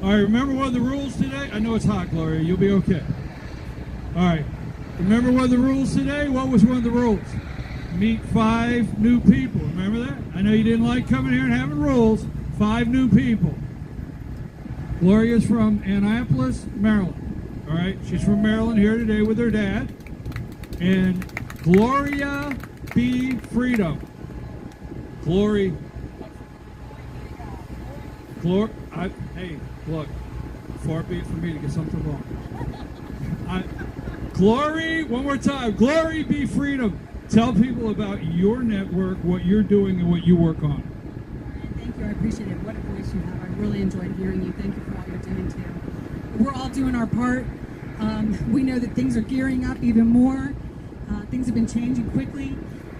all right, remember one of the rules today? I know it's hot, Gloria. You'll be okay. All right. Remember one of the rules today? What was one of the rules? Meet 5 new people. Remember that? I know you didn't like coming here and having rules. 5 new people. Gloria's from Annapolis, Maryland. All right, she's from Maryland here today with her dad. And Gloria Bee Freedom. Hey, look, far be it for me to get something wrong. One more time, Glory Bee Freedom. Tell people about your network, what you're doing, and what you work on. Thank you, I appreciate it. What a voice you have. I really enjoyed hearing you. Thank you for all you're doing too. We're all doing our part. We know that things are gearing up even more. Things have been changing quickly.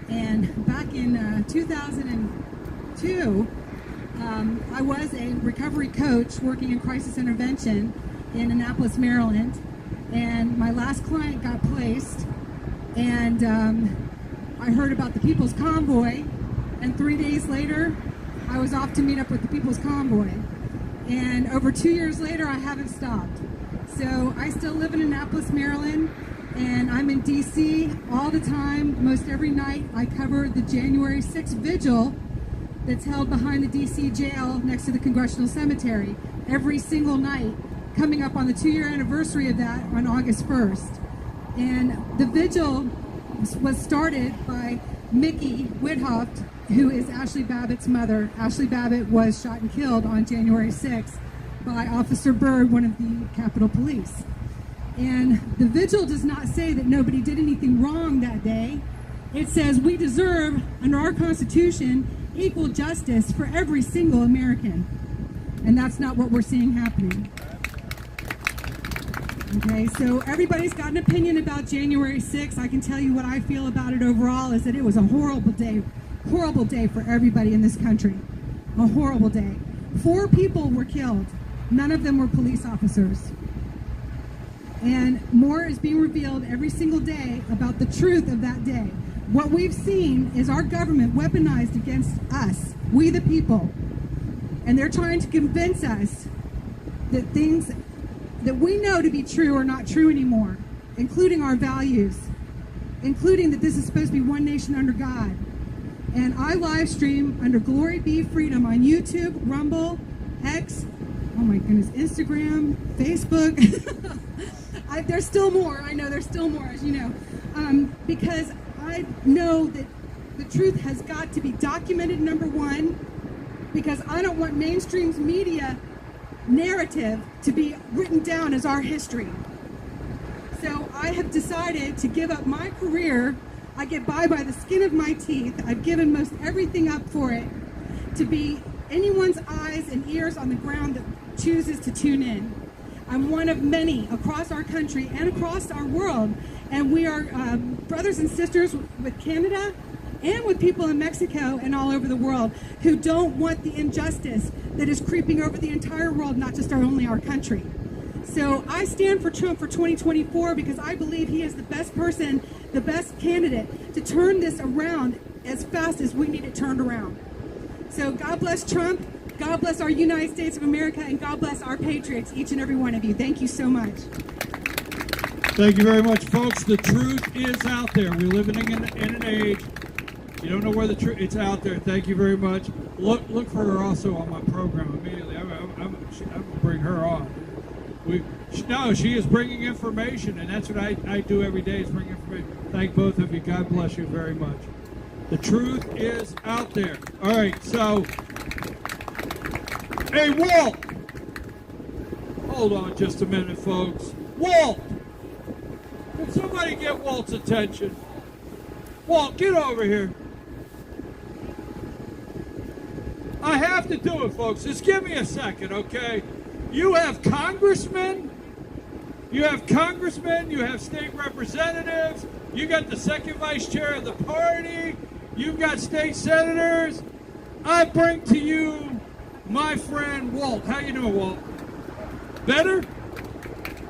And back in 2002, I was a recovery coach working in crisis intervention in Annapolis, Maryland. And my last client got placed. And I heard about the People's Convoy. And 3 days later, I was off to meet up with the People's Convoy. And over 2 years later, I haven't stopped. So I still live in Annapolis, Maryland, and I'm in DC all the time. Most every night I cover the January 6th vigil that's held behind the DC jail next to the Congressional Cemetery. Every single night, coming up on the 2-year anniversary of that on August 1st. And the vigil was started by Mickey Whithoft, who is Ashley Babbitt's mother. Ashley Babbitt was shot and killed on January 6th by Officer Byrd, one of the Capitol Police. And the vigil does not say that nobody did anything wrong that day. It says we deserve, under our Constitution, equal justice for every single American. And that's not what we're seeing happening. Okay, so everybody's got an opinion about January 6th. I can tell you what I feel about it overall is that it was a horrible day for everybody in this country. A horrible day. 4 people were killed. None of them were police officers. And more is being revealed every single day about the truth of that day. What we've seen is our government weaponized against us, we the people. And they're trying to convince us that things that we know to be true are not true anymore, including our values, including that this is supposed to be one nation under God. And I live stream under GloryBee Freedom on YouTube, Rumble, X, oh my goodness, Instagram, Facebook. There's still more. I know there's still more, as you know, because I know that the truth has got to be documented, number one, because I don't want mainstream media narrative to be written down as our history. So I have decided to give up my career. I get by the skin of my teeth. I've given most everything up for it, to be anyone's eyes and ears on the ground that chooses to tune in. I'm one of many across our country and across our world, and we are brothers and sisters with Canada and with people in Mexico and all over the world who don't want the injustice that is creeping over the entire world, not just only our country. So I stand for Trump for 2024 because I believe he is the best person, the best candidate to turn this around as fast as we need it turned around. So God bless Trump, God bless our United States of America, and God bless our patriots, each and every one of you. Thank you so much. Thank you very much, folks. The truth is out there. We're living in an age. You don't know where the truth, it's out there. Thank you very much. Look for her also on my program immediately. I'm going to bring her on. No, she is bringing information, and that's what I do every day, is bring information. Thank both of you. God bless you very much. The truth is out there. All right, so, hey, Walt. Hold on just a minute, folks. Walt. Can somebody get Walt's attention? Walt, get over here. I have to do it, folks. Just give me a second, okay? You have congressmen, you have state representatives, you got the second vice chair of the party, you've got state senators. I bring to you my friend Walt. How you doing, Walt? Better?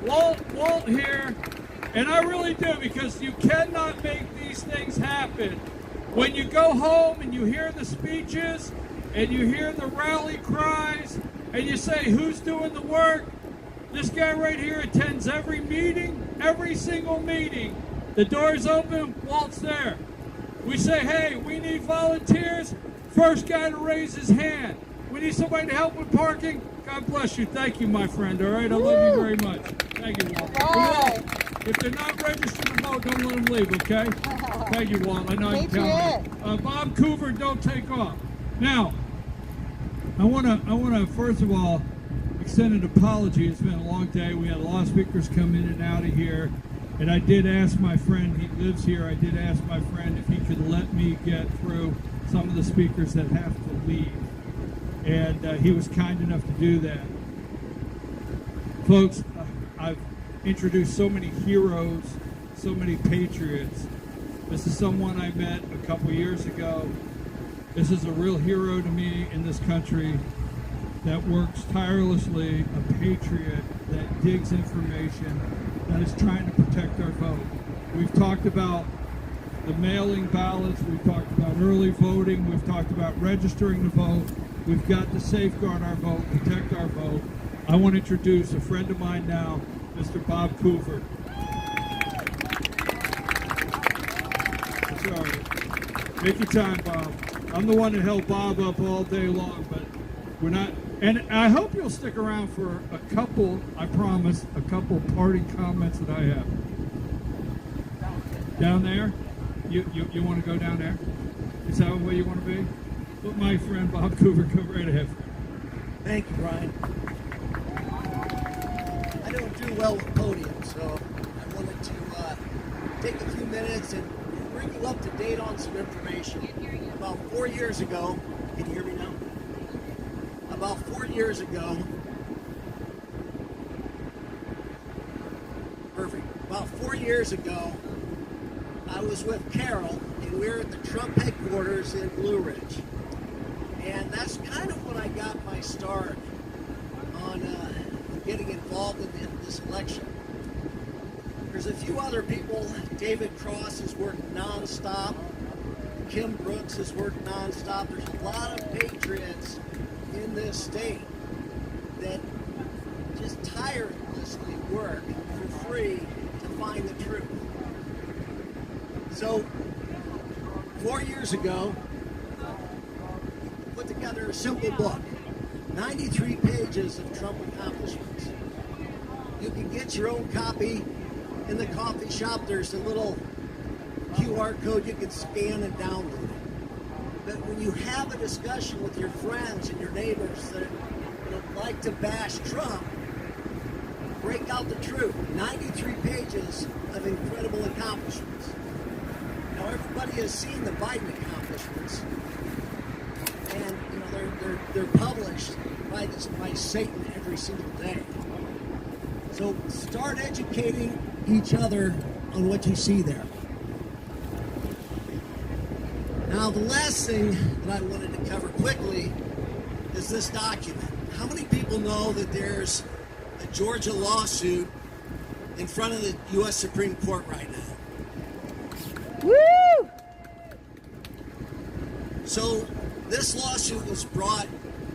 Walt here, and I really do, because you cannot make these things happen. When you go home and you hear the speeches and you hear the rally cries and you say, who's doing the work? This guy right here attends every meeting, every single meeting. The door's open, Walt's there. We say, hey, we need volunteers. First guy to raise his hand. We need somebody to help with parking. God bless you. Thank you, my friend. All right, I love you very much. Thank you, Walt. Walt, if they're not registered to vote, don't let them leave, okay? Thank you, Walt. I know you can count. Bob Coover, don't take off. Now, I want to first of all extend an apology. It's been a long day. We had a lot of speakers come in and out of here, and I did ask my friend, he lives here, I did ask my friend if he could let me get through some of the speakers that have to leave, and he was kind enough to do that. Folks, I've introduced so many heroes, so many patriots. This is someone I met a couple years ago. This is a real hero to me in this country that works tirelessly, a patriot that digs information, that is trying to protect our vote. We've talked about the mailing ballots, we've talked about early voting, we've talked about registering to vote. We've got to safeguard our vote, protect our vote. I want to introduce a friend of mine now, Mr. Bob Coover. Sorry. Make your time, Bob. I'm the one that held Bob up all day long, but we're not. And I hope you'll stick around for a couple, I promise, a couple parting comments that I have. Down there? You want to go down there? Is that where you want to be? Let my friend Bob Coover go right ahead. Thank you, Brian. I don't do well with podiums, so I wanted to take a few minutes and bring you up to date on some information. About 4 years ago, can you hear me now? About 4 years ago, perfect. About 4 years ago, I was with Carol, and we were at the Trump headquarters in Blue Ridge. And that's kind of when I got my start on getting involved in this election. There's a few other people. David Cross has worked nonstop. Kim Brooks has worked nonstop. There's a lot of patriots in this state that just tirelessly work for free to find the truth. So 4 years ago, put together a simple book, 93 pages of Trump accomplishments. You can get your own copy in the coffee shop. There's a little QR code you can scan and download it. But when you have a discussion with your friends and your neighbors that like to bash Trump, break out the truth. 93 pages of incredible accomplishments. Now everybody has seen the Biden accomplishments, and they're published by Satan every single day. So start educating each other on what you see there. Now the last thing that I wanted to cover quickly is this document. How many people know that there's a Georgia lawsuit in front of the U.S. Supreme Court right now? Woo! So this lawsuit was brought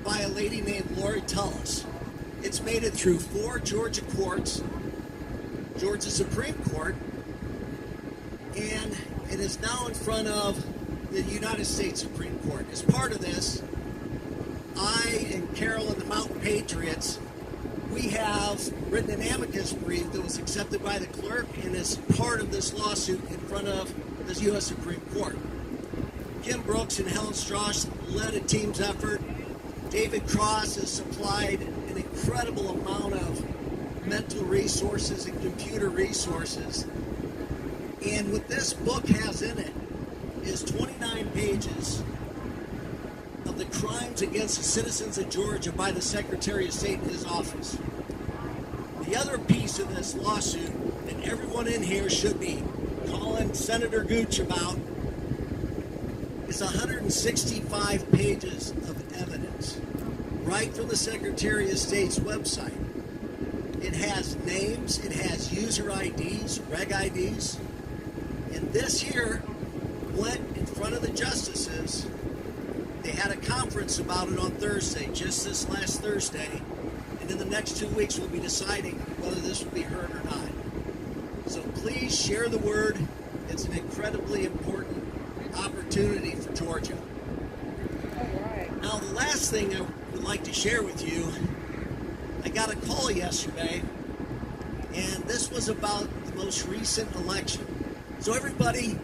by a lady named Lori Tullis. It's made it through 4 Georgia courts, Georgia Supreme Court, and it is now in front of the United States Supreme Court. As part of this, I and Carol and the Mountain Patriots, we have written an amicus brief that was accepted by the clerk and is part of this lawsuit in front of the U.S. Supreme Court. Kim Brooks and Helen Strauss led a team's effort. David Cross has supplied an incredible amount of mental resources and computer resources. And what this book has in it is 29 pages of the crimes against the citizens of Georgia by the Secretary of State in his office. The other piece of this lawsuit that everyone in here should be calling Senator Gooch about is 165 pages of evidence right from the Secretary of State's website. It has names, it has user IDs, reg IDs, and this here went in front of the justices. They had a conference about it on Thursday, just this last Thursday, and in the next 2 weeks we'll be deciding whether this will be heard or not. So please share the word. It's an incredibly important opportunity for Georgia. Now the last thing I would like to share with you, I got a call yesterday, and this was about the most recent election. So everybody,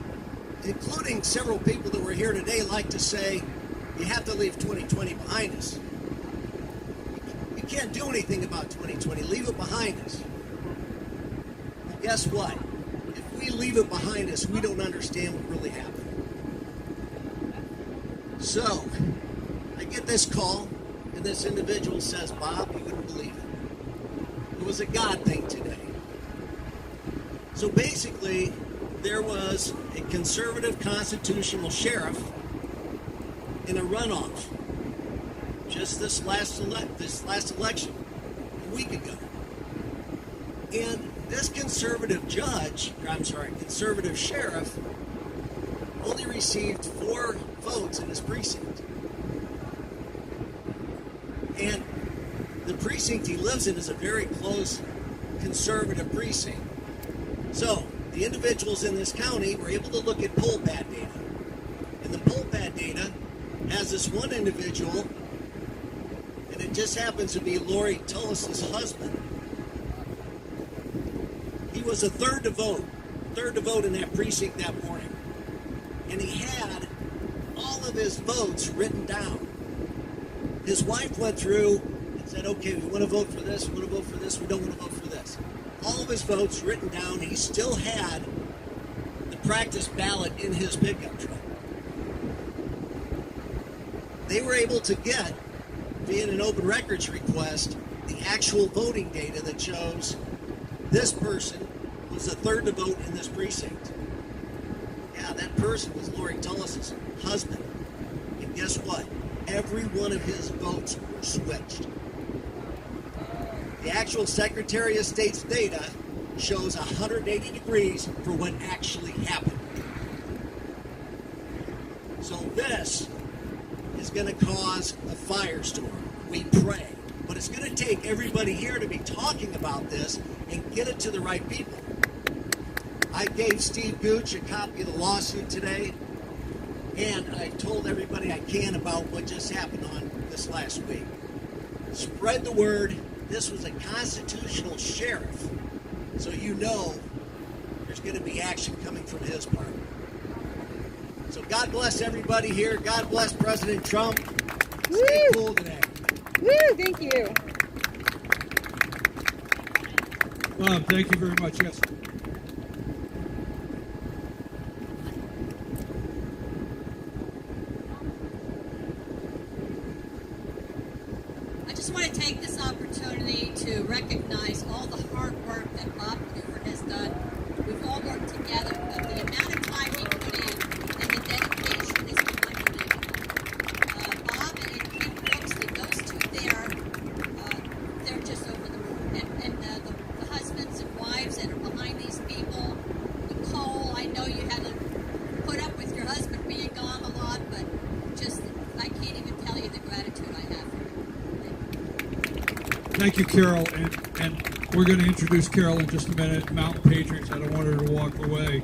including several people that were here today, like to say, you have to leave 2020 behind us. You can't do anything about 2020. Leave it behind us. But guess what? If we leave it behind us, we don't understand what really happened. So, I get this call, and this individual says, Bob, you wouldn't believe it. It was a God thing today. So basically, there was a conservative constitutional sheriff in a runoff just this last election, a week ago. And this conservative conservative sheriff only received 4 votes in his precinct. And the precinct he lives in is a very close conservative precinct. So the individuals in this county were able to look at poll pad data. And the poll pad data has this one individual, and it just happens to be Lori Tullis' husband. He was a third to vote in that precinct that morning. And he had all of his votes written down. His wife went through and said, okay, we want to vote for this, we want to vote for this, we don't want to vote for this. All of his votes written down. He still had the practice ballot in his pickup truck. They were able to get, via an open records request, the actual voting data that shows this person was the third to vote in this precinct. Yeah, that person was Lori Tullis' husband. And guess what? every one of his votes were switched. The actual Secretary of State's data shows 180 degrees for what actually happened. So this is going to cause a firestorm. We pray. But it's going to take everybody here to be talking about this and get it to the right people. I gave Steve Gooch a copy of the lawsuit today, and I told everybody I can about what just happened on this last week. Spread the word. This was a constitutional sheriff, so you know there's going to be action coming from his part. So God bless everybody here. God bless President Trump. Stay cool today. Woo, thank you. Bob, thank you very much. Yes. I just want to take this opportunity to recognize all the hard work that Bob Cooper has done. We've all worked together, but the amount of time he put in and the dedication is unbelievable. Bob and Kim Brooks, and those two there, they're just over the moon. And the husbands and wives that are behind these people, Nicole, I know you had to put up with your husband being gone a lot, but just, I can't even tell you the gratitude I have for him. Thank you, Carol, and we're going to introduce Carol in just a minute. Mountain Patriots, I don't want her to walk away.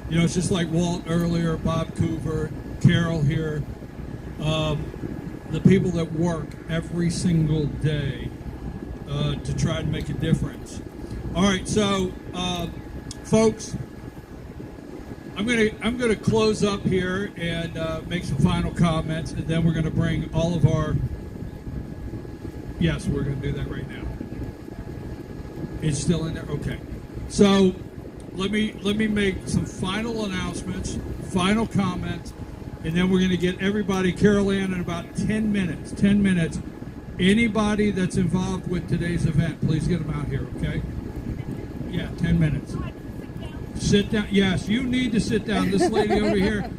You know, it's just like Walt earlier, Bob Coover, Carol here, the people that work every single day to try to make a difference. All right, so folks, I'm going to close up here and make some final comments, and then we're going to bring all of our. Yes, we're going to do that right now. It's still in there? Okay. So let me make some final announcements, final comments, and then we're going to get everybody, Carol Ann, in about 10 minutes. 10 minutes. Anybody that's involved with today's event, please get them out here, okay? Yeah, 10 minutes. Sit down. Yes, you need to sit down. This lady over here,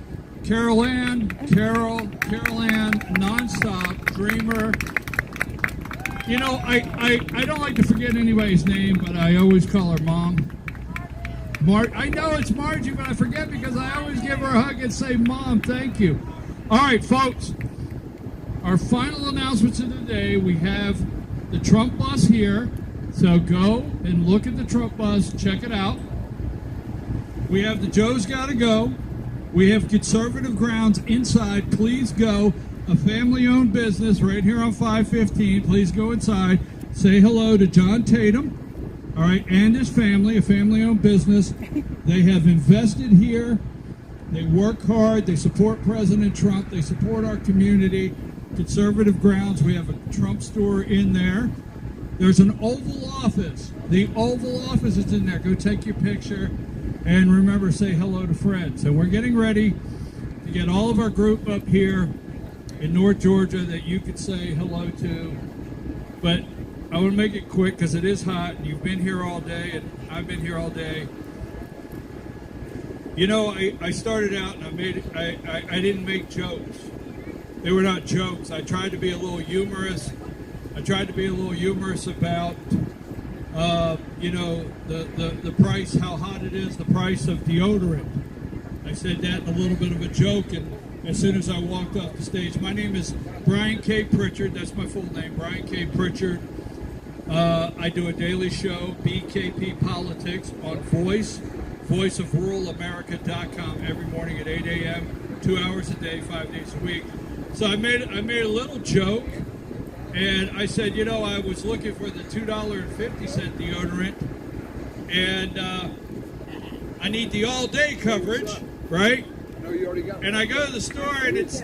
Carol Ann, nonstop, dreamer. You know, I don't like to forget anybody's name, but I always call her Mom. I know it's Margie, but I forget because I always give her a hug and say, Mom, thank you. All right, folks, our final announcements of the day, we have the Trump bus here, so go and look at the Trump bus, check it out. We have the Joe's Gotta Go. We have Conservative Grounds inside, please go. A family-owned business right here on 515. Please go inside. Say hello to John Tatum, all right, and his family, a family-owned business. They have invested here. They work hard. They support President Trump. They support our community. Conservative Grounds. We have a Trump store in there. There's an Oval Office. The Oval Office is in there. Go take your picture. And remember, say hello to Fred. So we're getting ready to get all of our group up here in North Georgia that you could say hello to. But I want to make it quick because it is hot and you've been here all day and I've been here all day. You know, I started out and I didn't make jokes. They were not jokes. I tried to be a little humorous. I tried to be a little humorous about you know, the price, how hot it is, the price of deodorant. I said that in a little bit of a joke, and as soon as I walked off the stage, my name is Brian K. Pritchard. That's my full name, Brian K. Pritchard. I do a daily show, BKP Politics, on voiceofruralamerica.com every morning at 8 a.m., 2 hours a day, 5 days a week. So I made a little joke, and I said, you know, I was looking for the $2.50 deodorant, and I need the all-day coverage, right? And I go to the store and it's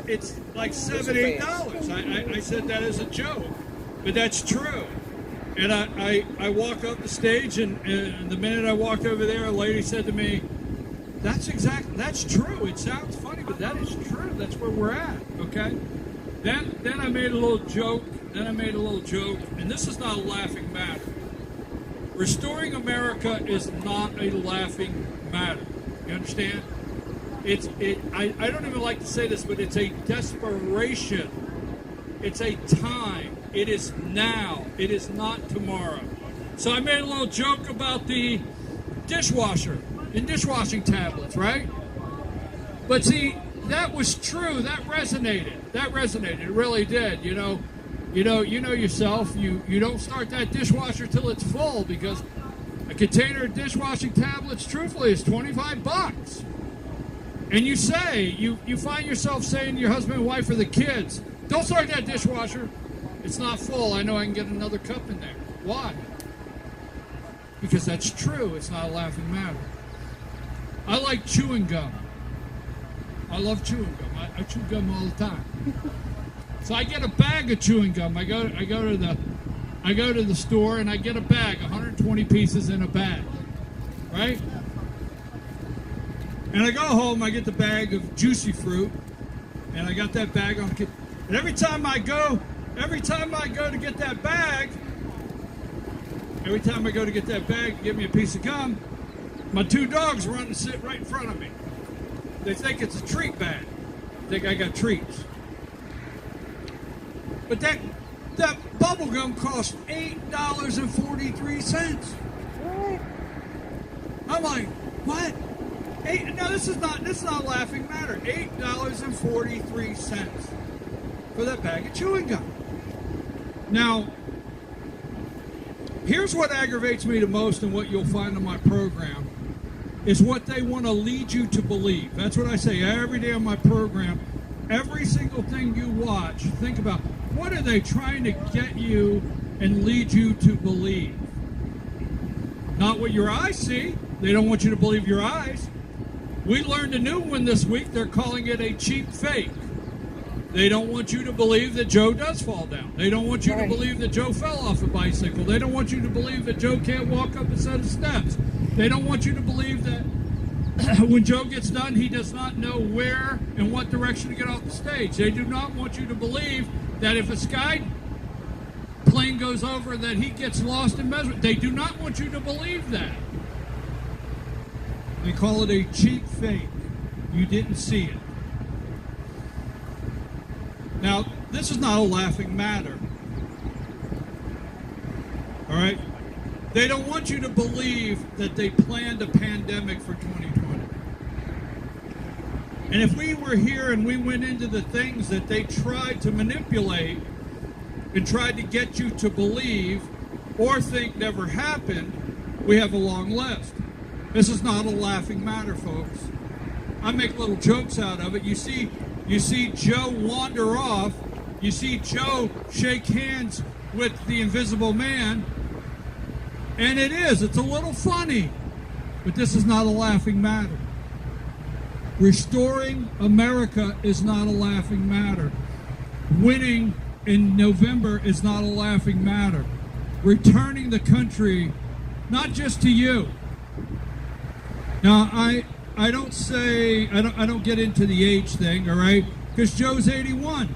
like $7, $8. I said that as a joke, but that's true. And I walk up the stage and the minute I walked over there, a lady said to me, that's true. It sounds funny, but that is true. That's where we're at, okay? Then I made a little joke. And this is not a laughing matter. Restoring America is not a laughing matter. You understand? I don't even like to say this, but it's a desperation. It's a time. It is now. It is not tomorrow. So I made a little joke about the dishwasher and dishwashing tablets, right? But see, that was true. That resonated. It really did. You know yourself. You don't start that dishwasher till it's full, because a container of dishwashing tablets, truthfully, is $25. And you find yourself saying to your husband and wife or the kids, don't start that dishwasher. It's not full. I know I can get another cup in there. Why? Because that's true. It's not a laughing matter. I like chewing gum. I love chewing gum. I chew gum all the time. So I get a bag of chewing gum. I go to the store and I get a bag, 120 pieces in a bag, right? And I go home, I get the bag of juicy fruit, and I got that bag on. And every time I go to get that bag, to get me a piece of gum, my two dogs run and sit right in front of me. They think it's a treat bag. They think I got treats. But that bubble gum cost $8.43. What? I'm like, what? No, this is not a laughing matter. $8.43 for that bag of chewing gum. Now, here's what aggravates me the most, and what you'll find in my program is what they want to lead you to believe. That's what I say every day on my program. Every single thing you watch, think about, what are they trying to get you and lead you to believe? Not what your eyes see. They don't want you to believe your eyes. We learned a new one this week. They're calling it a cheap fake. They don't want you to believe that Joe does fall down. They don't want you to believe that Joe fell off a bicycle. They don't want you to believe that Joe can't walk up a set of steps. They don't want you to believe that when Joe gets done, he does not know where and what direction to get off the stage. They do not want you to believe that if a sky plane goes over, that he gets lost in measurement. They do not want you to believe that. They call it a cheap fake. You didn't see it. Now, this is not a laughing matter. All right? They don't want you to believe that they planned a pandemic for 2020. And if we were here and we went into the things that they tried to manipulate and tried to get you to believe or think never happened, we have a long list. This is not a laughing matter, folks. I make little jokes out of it. You see Joe wander off. You see Joe shake hands with the invisible man. And it's a little funny. But this is not a laughing matter. Restoring America is not a laughing matter. Winning in November is not a laughing matter. Returning the country, not just to you. Now, I don't get into the age thing, all right? Because Joe's 81.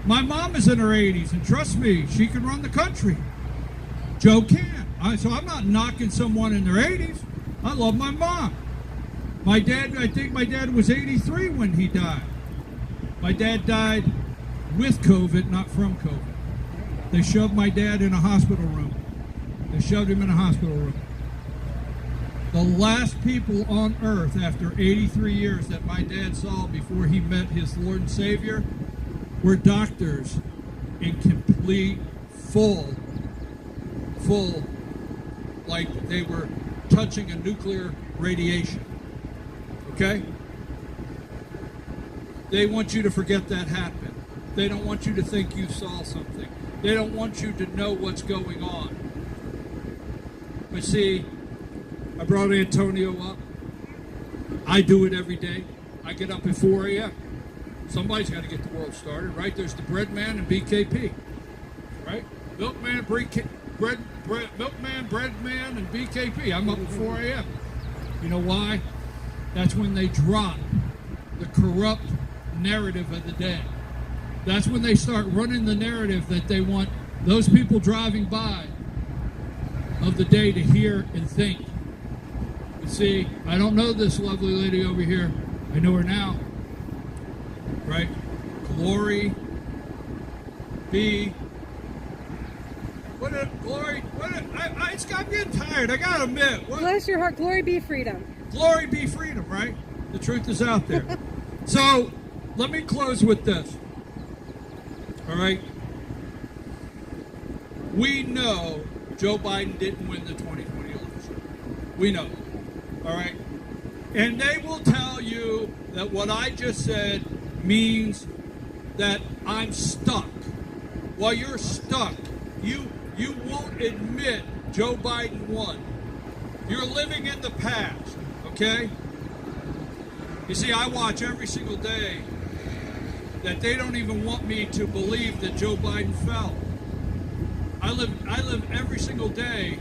My mom is in her 80s, and trust me, she can run the country. Joe can. So I'm not knocking someone in their 80s. I love my mom. I think my dad was 83 when he died. My dad died with COVID, not from COVID. They shoved my dad in a hospital room. They shoved him in a hospital room. The last people on earth after 83 years that my dad saw before he met his Lord and Savior were doctors in complete, full, like they were touching a nuclear radiation. Okay? They want you to forget that happened. They don't want you to think you saw something. They don't want you to know what's going on. But see, I brought Antonio up. I do it every day. I get up at 4 a.m. Somebody's got to get the world started, right? There's the bread man and BKP, right? Milkman, bread man, and BKP. I'm up at 4 a.m. You know why? That's when they drop the corrupt narrative of the day. That's when they start running the narrative that they want those people driving by of the day to hear and think. You see, I don't know this lovely lady over here. I know her now, right? GloryBee. I'm getting tired. I gotta admit. Bless your heart. GloryBee Freedom. GloryBee Freedom, right? The truth is out there. So let me close with this. All right. We know Joe Biden didn't win the 2020 election. We know. All right. And they will tell you that what I just said means that I'm stuck. Well, you're stuck. You won't admit Joe Biden won. You're living in the past, okay? You see, I watch every single day that they don't even want me to believe that Joe Biden fell. I live every single day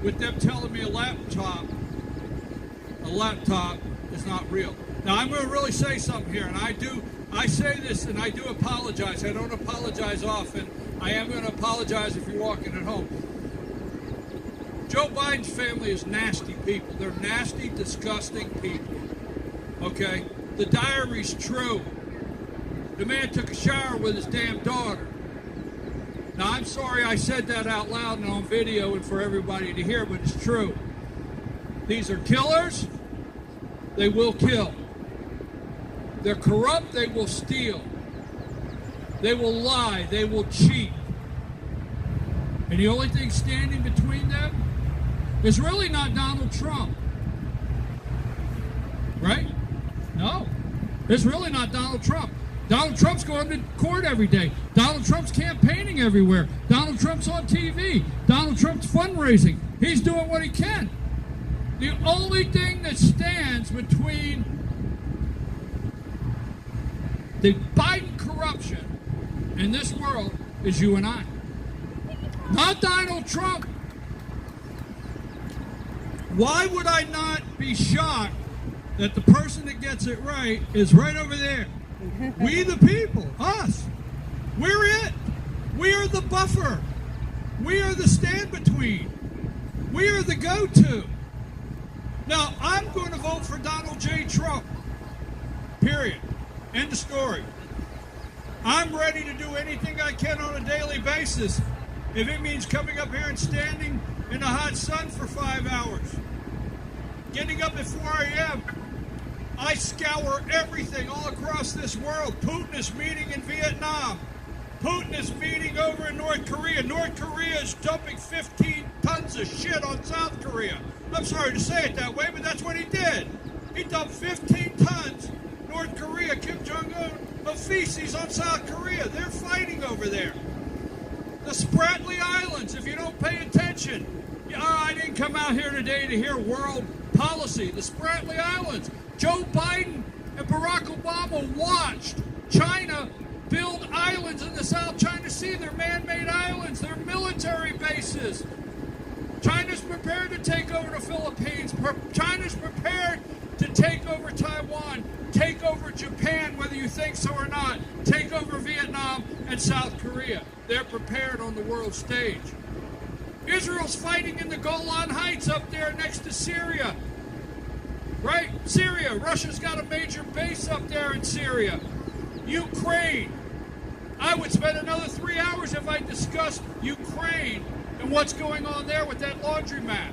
with them telling me a laptop is not real. Now, I'm going to really say something here, and I say this, and I do apologize. I don't apologize often. I am going to apologize if you're walking at home. Joe Biden's family is nasty people. They're nasty, disgusting people. Okay? The diary's true. The man took a shower with his damn daughter. Now, I'm sorry I said that out loud and on video and for everybody to hear, but it's true. These are killers. They will kill. They're corrupt. They will steal. They will lie. They will cheat. And the only thing standing between them is really not Donald Trump. Right? No. It's really not Donald Trump. Donald Trump's going to court every day. Donald Trump's campaigning everywhere. Donald Trump's on TV. Donald Trump's fundraising. He's doing what he can. The only thing that stands between the Biden corruption in this world is you and I. Not Donald Trump. Why would I not be shocked that the person that gets it right is right over there? We the people, us. We're it. We are the buffer. We are the stand-between. We are the go-to. Now, I'm going to vote for Donald J. Trump. Period. End of story. I'm ready to do anything I can on a daily basis if it means coming up here and standing in the hot sun for 5 hours. Getting up at 4 a.m. I scour everything all across this world. Putin is meeting in Vietnam. Putin is meeting over in North Korea. North Korea is dumping 15 tons of shit on South Korea. I'm sorry to say it that way, but that's what he did. He dumped 15 tons, North Korea, Kim Jong-un, of feces on South Korea. They're fighting over there. The Spratly Islands, if you don't pay attention. I didn't come out here today to hear world policy. The Spratly Islands. Joe Biden and Barack Obama watched China build islands in the South China Sea. They're man-made islands. They're military bases. China's prepared to take over the Philippines. China's prepared to take over Taiwan, take over Japan, whether you think so or not, take over Vietnam and South Korea. They're prepared on the world stage. Israel's fighting in the Golan Heights up there next to Syria. Right? Syria. Russia's got a major base up there in Syria. Ukraine. I would spend another 3 hours if I discussed Ukraine and what's going on there with that laundromat.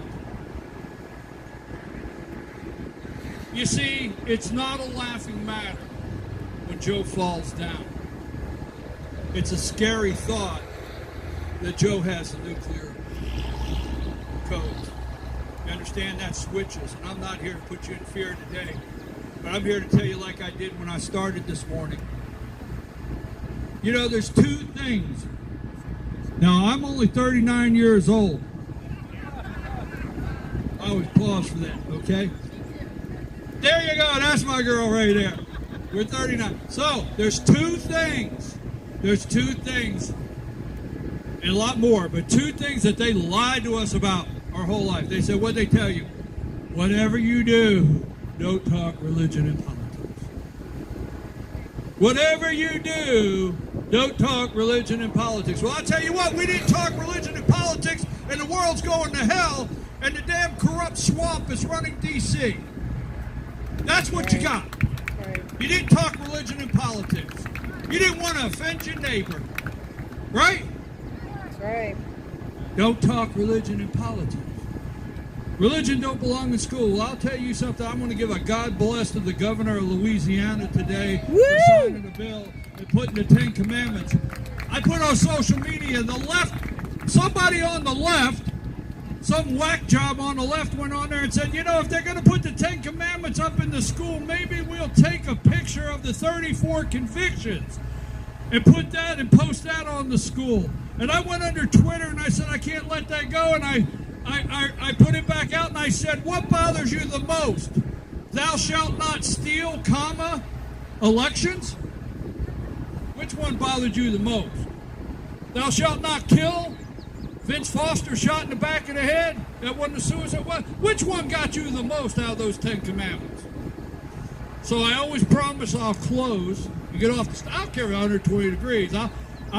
You see, it's not a laughing matter when Joe falls down. It's a scary thought that Joe has a nuclear code. You understand? That switches, and I'm not here to put you in fear today, but I'm here to tell you like I did when I started this morning. You know, there's two things. Now, I'm only 39 years old. I always pause for that, okay? There you go. That's my girl right there. We're 39. So, there's two things. There's two things, and a lot more, but two things that they lied to us about our whole life. They said, what'd they tell you? Whatever you do, don't talk religion and politics. Whatever you do, don't talk religion and politics. Well, I'll tell you what, we didn't talk religion and politics, and the world's going to hell, and the damn corrupt swamp is running D.C. That's what you got. You didn't talk religion and politics. You didn't want to offend your neighbor. Right? That's right. Don't talk religion and politics. Religion don't belong in school. Well, I'll tell you something. I'm going to give a God bless to the governor of Louisiana today for signing a bill and putting the 10 Commandments. I put on social media, the left, somebody on the left, some whack job on the left went on there and said, you know, if they're going to put the 10 Commandments up in the school, maybe we'll take a picture of the 34 convictions and put that and post that on the school. And I went under Twitter and I said, I can't let that go. And I put it back out and I said, what bothers you the most? Thou shalt not steal, comma, elections? Which one bothered you the most? Thou shalt not kill? Vince Foster shot in the back of the head? That wasn't a suicide? Which one got you the most out of those 10 Commandments? So I always promise I'll close. You get off the, I don't care 120 degrees. I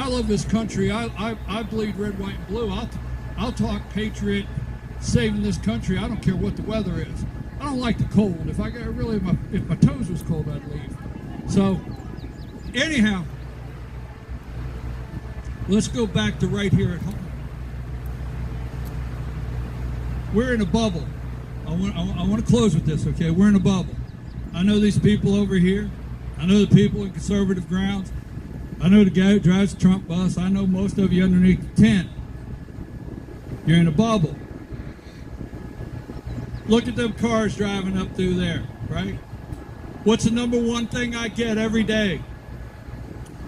love this country. I bleed red, white, and blue. I'll talk patriot, saving this country. I don't care what the weather is. I don't like the cold. If I got really, if my toes was cold, I'd leave. So, anyhow, let's go back to right here at home. We're in a bubble. I want to close with this, okay? We're in a bubble. I know these people over here. I know the people in conservative grounds. I know the guy who drives the Trump bus. I know most of you underneath the tent. You're in a bubble. Look at them cars driving up through there, right? What's the number one thing I get every day?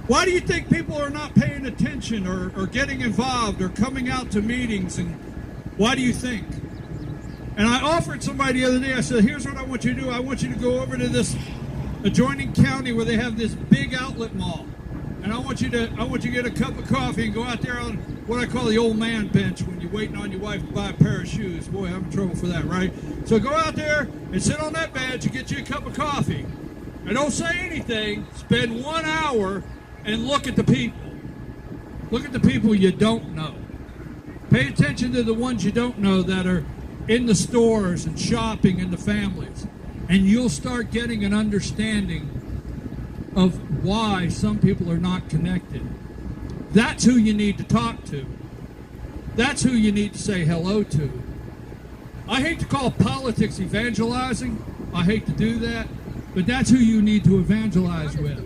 Why do you think people are not paying attention or getting involved or coming out to meetings? And why do you think? And I offered somebody the other day, I said, here's what I want you to do. I want you to go over to this adjoining county where they have this big outlet mall. And I want you to get a cup of coffee and go out there on what I call the old man bench when you're waiting on your wife to buy a pair of shoes. Boy, I'm in trouble for that, right? So go out there and sit on that bench and get you a cup of coffee. And don't say anything. Spend 1 hour and look at the people. Look at the people you don't know. Pay attention to the ones you don't know that are in the stores and shopping and the families. And you'll start getting an understanding of why some people are not connected. That's who you need to talk to. That's who you need to say hello to. I hate to call politics evangelizing. I hate to do that. But that's who you need to evangelize with.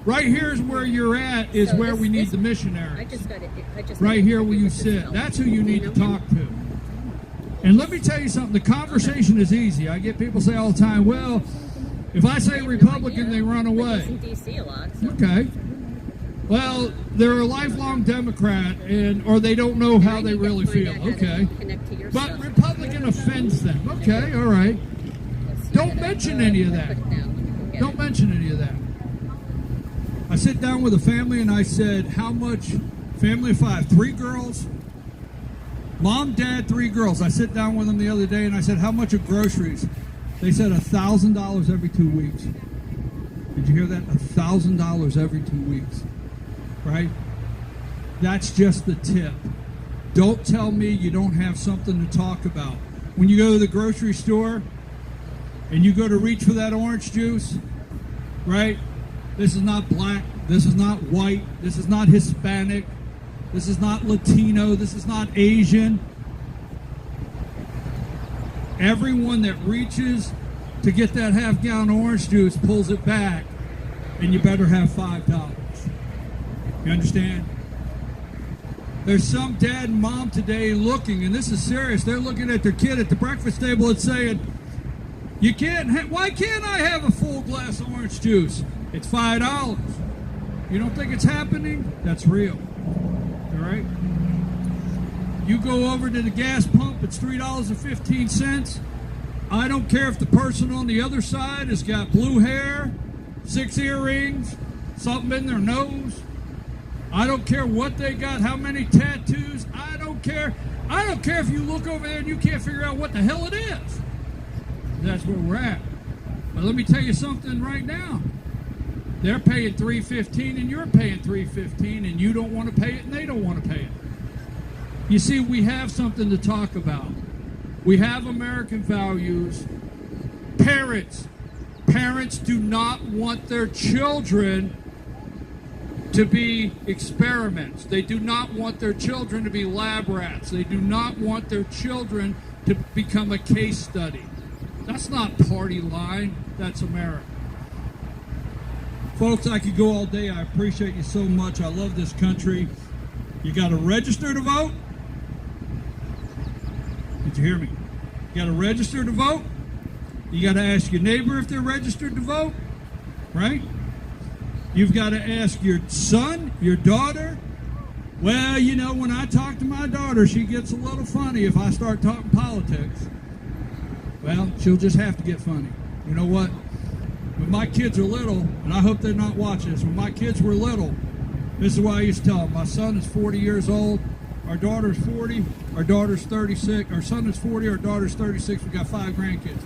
Right here is where you're at, is where we need the missionaries. Right here where you sit. That's who you need to talk to. And let me tell you something, the conversation is easy. I get people say all the time, well, if I say Republican, they run away. Okay. Well, they're a lifelong Democrat, or they don't know how they really feel. Okay. But Republican offends them. Okay, all right. Don't mention any of that. Don't mention any of that. I sit down with a family and I said, how much, family of 5, 3 girls, mom, dad, 3 girls. I sit down with them the other day and I said, how much are groceries? They said $1,000 every 2 weeks. Did you hear that? $1,000 every 2 weeks. Right? That's just the tip. Don't tell me you don't have something to talk about. When you go to the grocery store and you go to reach for that orange juice, right? This is not black. This is not white. This is not Hispanic. This is not Latino. This is not Asian. Everyone that reaches to get that half-gallon orange juice pulls it back, and you better have $5. You understand? There's some dad and mom today looking, and this is serious, they're looking at their kid at the breakfast table and saying, "You can't. Why can't I have a full glass of orange juice? It's $5. You don't think it's happening? That's real. All right? You go over to the gas pump, it's $3.15. I don't care if the person on the other side has got blue hair, 6 earrings, something in their nose. I don't care what they got, how many tattoos. I don't care. I don't care if you look over there and you can't figure out what the hell it is. That's where we're at. But let me tell you something right now. They're paying $3.15 and you're paying $3.15 and you don't want to pay it and they don't want to pay it. You see, we have something to talk about. We have American values. Parents, Parents do not want their children to be experiments. They do not want their children to be lab rats. They do not want their children to become a case study. That's not party line. That's America. Folks, I could go all day. I appreciate you so much. I love this country. You got to register to vote. Did you hear me? You got to register to vote. You got to ask your neighbor if they're registered to vote, right? You've got to ask your son, your daughter. Well, you know, when I talk to my daughter, she gets a little funny if I start talking politics. Well, she'll just have to get funny. You know what? When my kids are little, and I hope they're not watching this, when my kids were little, this is what I used to tell them. My son is 40 years old. Our daughter's 40. Our daughter's 36. Our son is 40. Our daughter's 36. We got 5 grandkids.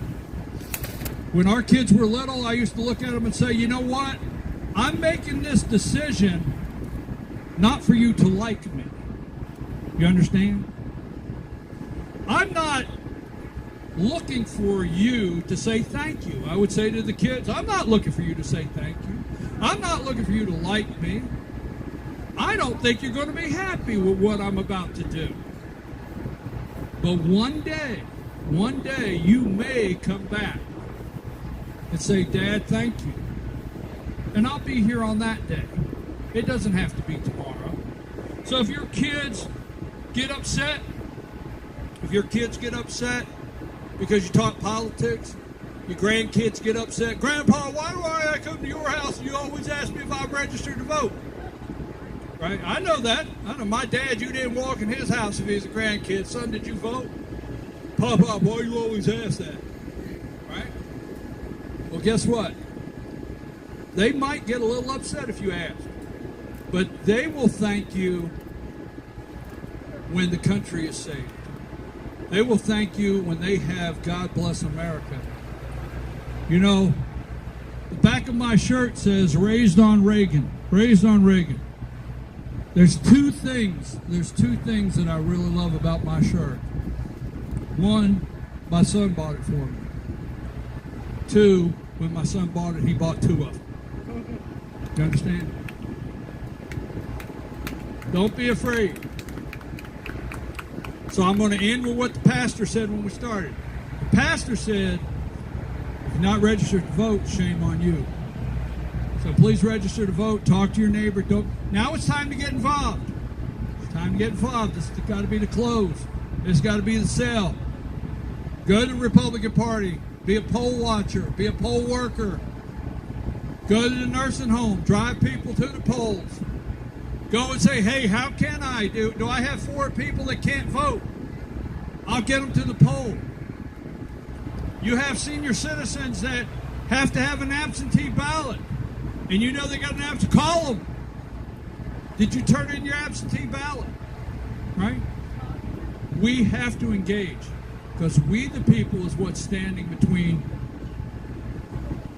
When our kids were little, I used to look at them and say, you know what? I'm making this decision not for you to like me. You understand? I'm not looking for you to say thank you. I would say to the kids, I'm not looking for you to say thank you. I'm not looking for you to like me. I don't think you're going to be happy with what I'm about to do. But one day, you may come back and say, Dad, thank you. And I'll be here on that day. It doesn't have to be tomorrow. So if your kids get upset, because you talk politics, your grandkids get upset, Grandpa, why do I come to your house and you always ask me if I'm registered to vote? Right? I know that. I know my dad, you didn't walk in his house if he's a grandkid. Son, did you vote? Papa, why you always ask that? Right? Well, guess what? They might get a little upset if you ask. But they will thank you when the country is saved. They will thank you when they have God Bless America. You know, the back of my shirt says, Raised on Reagan. Raised on Reagan. There's two things that I really love about my shirt. One, my son bought it for me. Two, when my son bought it, he bought 2 of them. You understand? Don't be afraid. So I'm going to end with what the pastor said when we started. The pastor said, if you're not registered to vote, shame on you. So please register to vote. Talk to your neighbor. Now it's time to get involved. It's time to get involved. This has got to be the close. This has got to be the sale. Go to the Republican Party. Be a poll watcher. Be a poll worker. Go to the nursing home. Drive people to the polls. Go and say, hey, how can I do? Do I have 4 people that can't vote? I'll get them to the poll. You have senior citizens that have to have an absentee ballot. And you know they got an absentee. Call them. Did you turn in your absentee ballot? Right? We have to engage. Because we, the people, is what's standing between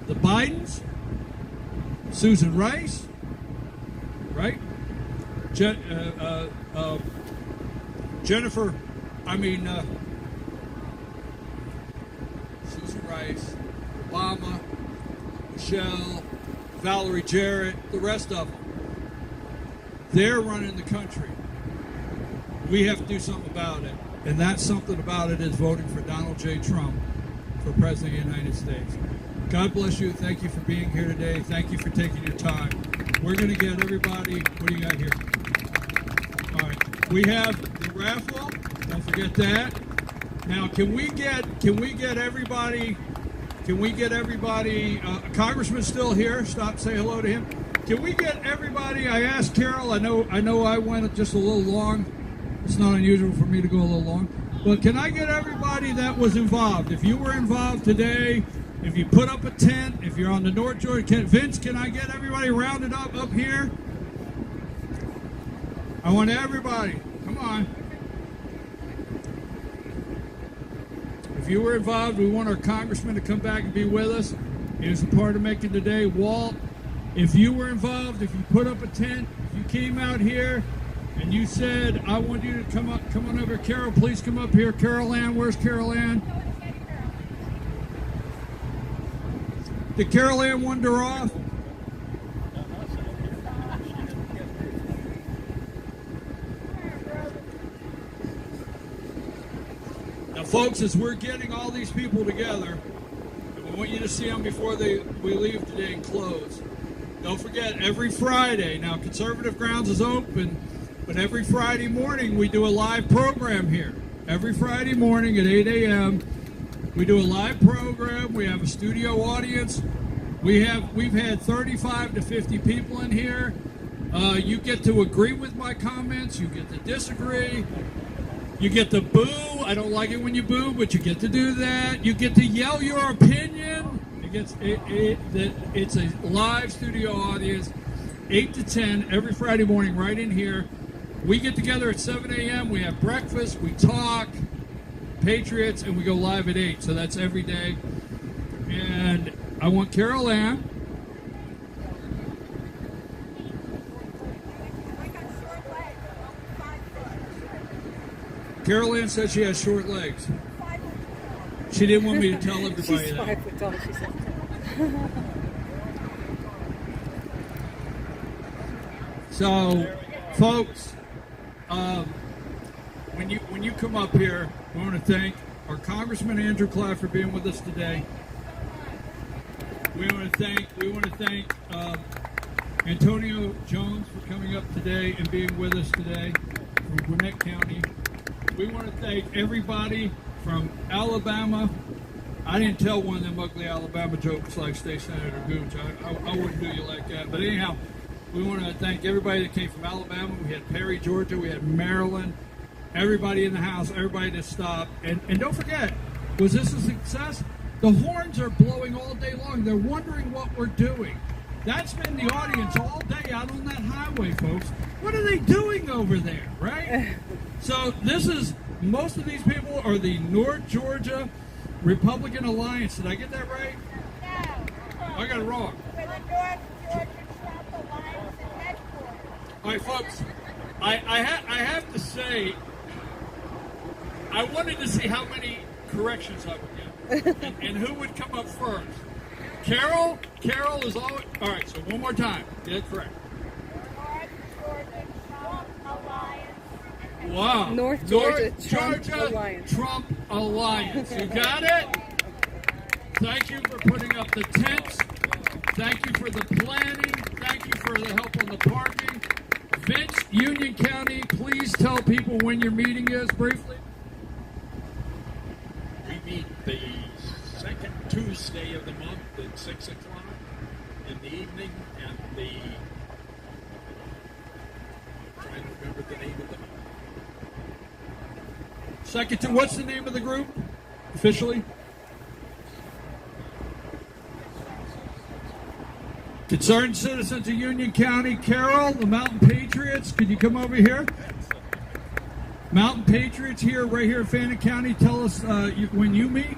the Bidens, Susan Rice, right? Susan Rice, Obama, Michelle, Valerie Jarrett, the rest of them. They're running the country. We have to do something about it. And that something about it is voting for Donald J. Trump for President of the United States. God bless you. Thank you for being here today. Thank you for taking your time. We're going to get everybody. What do you got here? All right. We have the raffle. Don't forget that. Now, can we get everybody? Congressman's still here. Stop. Say hello to him. Can we get everybody? I asked Carol. I know. I went just a little long. It's not unusual for me to go a little long. But can I get everybody that was involved? If you were involved today, if you put up a tent, if you're on the North Georgia tent, Vince, can I get everybody rounded up here? I want everybody. Come on. If you were involved, we want our congressman to come back and be with us. He was a part of making today. Walt, if you were involved, if you put up a tent, if you came out here, and you said, I want you to come on over. Carol, please come up here. Carol Ann, where's Carol Ann? Did Carol Ann wander off? Now, folks, as we're getting all these people together, we want you to see them before we leave today and close. Don't forget, every Friday, now Conservative Grounds is open, but every Friday morning we do a live program here. Every Friday morning at 8 a.m. we do a live program. We have a studio audience. We've had 35 to 50 people in here. You get to agree with my comments. You get to disagree. You get to boo. I don't like it when you boo, but you get to do that. You get to yell your opinion. It's a live studio audience, 8 to 10 every Friday morning right in here. We get together at 7 a.m. We have breakfast. We talk Patriots, and we go live at 8. So that's every day. And I want Carol Ann. Carol Ann said she has short legs. She didn't want me to tell everybody She's that. 5 foot tall, she said. So, folks, when you come up here, we want to thank our Congressman Andrew Clyde for being with us today. We want to thank Antonio Jones for coming up today and being with us today from Gwinnett County. We want to thank everybody from Alabama. I didn't tell one of them ugly Alabama jokes like State Senator Gooch. I wouldn't do you like that. But anyhow, we want to thank everybody that came from Alabama. We had Perry, Georgia. We had Maryland. Everybody in the house. Everybody that stopped. And don't forget, was this a success? The horns are blowing all day long. They're wondering what we're doing. That's been the audience all day out on that highway, folks. What are they doing over there, right? So most of these people are the North Georgia Republican Alliance. Did I get that right? No. I got it wrong. We're the North Georgia Trump Alliance and headquarters. All right, folks, I have to say, I wanted to see how many corrections I would get and who would come up first. Carol is always, all right, so one more time. Get it correct. North Georgia Trump Alliance. Wow. North Georgia Trump Alliance. Trump Alliance. You got it? Thank you for putting up the tents. Thank you for the planning. Thank you for the help on the parking. Vince, Union County, please tell people when your meeting is briefly. We meet the second Tuesday of the month at 6 o'clock in the evening at the, trying to remember the name of the What's the name of the group officially? Concerned Citizens of Union County. Carol, the Mountain Patriots, could you come over here? Mountain Patriots here, right here in Fannin County. Tell us when you meet.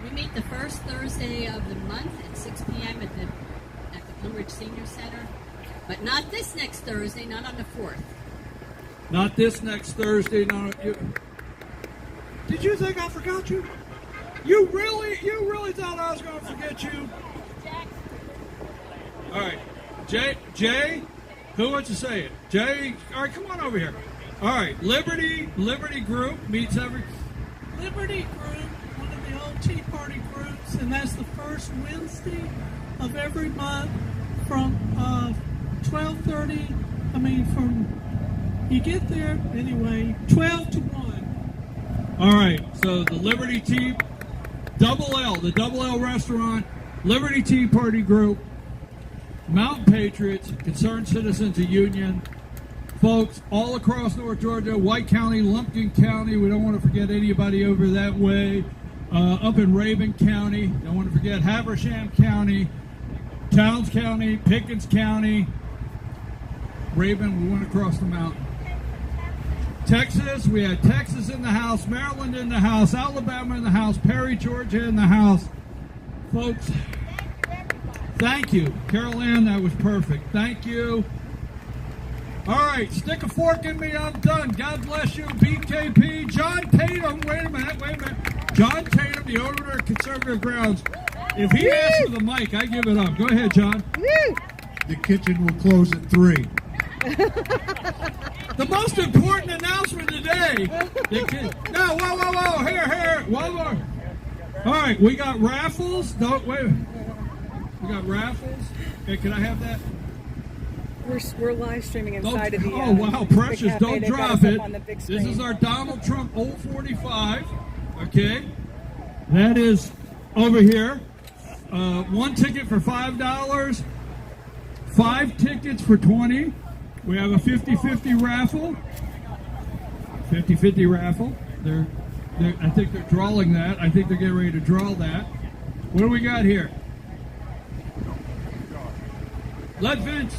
We meet the first Thursday of the month at 6 p.m. at the Blue Ridge Senior Center, but not this next Thursday, not on the 4th. Not this next Thursday. Did you think I forgot you? You really thought I was going to forget you? All right, Jay, who wants to say it? Jay, all right, come on over here. All right, Liberty Group meets every. Liberty Group, one of the old Tea Party groups, and that's the first Wednesday of every month from 12:30. You get there anyway, 12 to 1. All right, so the Liberty Tea, the Double L restaurant, Liberty Tea Party Group, Mountain Patriots, Concerned Citizens of Union, folks all across North Georgia, White County, Lumpkin County, we don't want to forget anybody over that way, up in Raven County, don't want to forget Habersham County, Towns County, Pickens County, Raven, we went across the mountain. Texas, we had Texas in the house, Maryland in the house, Alabama in the house, Perry, Georgia in the house. Folks, thank you. Carol Ann, that was perfect. Thank you. All right, stick a fork in me, I'm done. God bless you, BKP. John Tatum, wait a minute. John Tatum, the owner of Conservative Grounds. If he asks for the mic, I give it up. Go ahead, John. The kitchen will close at 3. The most important announcement today. No, whoa. Here. One more. All right, we got raffles. Don't wait. We got raffles. Okay, can I have that? We're live streaming inside of the. Oh wow, Precious! Don't They've got drop us up it. on the big This screen. is our Donald Trump Old 45. Okay, that is over here. 1 ticket for $5. 5 tickets for $20. We have a 50-50 raffle. 50-50 raffle. I think they're drawing that. I think they're getting ready to draw that. What do we got here? Let Vince.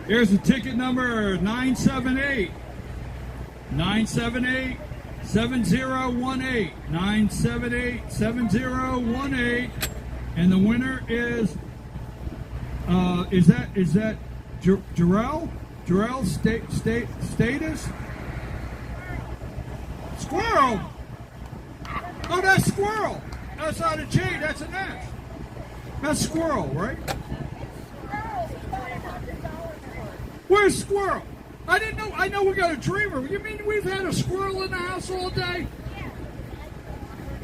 Here's the ticket number 978. 978 7018. 978 7018. And the winner is that Jarrell? Jarrell Status? Squirrel! Oh, that's Squirrel! That's not a J, that's an S. That's Squirrel, right? Where's Squirrel? I didn't know. I know we got a dreamer. You mean we've had a squirrel in the house all day?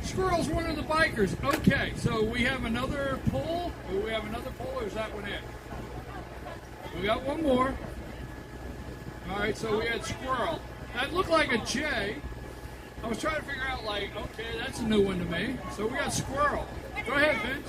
Squirrel's one of the bikers. Okay, so we have another poll. Do we have another poll, or is that one it? We got one more. All right, so we had Squirrel. That looked like a J. I was trying to figure out, like, okay, that's a new one to me. So we got Squirrel. Go ahead, Vince.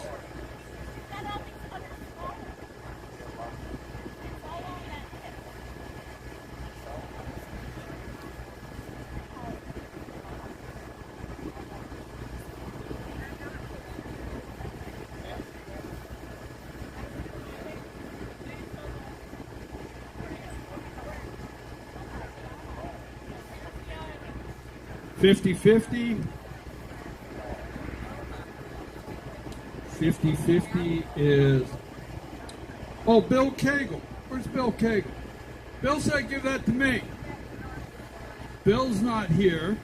50-50. 50-50 is... Oh, Bill Cagle. Where's Bill Cagle? Bill said give that to me. Bill's not here.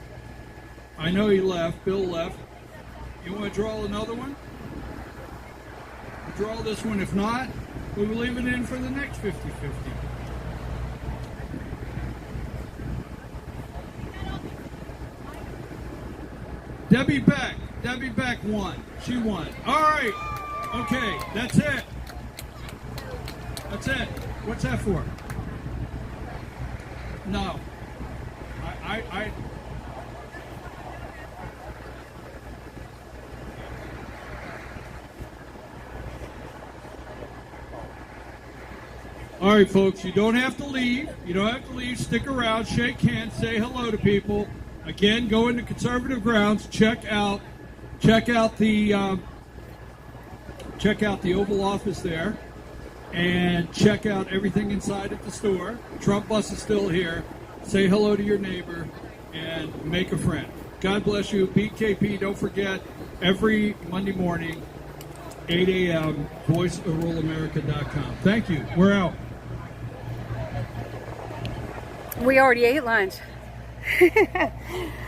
I know he left. Bill left. You want to draw another one? Draw this one. If not, we will leave it in for the next 50-50. Debbie Beck. Debbie Beck won. She won. All right. Okay, that's it. That's it. What's that for? No. I All right, folks, you don't have to leave. You don't have to leave. Stick around, shake hands, say hello to people. Again, go into Conservative Grounds, check out the Oval Office there, and check out everything inside of the store. Trump bus is still here. Say hello to your neighbor and make a friend. God bless you. BKP, don't forget, every Monday morning, 8 a.m., voiceofruralamerica.com. Thank you. We're out. We already ate lunch.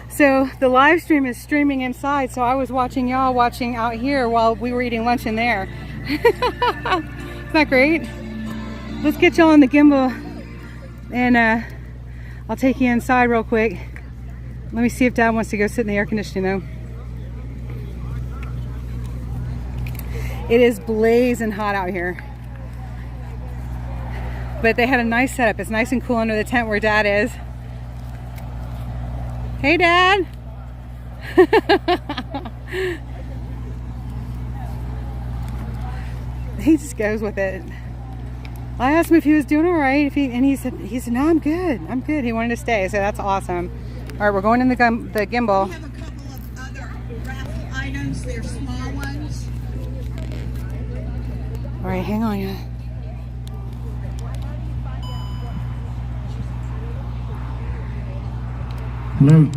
So the live stream is streaming inside, so I was watching y'all watching out here while we were eating lunch in there. Isn't that great? Let's get y'all on the gimbal, and I'll take you inside real quick. Let me see if Dad wants to go sit in the air conditioning though. It is blazing hot out here. But they had a nice setup. It's nice and cool under the tent where Dad is. Hey, Dad. He just goes with it. I asked him if he was doing all right, and he said, no, I'm good. I'm good. He wanted to stay, so that's awesome. All right, we're going in the gimbal. We have a couple of other raffle items. They're small ones. All right, hang on, yeah. Hello.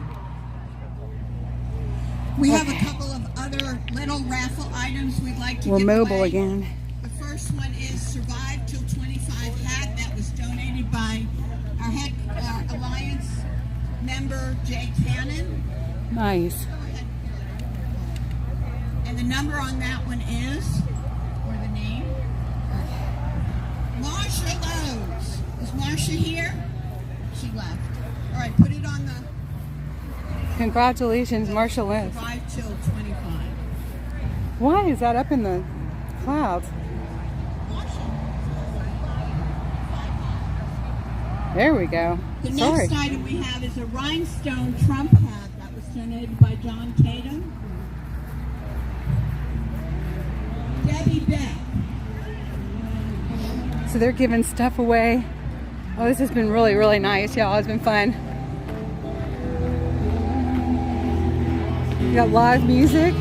We have a couple of other little raffle items we'd like to We're give mobile away. again. The first first one is Survive Till 25 hat that was donated by our head Alliance member, Jay Cannon. Nice. And the number on that one is, or the name, Marsha Lowe's. Is Marsha here? She left. All right, put it on the Congratulations, Marshall Liz. Survive Till 25. Why is that up in the clouds? There we go. The Sorry. next item we have is a rhinestone Trump hat that was donated by John Tatum. Debbie Beck. So they're giving stuff away. Oh, this has been really, really nice, y'all. It's been fun. We got live music.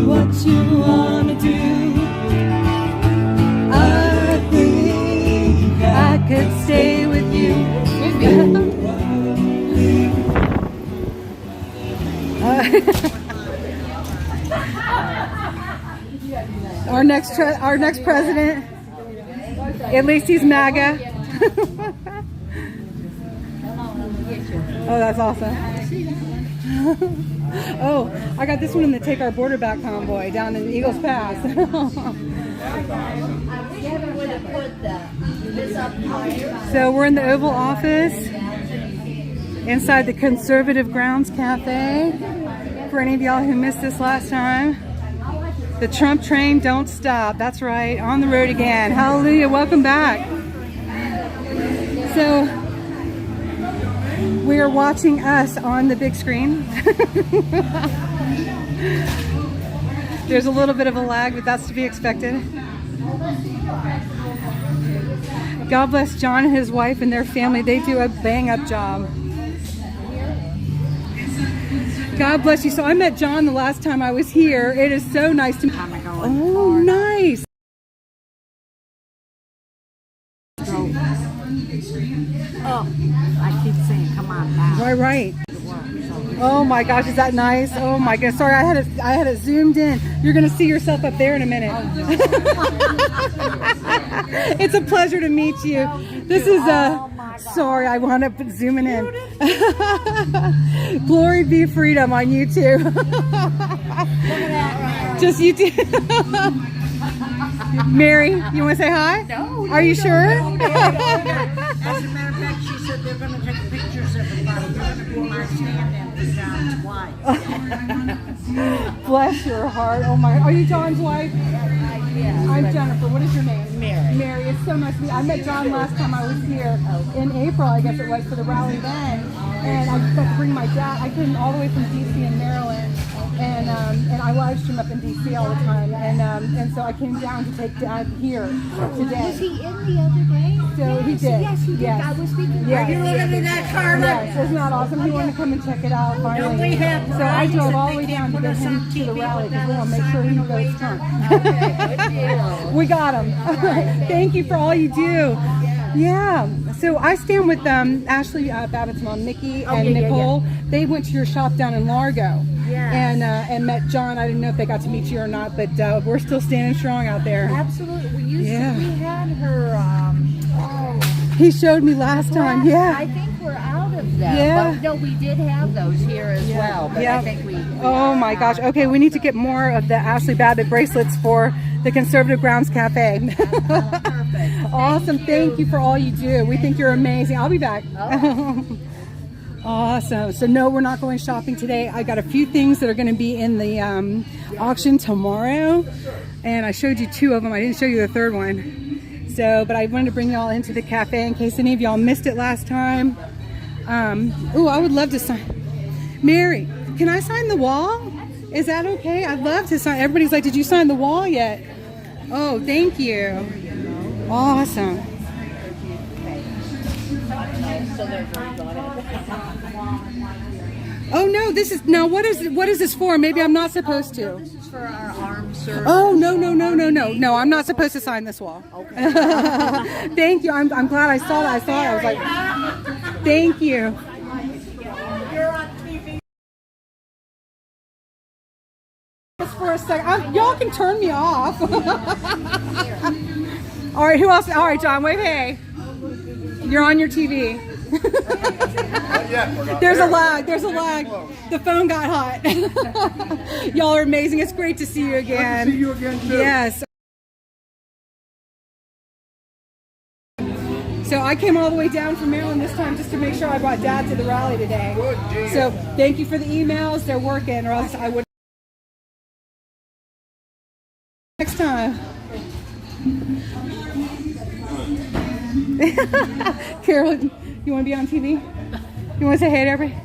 What you wanna do? I think I could stay with you. Our next president. At least he's MAGA. Oh, that's awesome. Oh, I got this one in the Take Our Border Back convoy down in Eagles Pass. So we're in the Oval Office inside the Conservative Grounds Cafe. For any of y'all who missed this last time, the Trump train don't stop. That's right, on the road again. Hallelujah, welcome back. So we are watching us on the big screen. There's a little bit of a lag, but that's to be expected. God bless John and his wife and their family. They do a bang-up job. God bless you. So I met John the last time I was here. It is so nice to meet you. Oh, nice. Oh, I keep saying, come on now. Right. Oh my gosh, is that nice? Oh my goodness. Sorry, I had it zoomed in. You're gonna see yourself up there in a minute. It's a pleasure to meet you. This is sorry, I wound up zooming in. GloryBee Freedom on YouTube. Just YouTube. Mary, you want to say hi? No. Are you sure? As a matter of fact, she said they're going to take pictures of everybody. They're going to be my stand-in for John's wife. Bless your heart. Oh my. Are you John's wife? Yes. I'm Jennifer. What is your name? Mary. Mary. It's so nice to meet you. I met John last time I was here in April, I guess it was, for the rally then. And I just got to bring my dad. I came all the way from DC and Maryland. And I live stream up in DC all the time, and so I came down to take Dad here today. Was he in the other day? So he did. Yes, he did. Yes. I was thinking. Yes. Are you looking at that car? Yes, isn't that awesome? He wanted to come and check it out finally. We have So I drove all the way down to get him to the rally because we want to make sure he goes Trump. We got him. Thank you for all you do. Yeah. So I stand with Ashley Babbitt's mom, Nikki, and Nicole. They went to your shop down in Largo. Yes. And met John. I didn't know if they got to meet you or not, but we're still standing strong out there. Absolutely. We had her. He showed me last time. Yeah. I think we're out of them. Yeah. But no, we did have those here as well. But I think we oh my gosh. Okay, we need to get more of the Ashley Babbitt bracelets for the Conservative Grounds Cafe. Awesome. Thank you for all you do. We think you're amazing. I'll be back. Oh. Awesome. So no, we're not going shopping today. I got a few things that are going to be in the auction tomorrow, and I showed you two of them. I didn't show you the third one. So, but I wanted to bring y'all into the cafe in case any of y'all missed it last time. Oh, I would love to sign. Mary, can I sign the wall? Is that okay? I'd love to sign. Everybody's like, did you sign the wall yet? Oh, thank you. Awesome. Oh no, this is now what is this for? Maybe I'm not supposed to. This is for our armed service. Oh no, I'm not supposed to sign this wall. Okay. Thank you. I'm glad I saw that. I was like, thank you. a second. Y'all can turn me off. All right, who else? All right, John, wave hey. You're on your TV. There's a lag. There's a lag. The phone got hot. Y'all are amazing. It's great to see you again. Good to see you again, too. Yes. So I came all the way down from Maryland this time just to make sure I brought Dad to the rally today. Good deal. So thank you for the emails. They're working, or else I would. Next time. Carol, you want to be on TV? You want to say hey to everybody?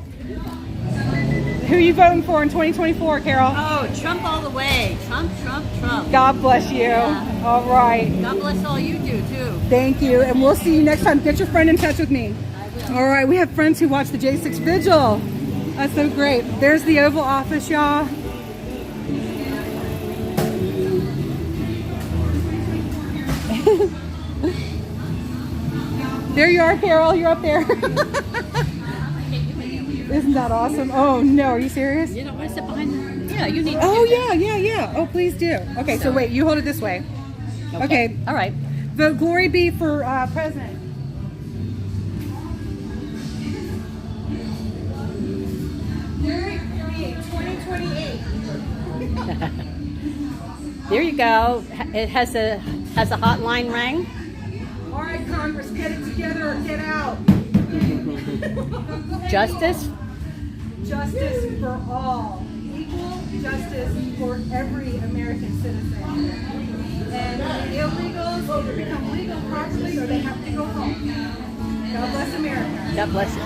Who are you voting for in 2024, Carol? Oh, Trump all the way. Trump, Trump, Trump. God bless you. Yeah. All right. God bless all you do, too. Thank you. And we'll see you next time. Get your friend in touch with me. All right. We have friends who watch the J6 Vigil. That's so great. There's the Oval Office, y'all. There you are, Carol. You're up there. Isn't that awesome? Oh, no. Are you serious? You don't want to sit behind them? Yeah, you need to Oh, do that. yeah. Oh, please do. Okay, so wait. You hold it this way. Okay. All right. Vote GloryBee for president. There you go. It has a hotline rang. All right, Congress, get it together or get out. Justice. Justice for all. Equal justice for every American citizen. And illegals either become legal properly or they have to go home. God bless America. God bless you.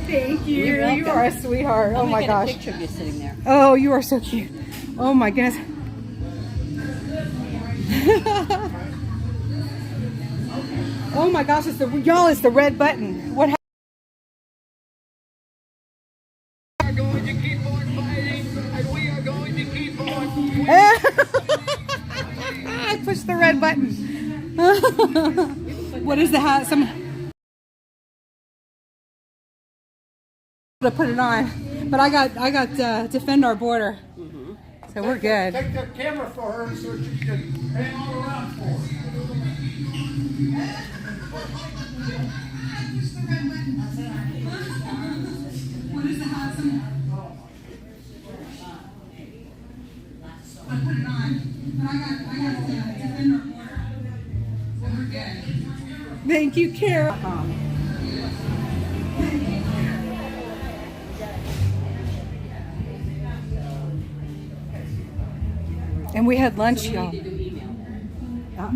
Thank you. You're welcome. You are a sweetheart. Oh my gosh. Get a picture of you sitting there. Oh, you are so cute. Oh my goodness. Oh my gosh, it's y'all, it's the red button. What happened? We are going to keep on fighting, and we are going to keep on. I pushed the red button. What is the hat? Some to put it on, but I got defend our border, so we're good. Take that camera for her so she can hang all around for her. What is the hat? I put it on, but I got defend our border, so we're good. Thank you, Carol. And we had lunch, y'all.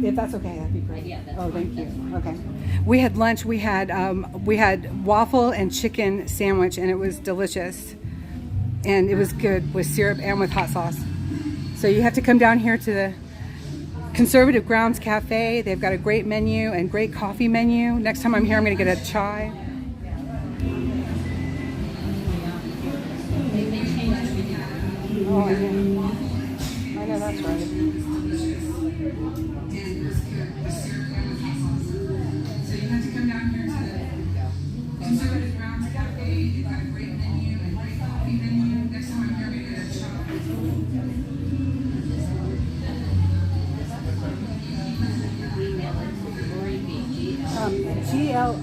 If that's okay, that'd be great. Oh, thank you. Okay. We had lunch. We had waffle and chicken sandwich, and it was delicious. And it was good with syrup and with hot sauce. So you have to come down here to the Conservative Grounds Cafe. They've got a great menu and great coffee menu. Next time I'm here, I'm going to get a chai. Oh, I know that's right. So you have to come down here to the Conservative Grounds Cafe. They've got a great menu and great coffee menu. Next time I'm here, I'm going to get a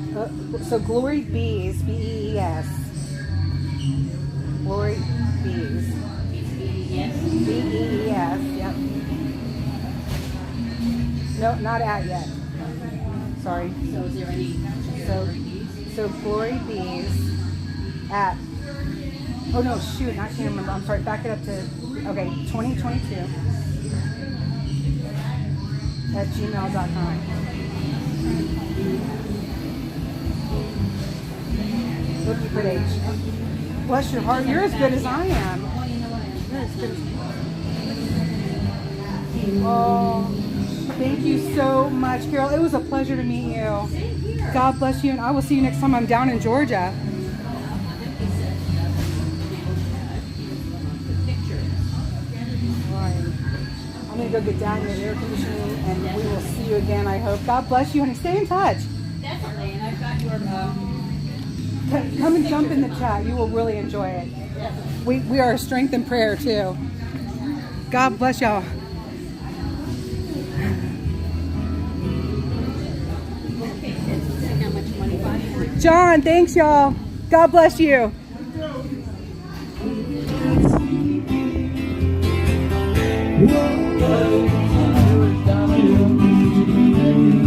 chai. So GloryBees, B-E-E-S. GloryBees. B-E-E-S, yep. No, not at yet. Sorry. So is there any? So GloryBees at, oh no, shoot, I can't remember. I'm sorry, back it up to, okay, 2022 at gmail.com. Look, you put H. Bless your heart. You're as good as I am. You're as good as Oh, thank you so much, Carol. It was a pleasure to meet you. God bless you, and I will see you next time I'm down in Georgia. I'm going to go get down in the air conditioning, and we will see you again, I hope. God bless you, honey. Stay in touch. Definitely, and I've got your Come and jump in the chat. You will really enjoy it. We are a strength in prayer too. God bless y'all. John, thanks y'all. God bless you.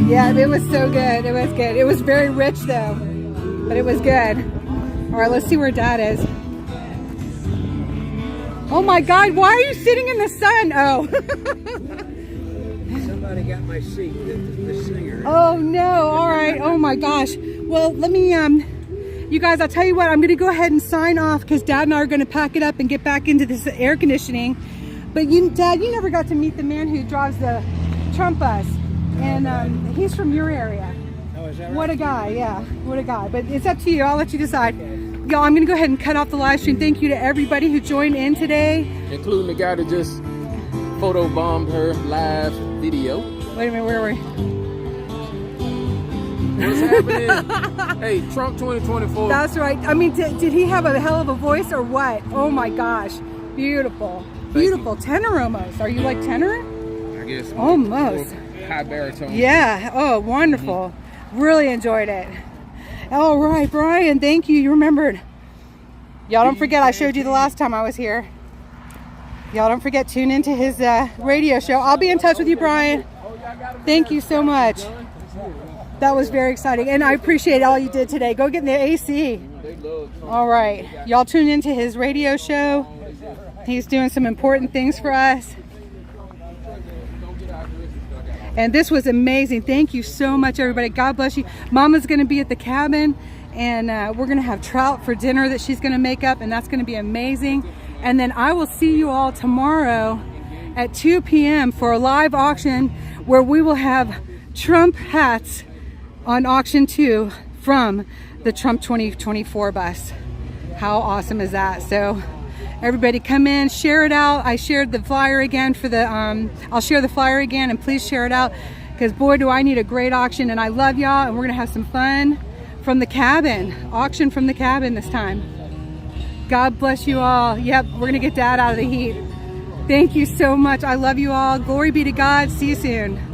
Yeah, it was so good. It was good. It was very rich though, but it was good. All right, let's see where Dad is. Oh my God, why are you sitting in the sun? Oh. Somebody got my seat, the singer. Oh no, all right. Oh my gosh. Well, let me, you guys, I'll tell you what, I'm gonna go ahead and sign off because Dad and I are gonna pack it up and get back into this air conditioning. But Dad, you never got to meet the man who drives the Trump bus. And he's from your area. Oh, is that right? What a guy, yeah, what a guy. But it's up to you, I'll let you decide. Y'all, I'm gonna go ahead and cut off the live stream. Thank you to everybody who joined in today. Including the guy that just photobombed her live video. Wait a minute, where are we? What's happening? Hey, Trump 2024. That's right. I mean, did he have a hell of a voice or what? Oh my gosh, beautiful. Beautiful, tenor almost. Are you like tenor? I guess. Almost. High baritone. Yeah, oh, wonderful. Really enjoyed it. All right, Brian, thank you. You remembered. Y'all don't forget, I showed you the last time I was here. Y'all don't forget, tune into his radio show. I'll be in touch with you, Brian. Thank you so much. That was very exciting. And I appreciate all you did today. Go get in the AC. All right. Y'all tune into his radio show. He's doing some important things for us. And this was amazing. Thank you so much, everybody. God bless you. Mama's going to be at the cabin, and we're going to have trout for dinner that she's going to make up, and that's going to be amazing. And then I will see you all tomorrow at 2 p.m. for a live auction where we will have Trump hats on auction too from the Trump 2024 bus. How awesome is that? So everybody come in, share it out. I shared the flyer again for the, I'll share the flyer again, and please share it out because boy, do I need a great auction, and I love y'all, and we're gonna have some fun from the cabin, auction from the cabin this time. God bless you all. Yep, we're gonna get Dad out of the heat. Thank you so much. I love you all. Glory be to God. See you soon.